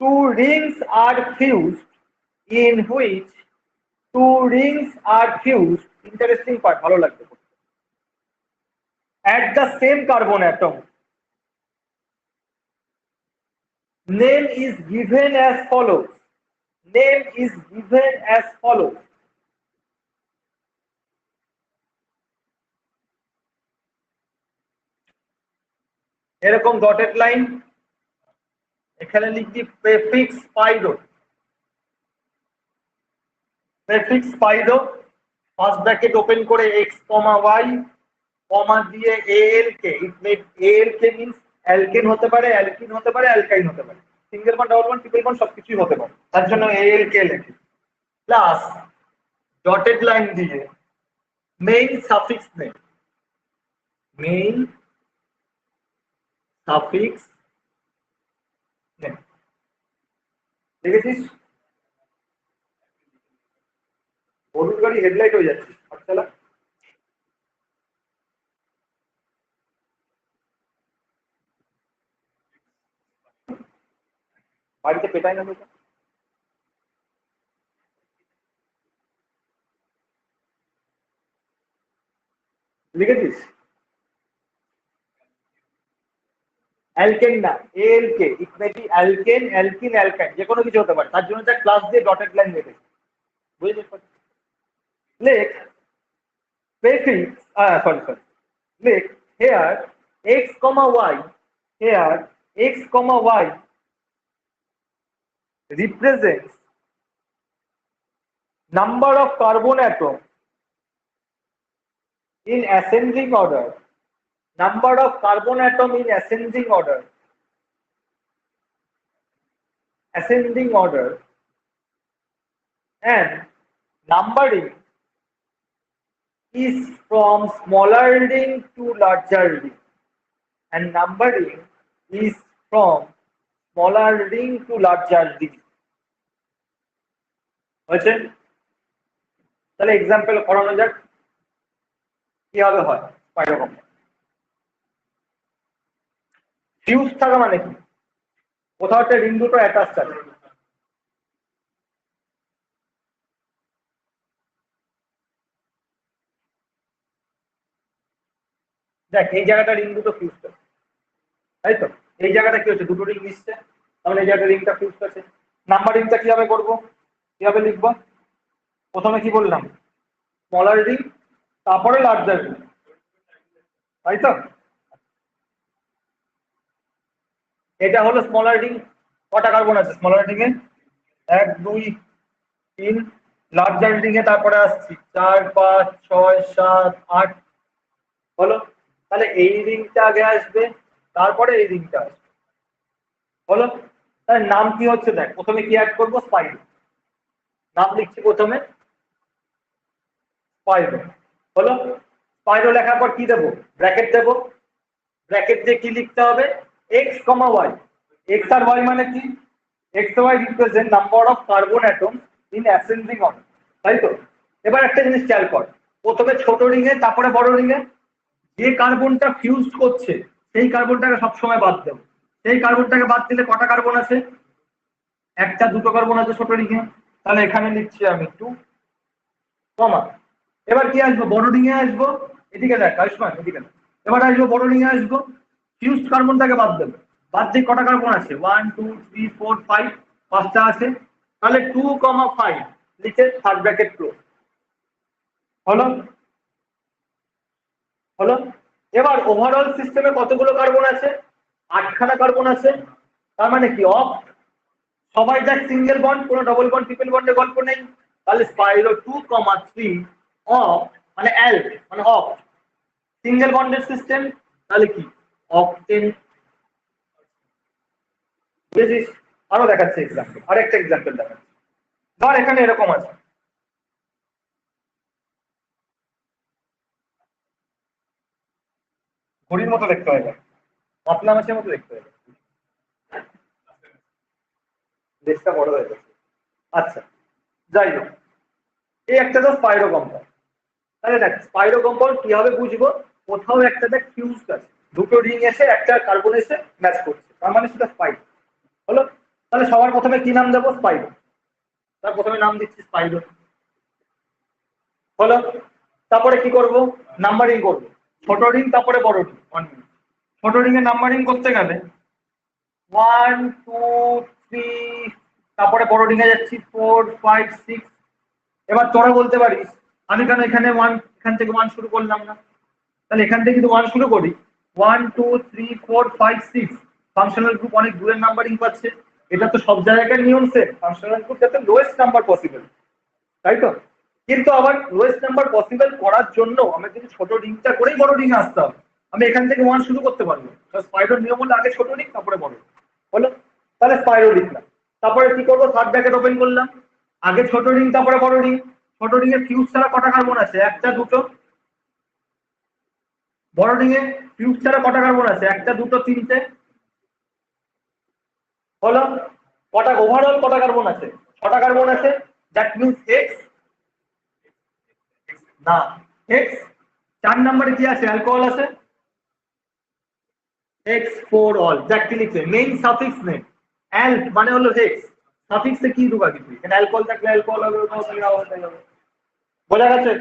Speaker 1: two rings are fused, in which two rings are fused, interesting part, ভালো লাগবে, at the same carbon atom, name is given as follows, name is given as follows. এরকম dotted line, এখানে লিখছি prefix স্পাইরো, prefix স্পাইরো, first bracket open করে x, y, কমা দিয়ে ALK, it made ALK means alkane হতে পারে, alkyne হতে পারে, অ্যালকাইন হতে পারে, single bond, double bond, triple bond সবকিছুই হতে পারে, তার জন্য ALK লেখে। প্লাস ডটেড লাইন দিয়ে main suffix name, main suffix name, দেখেছিস? হলুদ গাড়ি হেডলাইট হয়ে যাচ্ছে, আচ্ছা বাড়িতে পেটাই না তো? লিখেছিস? অ্যালকেন না, ALK, it may be alkane, alkyne, অ্যালকাইন, যে কোনো কিছু হতে পারে, তার জন্য একটা ক্লাস দিয়ে ডটেড লাইন লিখেছি, বুঝলি? লেখ prefix, sorry, লেখ here x, y, here x, y represents number of carbon atom in ascending order, number of carbon atom in ascending order, ascending order, and numbering is from smaller ring to larger ring, and numbering is from smaller ring to larger ring. হয়েছে? তাহলে example করানো যাক কিভাবে হয় স্পাইরো compound. Fuse থাকা মানে কি? কোথাও একটা রিং দুটো অ্যাটাচ থাকে, দেখ এই জায়গাটা রিং দুটো ফিউজ আছে, তাই তো? এই জায়গাটা কি হচ্ছে, দুটো রিং মিশছে, তাহলে এই জায়গাটা রিংটা ফিউজ আছে। নাম্বারিংটা কিভাবে করবো, কিভাবে লিখবো? প্রথমে কি বললাম, স্মলার রিং তারপরে লার্জার রিং, তাই তো? এটা হলো স্মলার রিং, কটা কার্বন আছে স্মলার রিং এ? 1 2 3। লার্জার রিং এ তারপরে আসছি 4 5 6 7 8 হলো। তাহলে এই রিংটা আগে আসবে, তারপরে এই রিংটা আসবে, হলো। তার নাম কি হচ্ছে দেখ, প্রথমে কি অ্যাড করবো, স্পাইরো। নাম লিখছি প্রথমে স্পাইরো, হলো। স্পাইরো লেখার পর কি দেবো, ব্র্যাকেট দেবো। ব্র্যাকেট দিয়ে কি লিখতে হবে, x, y। x আর y মানে কি, x y represent number of carbon atom in ascending order, তাই তো? এবার একটা জিনিস খেয়াল কর, প্রথমে ছোট রিংয়ে তারপরে বড় রিংয়ে, যে কার্বনটা ফিউজ করছে সেই কার্বনটাকে সবসময় বাদ দেবো। সেই কার্বনটাকে বাদ দিলে কটা কার্বন আছে, একটা দুটো কার্বন আছে ছোট রিংয়ে, তাহলে এখানে লিখছি আমি 2 কমা। এবার কি আসবো, বড় রিংয়ে আসবো, এদিকে দেখ আয়ুষ্মান, এদিকে দেখ। এবার আসবো বড় রিংয়ে আসবো, ফিউজ কার্বনটাকে বাদ দেবো, বাদ দিয়ে কটা কার্বন আছে, 1 2 3 4 5, পাঁচটা আছে। তাহলে 2 5 লিখে থার্ড ব্র্যাকেট ক্লোজ, হলো, হলো। এবার ওভারঅল সিস্টেমে কতগুলো কার্বন আছে, 8খানা কার্বন আছে। তার মানে কি, অফ সবাই দেখ সিঙ্গেল বন্ড, কোনো ডবল বন্ড ট্রিপল বন্ডের গল্প নেই। তাহলে স্পাইরো 2 3 অফ মানে অ্যাল মানে অফ, সিঙ্গেল বন্ডের সিস্টেম, তাহলে কি অক্টেন। বুঝেছিস? আরো দেখাচ্ছে এক্সাম্পল, আরেকটা এক্সাম্পল দেখাচ্ছে। ধর এখানে এরকম আছে, ঘড়ির মতো দেখতে হয়, পাতলা মাছের মতো দেখতে হয়, দেশটা বড় হয়ে গেছে। আচ্ছা যাই হোক, এই একটা তো স্পাইরো কম্পাউন্ড। তাহলে দেখ স্পাইরো কম্পাউন্ড কিভাবে বুঝবো, কোথাও একটা দেখ ফিউজ আছে, দুটো রিং এসে একটা কার্বন এসে ম্যাচ করছে, তার মানে সেটা স্পাইরো, হলো। তাহলে সবার প্রথমে কি নাম দেবো, স্পাইরো। তার প্রথমে নাম দিচ্ছি স্পাইরো, হলো। তারপরে কি করব, নাম্বারিং করব, ছোট রিং তারপরে বড় রিং। ছোট রিং এর নাম্বারিং করতে গেলে 1 2 3, তারপরে বড় রিং এ যাচ্ছি 4 5 6। এবার তোরা বলতে পারিস আমি কেন এখানে 1, এখান থেকে 1 শুরু করলাম না? তাহলে এখান থেকে কিন্তু 1 শুরু করি, 1 2 3 4 5 6। ফাংশনাল গ্রুপ অনেক দূরের নাম্বারিং পাচ্ছে, এটা তো সব জায়গায় নিয়ম সেম, ফাংশনাল গ্রুপ যাতে লোয়েস্ট নাম্বার পসিবল, তাই তো? কিন্তু আবার লোয়েস্ট নাম্বার পসিবল করার জন্য আমি যদি ছোট রিংটা করেই বড় রিং আসতে হবে, আমি এখান থেকে 1 শুরু করতে পারবো। স্পাইরোর নিয়ম হলো আগে ছোট রিং তারপরে বড়, হলো। তাহলে স্পাইরো লিখলাম, তারপরে কি করবো, থার্ড ব্র্যাকেট ওপেন করলাম, আগে ছোট রিং তারপরে বড় রিং। ছোট রিং এর ফিউজ ছাড়া কটা কার্বন আছে, একটা দুটো। বড় রিং এ ফিউজ ছাড়া কটা কার্বন আছে, একটা দুটো তিনটে, হলো। কটা ওভারঅল কটা কার্বন আছে, 6টা কার্বন আছে। দ্যাট মিন্স এক্স না, এক্স 4 নম্বরে কি আছে, অ্যালকোহল আছে, এক্স 4 অল। দেখ কি লিখছে, মেইন সাফিক্স নেই, অ্যাল মানে হলো এক্স, সাফিক্সে কি ঢোকা কিছু, এখানে অ্যালকোহল থাকলে অ্যালকোহল হবে, বোঝা গেছে?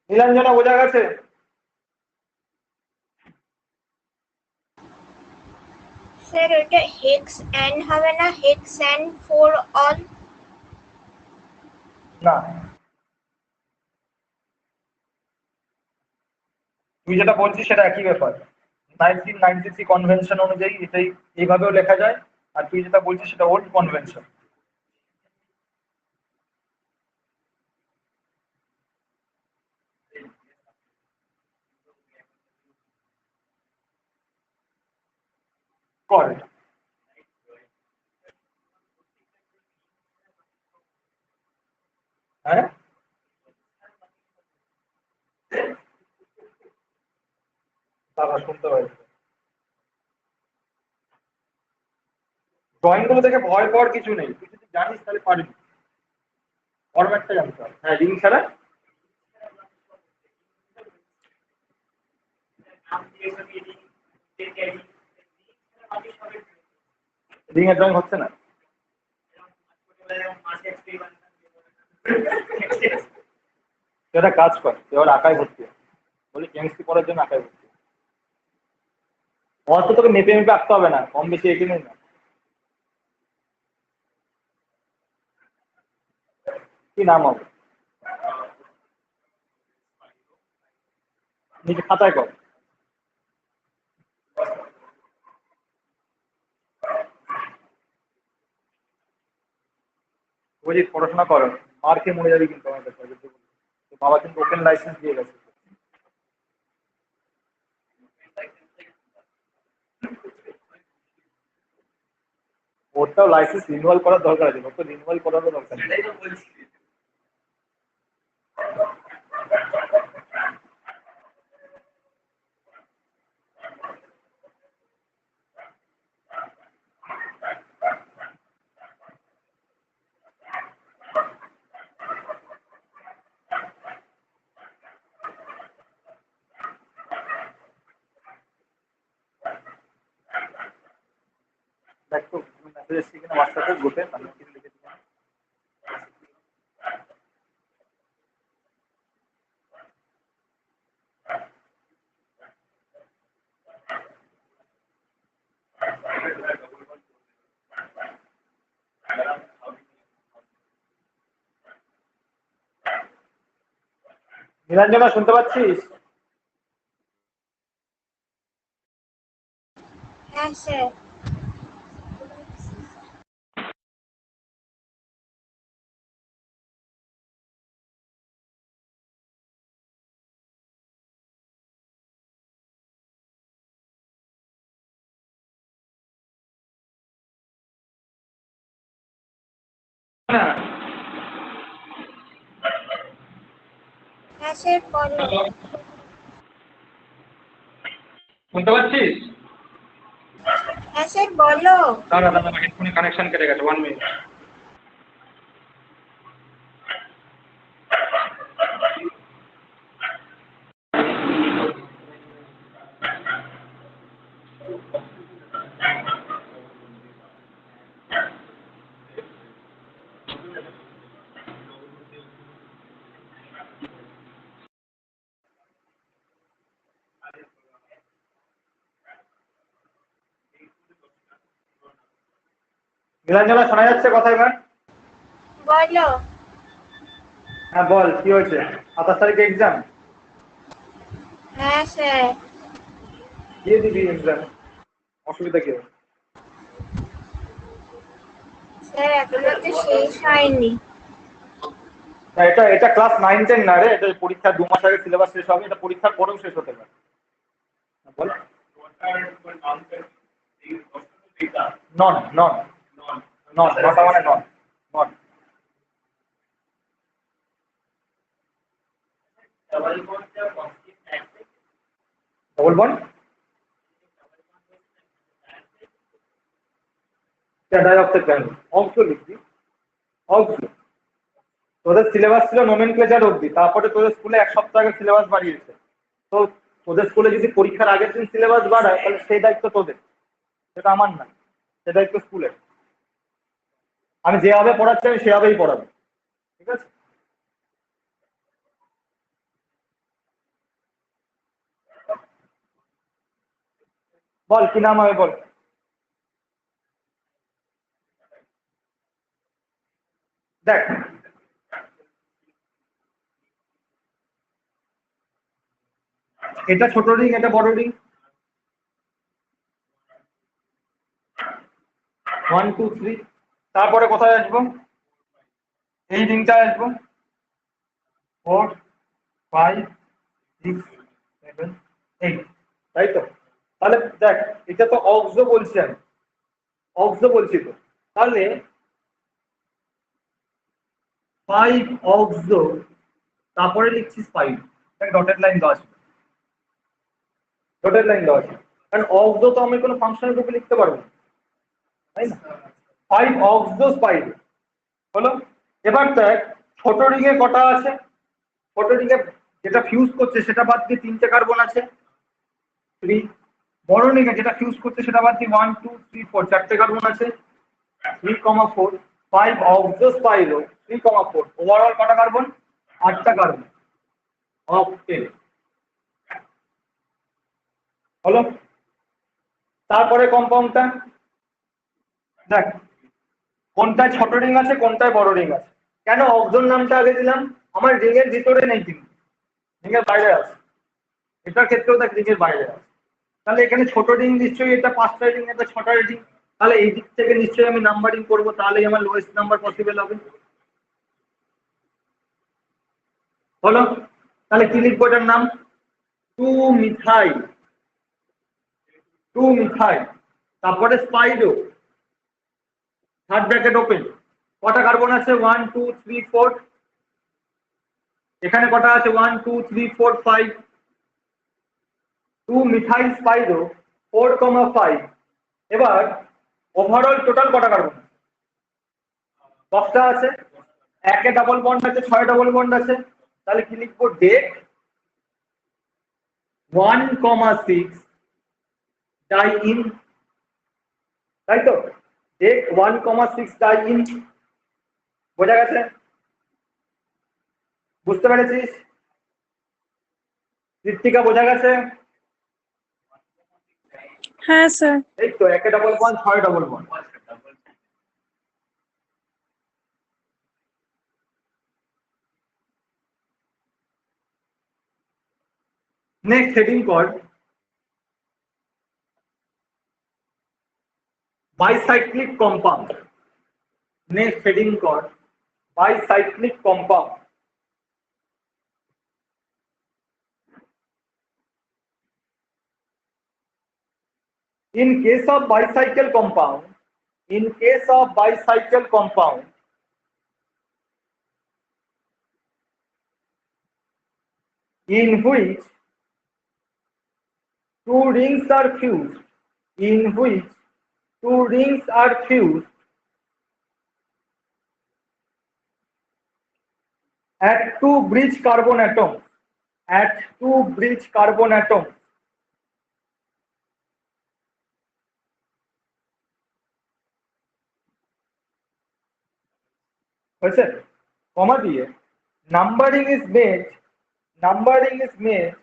Speaker 1: নীলাঞ্জনা বোঝা গেছে?
Speaker 3: স্যার ওটা হেক্স অ্যান্ড হবে না, হেক্স অ্যান্ড 4 অল?
Speaker 1: না, তুই যেটা বলছিস সেটা একই ব্যাপার, 1993 কনভেনশন অনুযায়ী এটাই এইভাবেও লেখা যায়, আর তুই যেটা বলছিস সেটা ওল্ড কনভেনশন। কর। হ্যাঁ তারা শুনতে পাই। ড্রয়িং গুলো দেখে ভয় পাওয়ার কিছু নেই, তুই যদি জানিস তাহলে পারবি। ফরম্যাটটা জানতে হবে। হ্যাঁ রিং ছাড়া রিং এর ড্রয়িং হচ্ছে না। তুই একটা কাজ কর, তুই আবার আঁকায় ভর্তি হ। বলি কেমিস্ট্রি পড়ার জন্য আঁকায় ভর্তি হ। অত তোকে মেপে মেপে আঁকতে হবে না, কম বেশি এঁকে নিস না। কি নাম হবে? নিজে খাতায় কর। বুঝি পড়াশোনা কর, মার খেয়ে মরে যাবি কিন্তু আমার কাছে। তোর বাবা কিন্তু ওপেন লাইসেন্স দিয়ে গেছে। ওরটাও লাইসেন্স রিনিউয়াল করার দরকার আছে, ওর তো রিনিউয়াল করারও দরকার নেই। দেখ তো মেসেজ এসছে কিনা হোয়াটসঅ্যাপে গ্রুপে, আমি কিছু লিখেছি কিনা। নীলাঞ্জনা শুনতে পাচ্ছিস?
Speaker 3: হ্যাঁ স্যার। হ্যাঁ স্যার বলো।
Speaker 1: শুনতে পাচ্ছিস?
Speaker 3: হ্যাঁ স্যার বলো।
Speaker 1: দাঁড়া দাঁড়া, হেডফোনে কানেকশন কেটে গেছে, 1 মিনিট। নীলাঞ্জনা শোনা যাচ্ছে কথা এবার?
Speaker 3: বলো।
Speaker 1: হ্যাঁ বল, কি হয়েছে? 27 তারিখে এক্সাম?
Speaker 3: হ্যাঁ স্যার।
Speaker 1: দিয়ে দিবি এক্সাম, অসুবিধা কি হবে?
Speaker 3: স্যার এখনো তো শেষ হয়নি।
Speaker 1: না, এটা এটা ক্লাস 9-10 না রে, এটা পরীক্ষা 2 মাস আগে সিলেবাস শেষ হবে, এটা পরীক্ষার পরেও শেষ হতে পারে। বল। নন নন নন, নটা মানে নন। নন ডবল বন্ড ডাইঅক্সাইড কেন? অংশ লিখবি, অংশ। তোদের সিলেবাস ছিল নোমেনক্লেচার অবধি, তারপরে তোদের স্কুলে 1 সপ্তাহ আগে সিলেবাস বাড়িয়েছে। তো তোদের স্কুলে যদি পরীক্ষার আগের দিন সিলেবাস বাড়ায়, তাহলে সেই দায়িত্ব তোদের, সেটা আমার না, সে দায়িত্ব স্কুলের। আমি যেভাবে পড়াচ্ছি আমি সেভাবেই পড়াবো, ঠিক আছে? বল কি নাম হবে বল। দেখ, এটা ছোট রিং, এটা বড় রিং। 1 2 3, তারপরে কোথায় আসবো? এই রিংটায় আসবো। 4 5 6 7 8, তাই তো? তাহলে দেখ এটা তো অক্সো বলছি আমি, অক্সো বলছি তো, তাহলে 5 অক্সো তারপরে লিখছিস 5, ডটেড লাইন দেওয়া আছে, ডটেড লাইন দেওয়া আছে, কারণ অক্সো তো আমি কোনো ফাংশনের রূপে লিখতে পারবো না, তাই না? 5 অক্সো 5 হলো। এবার দেখ ছোট রিং এ কটা আছে, ছোট রিং এ যেটা ফিউজ করছে সেটা বাদ দিয়ে 3টে কার্বন আছে 3, বড় রিং এ যেটা ফিউজ করছে সেটা বাদ দিয়ে 1 2 3 4 4টে কার্বন আছে 3, 4, 5 অক্সো 5 3, 4, ওভারঅল কটা কার্বন? 8টা কার্বন, অক্টেন হলো। তারপরে কম্পাউন্ডটা দেখ কোনটায় ছোট রিং আছে কোনটায় বড় রিং আছে, কেন অক্সোর নামটা আগে দিলাম? আমার রিং এর ভিতরে নেই কিন্তু রিং এর বাইরে আছে, এটার ক্ষেত্রেও দেখ রিং এর বাইরে আছে, তাহলে এখানে ছোট রিং নিশ্চয়ই এটা 5টা রিং, এটা 6টা রিং, তাহলে এই দিক থেকে নিশ্চয়ই আমি নাম্বারিং করবো, তাহলেই আমার লোয়েস্ট নাম্বার পসিবল হবে, হলো। তাহলে কি লিখবো এটার নাম? 2 মিথাইল, 2 মিথাইল, তারপরে স্পাইরো, থার্ড ব্র্যাকেট ওপেন, কটা কার্বন আছে? 1 2 3 4, এখানে কটা আছে? 1 2 3 4 5, 2 মিথাইল স্পাইরো 4, 5। এবার ওভারঅল টোটাল কটা কার্বন? 10টা আছে, একে ডাবল বন্ড আছে, 6 ডাবল বন্ড আছে, তাহলে কি লিখবো? ডেট 1, 6 ডাই ইন, তাই তো? ডেট 1, 6 ডাই ইন, বোঝা গেছে? বুঝতে পেরেছিস ঋত্বিকা? বোঝা গেছে?
Speaker 2: হ্যাঁ স্যার।
Speaker 1: এই তো একে double bond 6 double bond. Next heading কর বাইসাইক্লিক কম্পাউন্ড। নেক্সট হেডিং কর বাইসাইক্লিক compound. In case of bicycle compound, in case of bicycle compound, in which two rings are fused, in which two rings are fused at two bridge carbon atoms, at two bridge carbon atoms, হয়েছে? কমা দিয়ে numbering is made, numbering is made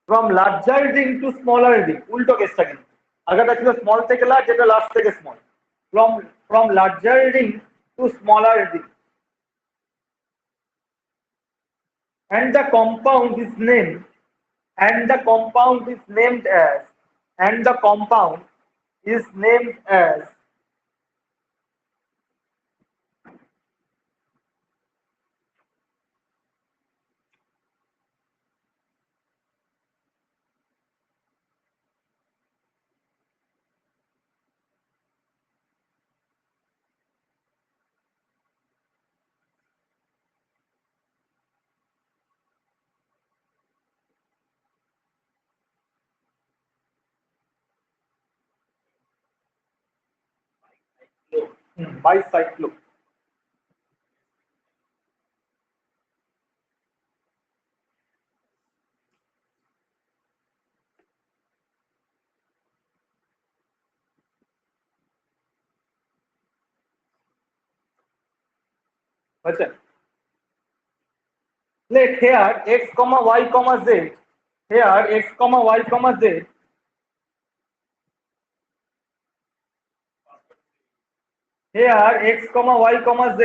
Speaker 1: from larger ring to smaller ring, উল্টো কেসটা কিন্তু আগেটা ছিল small থেকে large, এটা large থেকে small, from larger ring to smaller ring, and the compound is named, and the compound is named as, and the compound is named as bicyclo. Okay. Let here x, y, z. Here x, y, z. Here x, y, z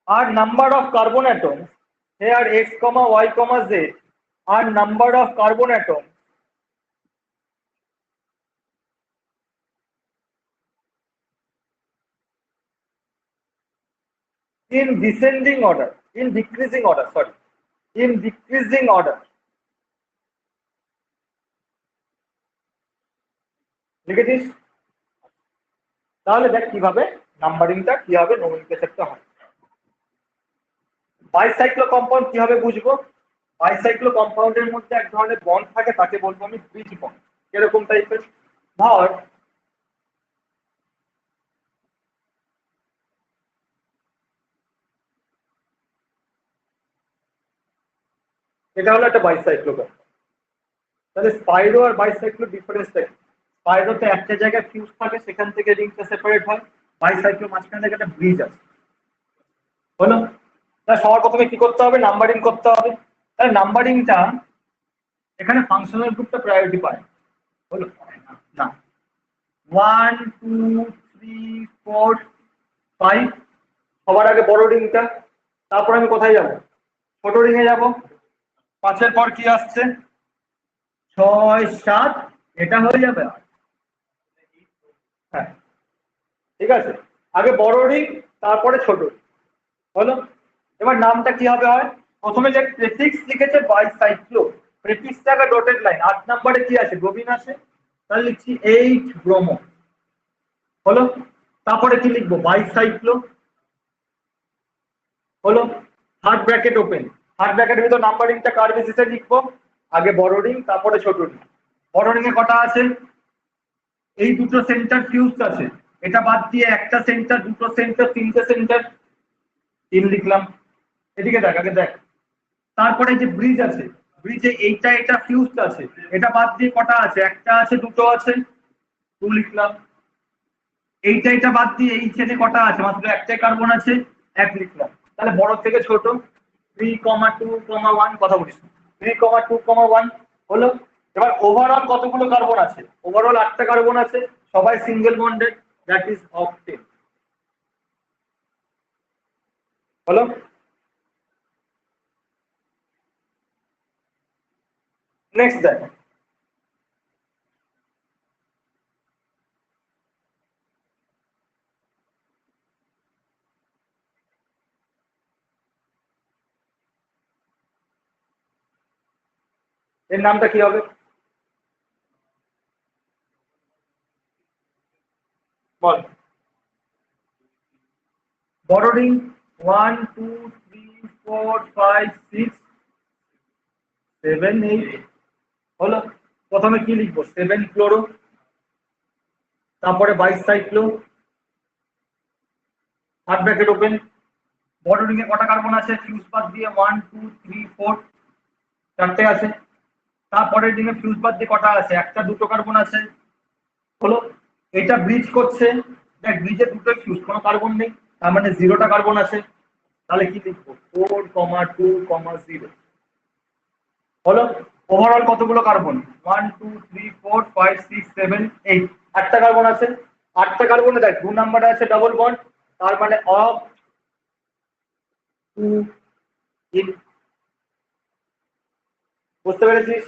Speaker 1: are number of carbon atoms. Here x, y, z are number of carbon atoms in descending order, in decreasing order, sorry, in decreasing order. লিখেছিস? তাহলে দেখ কিভাবে নাম্বারিংটা কিভাবে নোমেনক্লেচারটা হয়। বাইসাইক্লো compound কিভাবে বুঝবো? বাইসাইক্লো কম্পাউন্ডের মধ্যে এক ধরনের বন্ড থাকে, তাকে বলবো আমি ব্রিজ বন্ড। এরকম টাইপের, ধর এটা হলো একটা বাইসাইক্লো কম্পাউন্ড। তাহলে স্পাইরো আর বাইসাইক্লো ডিফারেন্স থাকে। স্পাইরোতে একটা জায়গায় ফিউজ থাকে, সেখান থেকে রিংটা সেপারেট হয়। বাইসাইক্লো মাঝখানে থেকে একটা ব্রিজ আছে। হলো? তাহলে সবার প্রথমে কি করতে হবে? নাম্বারিং করতে হবে। তাহলে নাম্বারিংটা এখানে ফাংশনাল গ্রুপটা প্রায়োরিটি পায়। হলো? না, 1 2 3 4 5 সবার আগে বড় রিংটা, তারপর আমি কোথায় যাব? ছোট রিংয়ে যাব। 5-এর পর কি আসছে? 6 7, এটা হয়ে যাবে। হ্যাঁ, ঠিক আছে, আগে বড় রিং তারপরে ছোট রিং। হলো? এবার নামটা কি হবে হয়? প্রথমে যে প্রেফিক্স লিখেছে বাইসাইক্লো, প্রেফিক্সটা আগে ডটেড লাইন। 8 নম্বরে কি আছে? ব্রোমিন আছে, তাহলে লিখছি 8 ব্রোমো। হলো? তারপরে কি লিখবো? বাইসাইক্লো। হলো? হার্ড ব্র্যাকেট ওপেন, হার্ড ব্র্যাকেটের ভিতর নাম্বারিংটা কার বেসিসে লিখবো? আগে বড় রিং তারপরে ছোট রিং। বড় রিংয়ে কটা আছে? এই দুটো সেন্টার ফিউজ আছে, এটা বাদ দিয়ে একটা সেন্টার, দুটো সেন্টার, তিনটে সেন্টার, 3 লিখলাম। এদিকে দেখ, আগে দেখ। তারপরে যে ব্রিজ আছে, ব্রিজে এইটা এটা ফিউজ আছে, এটা বাদ দিয়ে কটা আছে? একটা আছে, দুটো আছে, 2 লিখলাম। এইটা এটা বাদ দিয়ে এই ছেড়ে কটা আছে? মাত্র একটাই কার্বন আছে, 1 লিখলাম। তাহলে বড় থেকে ছোট 3,2,1 কথা বলিস, 3,2,1 হলো। এবার ওভারঅল কতগুলো কার্বন আছে? ওভারঅল 8টা কার্বন আছে, সবাই single bonded, that is octane. হলো? নেক্সট দেখ, এর নামটা কি হবে? বল। বড় রিং 1 2 3 4 5 6 7 8 হলো। প্রথমে কি লিখবো? 7 ক্লোরো, তারপরে বাইসাইক্লো, হার্ড ব্র্যাকেট ওপেন। বড় রিংয়ে কটা কার্বন আছে? ফিউজ বাদ দিয়ে 1 2 3 4 চারটে আছে। তারপরে রিংয়ে ফিউজ বাদ দিয়ে কটা আছে? একটা, দুটো কার্বন আছে। হলো? এটা ব্রিজ করছে, দেখ ব্রিজে দুটো ফিউজ, কোনো কার্বন নেই, তার মানে 0টা কার্বন আছে। তাহলে কি লিখবো? 4,2,0। হলো? ওভারঅল কতগুলো কার্বন? 1 2 3 4 5 6 7 8, 8টা কার্বন আছে। 8টা কার্বনে দেখ 2 নাম্বারে আছে ডাবল বন্ড, তার মানে অফ 2 ইন। বুঝতে পেরেছিস?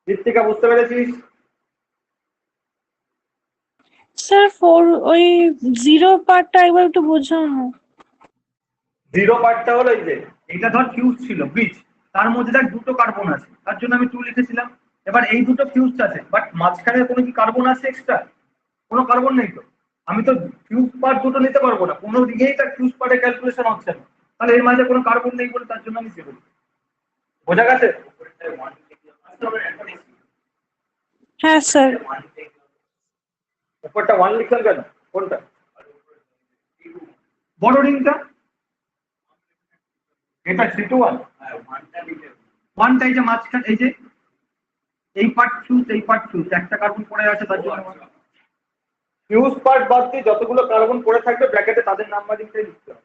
Speaker 1: ঋত্বিকা বুঝতে পেরেছিস?
Speaker 2: স্যার ওই জিরো পার্টটা একবার একটু বোঝানো।
Speaker 1: জিরো পার্টটা হলো এই যে, এটা ধর ফিউজ ছিল ব্রিজ, তার মধ্যে দেখ দুটো কার্বন আছে, তার জন্য আমি 2 লিখেছিলাম। এবার এই দুটো ফিউজ আছে, বাট মাঝখানে কোনো কি কার্বন আছে এক্সট্রা? কোনো কার্বন নেই তো, আমি তো ফিউজ পার্ট দুটো নিতে পারবো না, কোনো দিকেই তার ফিউজ পার্টের ক্যালকুলেশন হচ্ছে না। তাহলে এর মাঝে কোনো কার্বন নেই বলে তার জন্য আমি জিরো। বোঝা গেছে?
Speaker 2: হ্যাঁ স্যার।
Speaker 1: উপরটা 1 লিখলাম কেন? কোনটা? বড় রিংটা, এটা 3 to 1। 1টা এই যে মাঝখানে, এই যে এই পার্ট ফিউজ, এই পার্ট ফিউজ, একটা কার্বন পড়ে আছে তার জন্য। ফিউজ পার্ট বাদ দিয়ে যতগুলো কার্বন পড়ে থাকবে ব্র্যাকেটে তাদের নাম্বারিংটাই লিখতে হবে।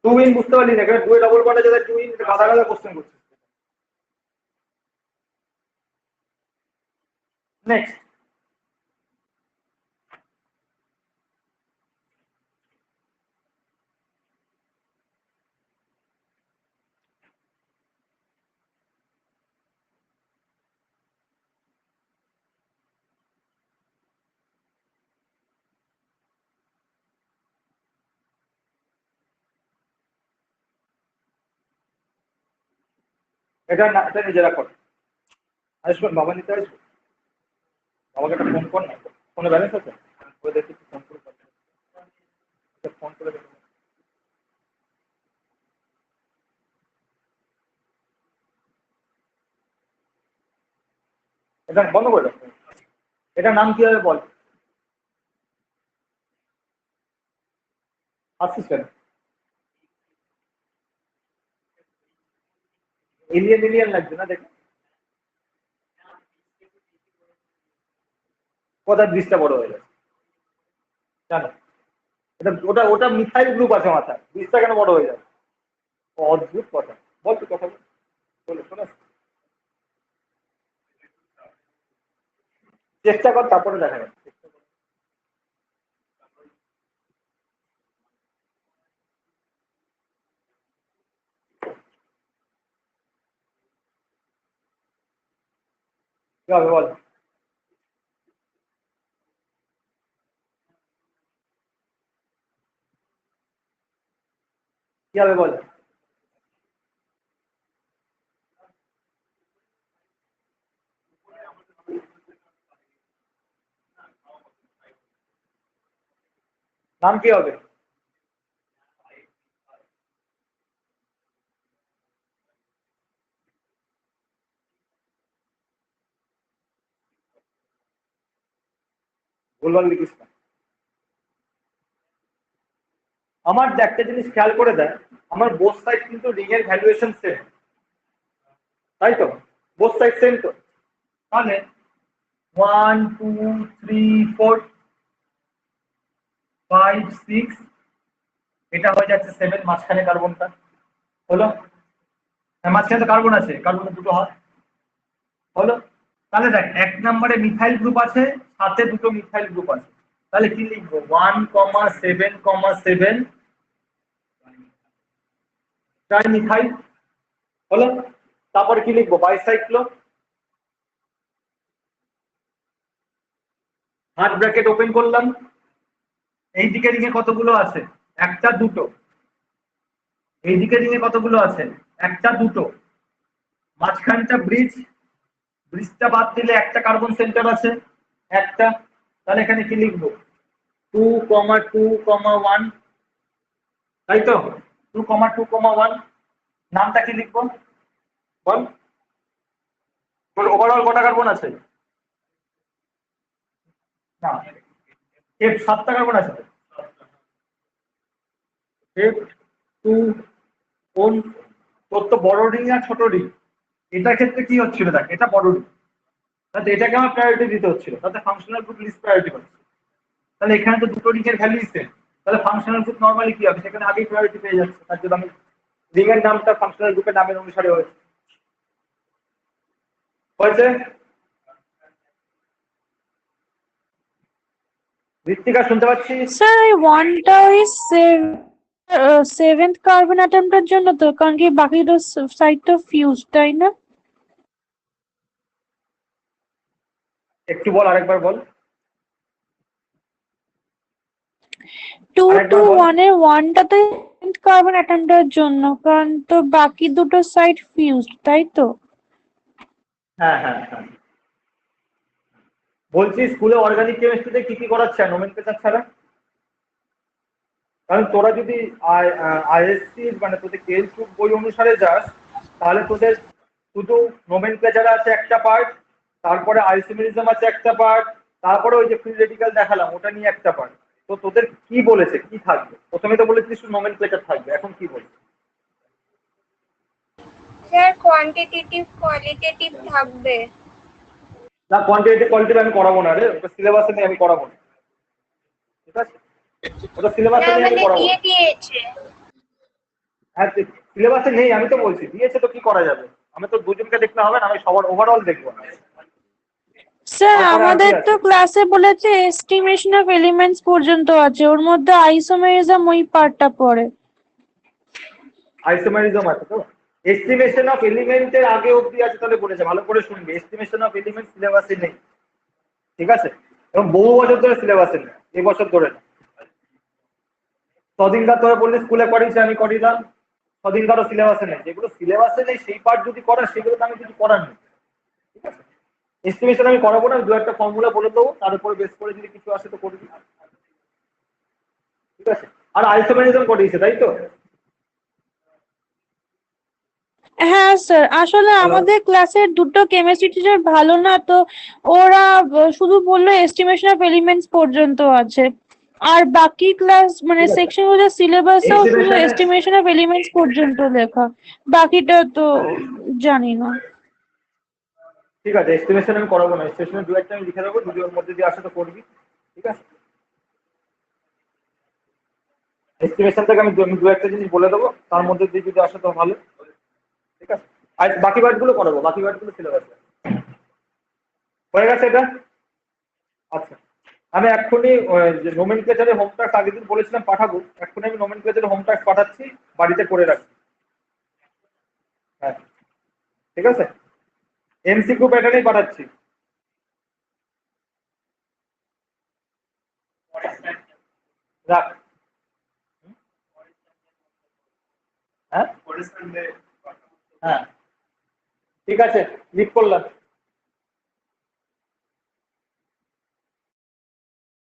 Speaker 1: 2 ইন বুঝতে পারলি না? এখানে 2 এ ডাবল বন্ডে যাদের 2 ইন, গাদা গাদা কোশ্চেন করছিস। নেক্সট, এটা নিজেরা কর। আসবেন বাবা নিতে আসবে, বাবাকে একটা ফোন কর না, ফোনে ব্যালেন্স আছে ওই দেখি ফোন করে ফোন করে দেখো। এটা বন্ধ করে দাও। এটার নাম কি হবে বল, আসছিস কেন? এলিয়েন এলিয়েন লাগছে না দেখে, কোথায় ব্রিজটা বড় হয়ে যাবে জানো? এটা ওটা ওটা মিথাইল গ্রুপ আছে মাথায়, ব্রিজটা কেন বড় হয়ে যাবে? অদ্ভুত কথা, বল তুই কথা বলে শোনা, চেষ্টা কর তারপরে দেখা যাবে। কি হবে বল? কি হবে বল? নাম কি হবে? ভুলভাল লিখিস না। আমার একটা জিনিস খেয়াল করে দেয়, আমার বোথ সাইড কিন্তু রিং এর ভ্যালুয়েশন সেম, তাই তো? বোথ সাইড সেম তো, তাহলে 1 2 3 4 5 6 এটা হয়ে যাচ্ছে 7, মাঝখানে কার্বনটা হলো। হ্যাঁ মাঝখানে তো কার্বন আছে, কার্বনের দুটো হাত হলো। তাহলে দেখ এক নম্বরে মিথাইল গ্রুপ আছে, সাথে দুটো মিথাইল গ্রুপ আছে, তাহলে কি লিখবো 1,7,7 ট্রাই মিথাইল হলো। তারপরে কি লিখবো বাইসাইক্লো, হাত ব্র্যাকেট ওপেন করলাম, এই দিকে রিঙে কতগুলো আছে? একটা দুটো। এই দিকে রিঙে কতগুলো আছে? একটা দুটো। মাঝখানটা ব্রিজ, ব্রিজটা বাদ দিলে একটা কার্বন সেন্টার আছে একটা, তাহলে এখানে কি লিখবো 2,2,1, তাই তো? 2,2,1 নামটা কি লিখবো বল? বল ওভারঅল কটা কার্বন আছে? না এফ 7টা কার্বন আছে। এফ 2 কোন, তোর তো বড় রিং আর ছোট রিং, এটার ক্ষেত্রে কি হচ্ছিল দেখ, এটা বড় রিং, তাহলে এটাকে আমার প্রায়োরিটি দিতে হচ্ছিল, তাতে ফাংশনাল গ্রুপ লিস্ট প্রায়োরিটি পাচ্ছে। তাহলে এখানে তো দুটো রিং এর ভ্যালু সেম, তাহলে ফাংশনাল গ্রুপ নরমালি কি হবে, সেখানে আগেই প্রায়োরিটি পেয়ে যাচ্ছে, তার জন্য আমি রিং এর নামটা ফাংশনাল গ্রুপের নামের অনুসারে হয়েছে। ঋত্বিকা শুনতে পাচ্ছিস?
Speaker 2: স্যার এই ওয়ানটা ওই সেভেন্থ কার্বন অ্যাটমটার জন্য তো, কারণ কি বাকি দুটো সাইড তো ফিউজ, তাই না?
Speaker 1: একটু বল, আরেকবার বল।
Speaker 2: 2,2,1 এর ওয়ানটা তো সেভেন্থ কার্বন অ্যাটমটার জন্য, কারণ তো বাকি দুটো সাইড ফিউজড, তাই তো?
Speaker 1: হ্যাঁ হ্যাঁ হ্যাঁ, বলছি স্কুলে অর্গানিক কেমিস্ট্রিতে কি কি করাচ্ছে নোমেনক্লেচার ছাড়া? কারণ তোরা যদি আইএসসি মানে তোদের কেএল গ্রুপ বই অনুসারে যাস, তাহলে তোদের শুধু নোমেনক্লেচার আছে একটা পার্ট, তারপরে আইসোমেরিজম আছে একটা পার্ট, তারপরে ওই যে ফ্রি রেডিক্যাল দেখালাম ওটা নিয়ে একটা পার্ট। তো তোদের কি বলেছে কি থাকবে? প্রথমে তো বলেছিস নোমেনক্লেচার থাকবে, এখন কি বলছে?
Speaker 3: স্যার কোয়ান্টিটেটিভ কোয়ালিটেটিভ থাকবে।
Speaker 1: না কোয়ান্টিটেটিভ কোয়ালিটিভ আমি করাবো না রে, ওটা সিলেবাসে নেই, আমি করাবো না, ঠিক আছে? ওটা সিলেবাসে
Speaker 3: না
Speaker 1: নেই, আমি
Speaker 3: মানে
Speaker 1: করাবো
Speaker 3: দিয়ে
Speaker 1: না।
Speaker 3: দিয়েছে।
Speaker 1: হ্যাঁ সিলেবাসে নেই, আমি তো বলছি দিয়েছে তো কি করা যাবে, আমি তো দুজনকে দেখলে হবে না, আমি সবার ওভারঅল দেখবো না।
Speaker 2: স্যার
Speaker 1: তারপরে আর কি
Speaker 2: আমাদের তো
Speaker 1: আছে?
Speaker 2: ক্লাসে বলেছে এস্টিমেশন অফ এলিমেন্টস পর্যন্ত আছে, ওর মধ্যে আইসোমেরিজম ওই পার্টটা পড়ে।
Speaker 1: আইসোমেরিজম আছে তো, এস্টিমেশন অফ এলিমেন্টের আগে অবধি আছে, তাহলে বলেছে ভালো করে শুনবি, এস্টিমেশন অফ এলিমেন্ট সিলেবাসে নেই, ঠিক আছে? এবং বহু বছর ধরে সিলেবাসে নেই, এবছর ধরে না। তদিনকার তোরা বললি স্কুলে করিয়েছে, আমি করিলাম, কদিনকারও সিলেবাসে নেই, যেগুলো সিলেবাসে নেই সেই পার্ট যদি করার, সেগুলো তো আমি কিছু করার নেই। ঠিক আছে, এস্টিমেশন আমি করাবো না, দু একটা ফর্মুলা বলে দেবো, তার উপরে বেস করে যদি কিছু আসে তো করবি। ঠিক আছে, আর আইসোমেরিজম করিয়েছে তাই তো?
Speaker 2: হ্যাঁ স্যার, আসলে
Speaker 1: হ্যালো।
Speaker 2: আমাদের ক্লাসের দুটো কেমিস্ট্রি টিচার ভালো না তো, ওরা শুধু বললো এস্টিমেশন অফ এলিমেন্টস পর্যন্ত আছে, আর বাকি ক্লাস মানে
Speaker 1: ঠিক আছে,
Speaker 2: সেকশন গুলো সিলেবাসেও শুধু
Speaker 1: এস্টিমেশনে
Speaker 2: এস্টিমেশন অফ এলিমেন্টস পর্যন্ত লেখা, বাকিটা তো জানি না।
Speaker 1: ঠিক আছে, এস্টিমেশন আমি করাবো না, এস্টিমেশনে দু একটা আমি লিখে দেবো, দুটোর মধ্যে দিয়ে আসে তো করবি। ঠিক আছে, এস্টিমেশন থেকে আমি দু একটা জিনিস বলে দেবো, তার মধ্যে দিয়ে যদি আসে তো ভালো। ঠিক আছে, আর বাকি পার্টগুলো করাবো, বাকি পার্টগুলো সিলেবাস হয়ে গেছে এটা। আচ্ছা, আমি এক্ষুনি যে নোমেনক্লেচারের হোম টাস্ক আগের দিন বলেছিলাম পাঠাবো, এক্ষুনি আমি নোমেনক্লেচারের হোম টাস্ক পাঠাচ্ছি, বাড়িতে করে রাখছি। হ্যাঁ, ঠিক আছে, এমসিকিউ প্যাটার্নেই পাঠাচ্ছি। রাখ। হ্যাঁ, হ্যাঁ, ঠিক আছে, লিখ করলাম।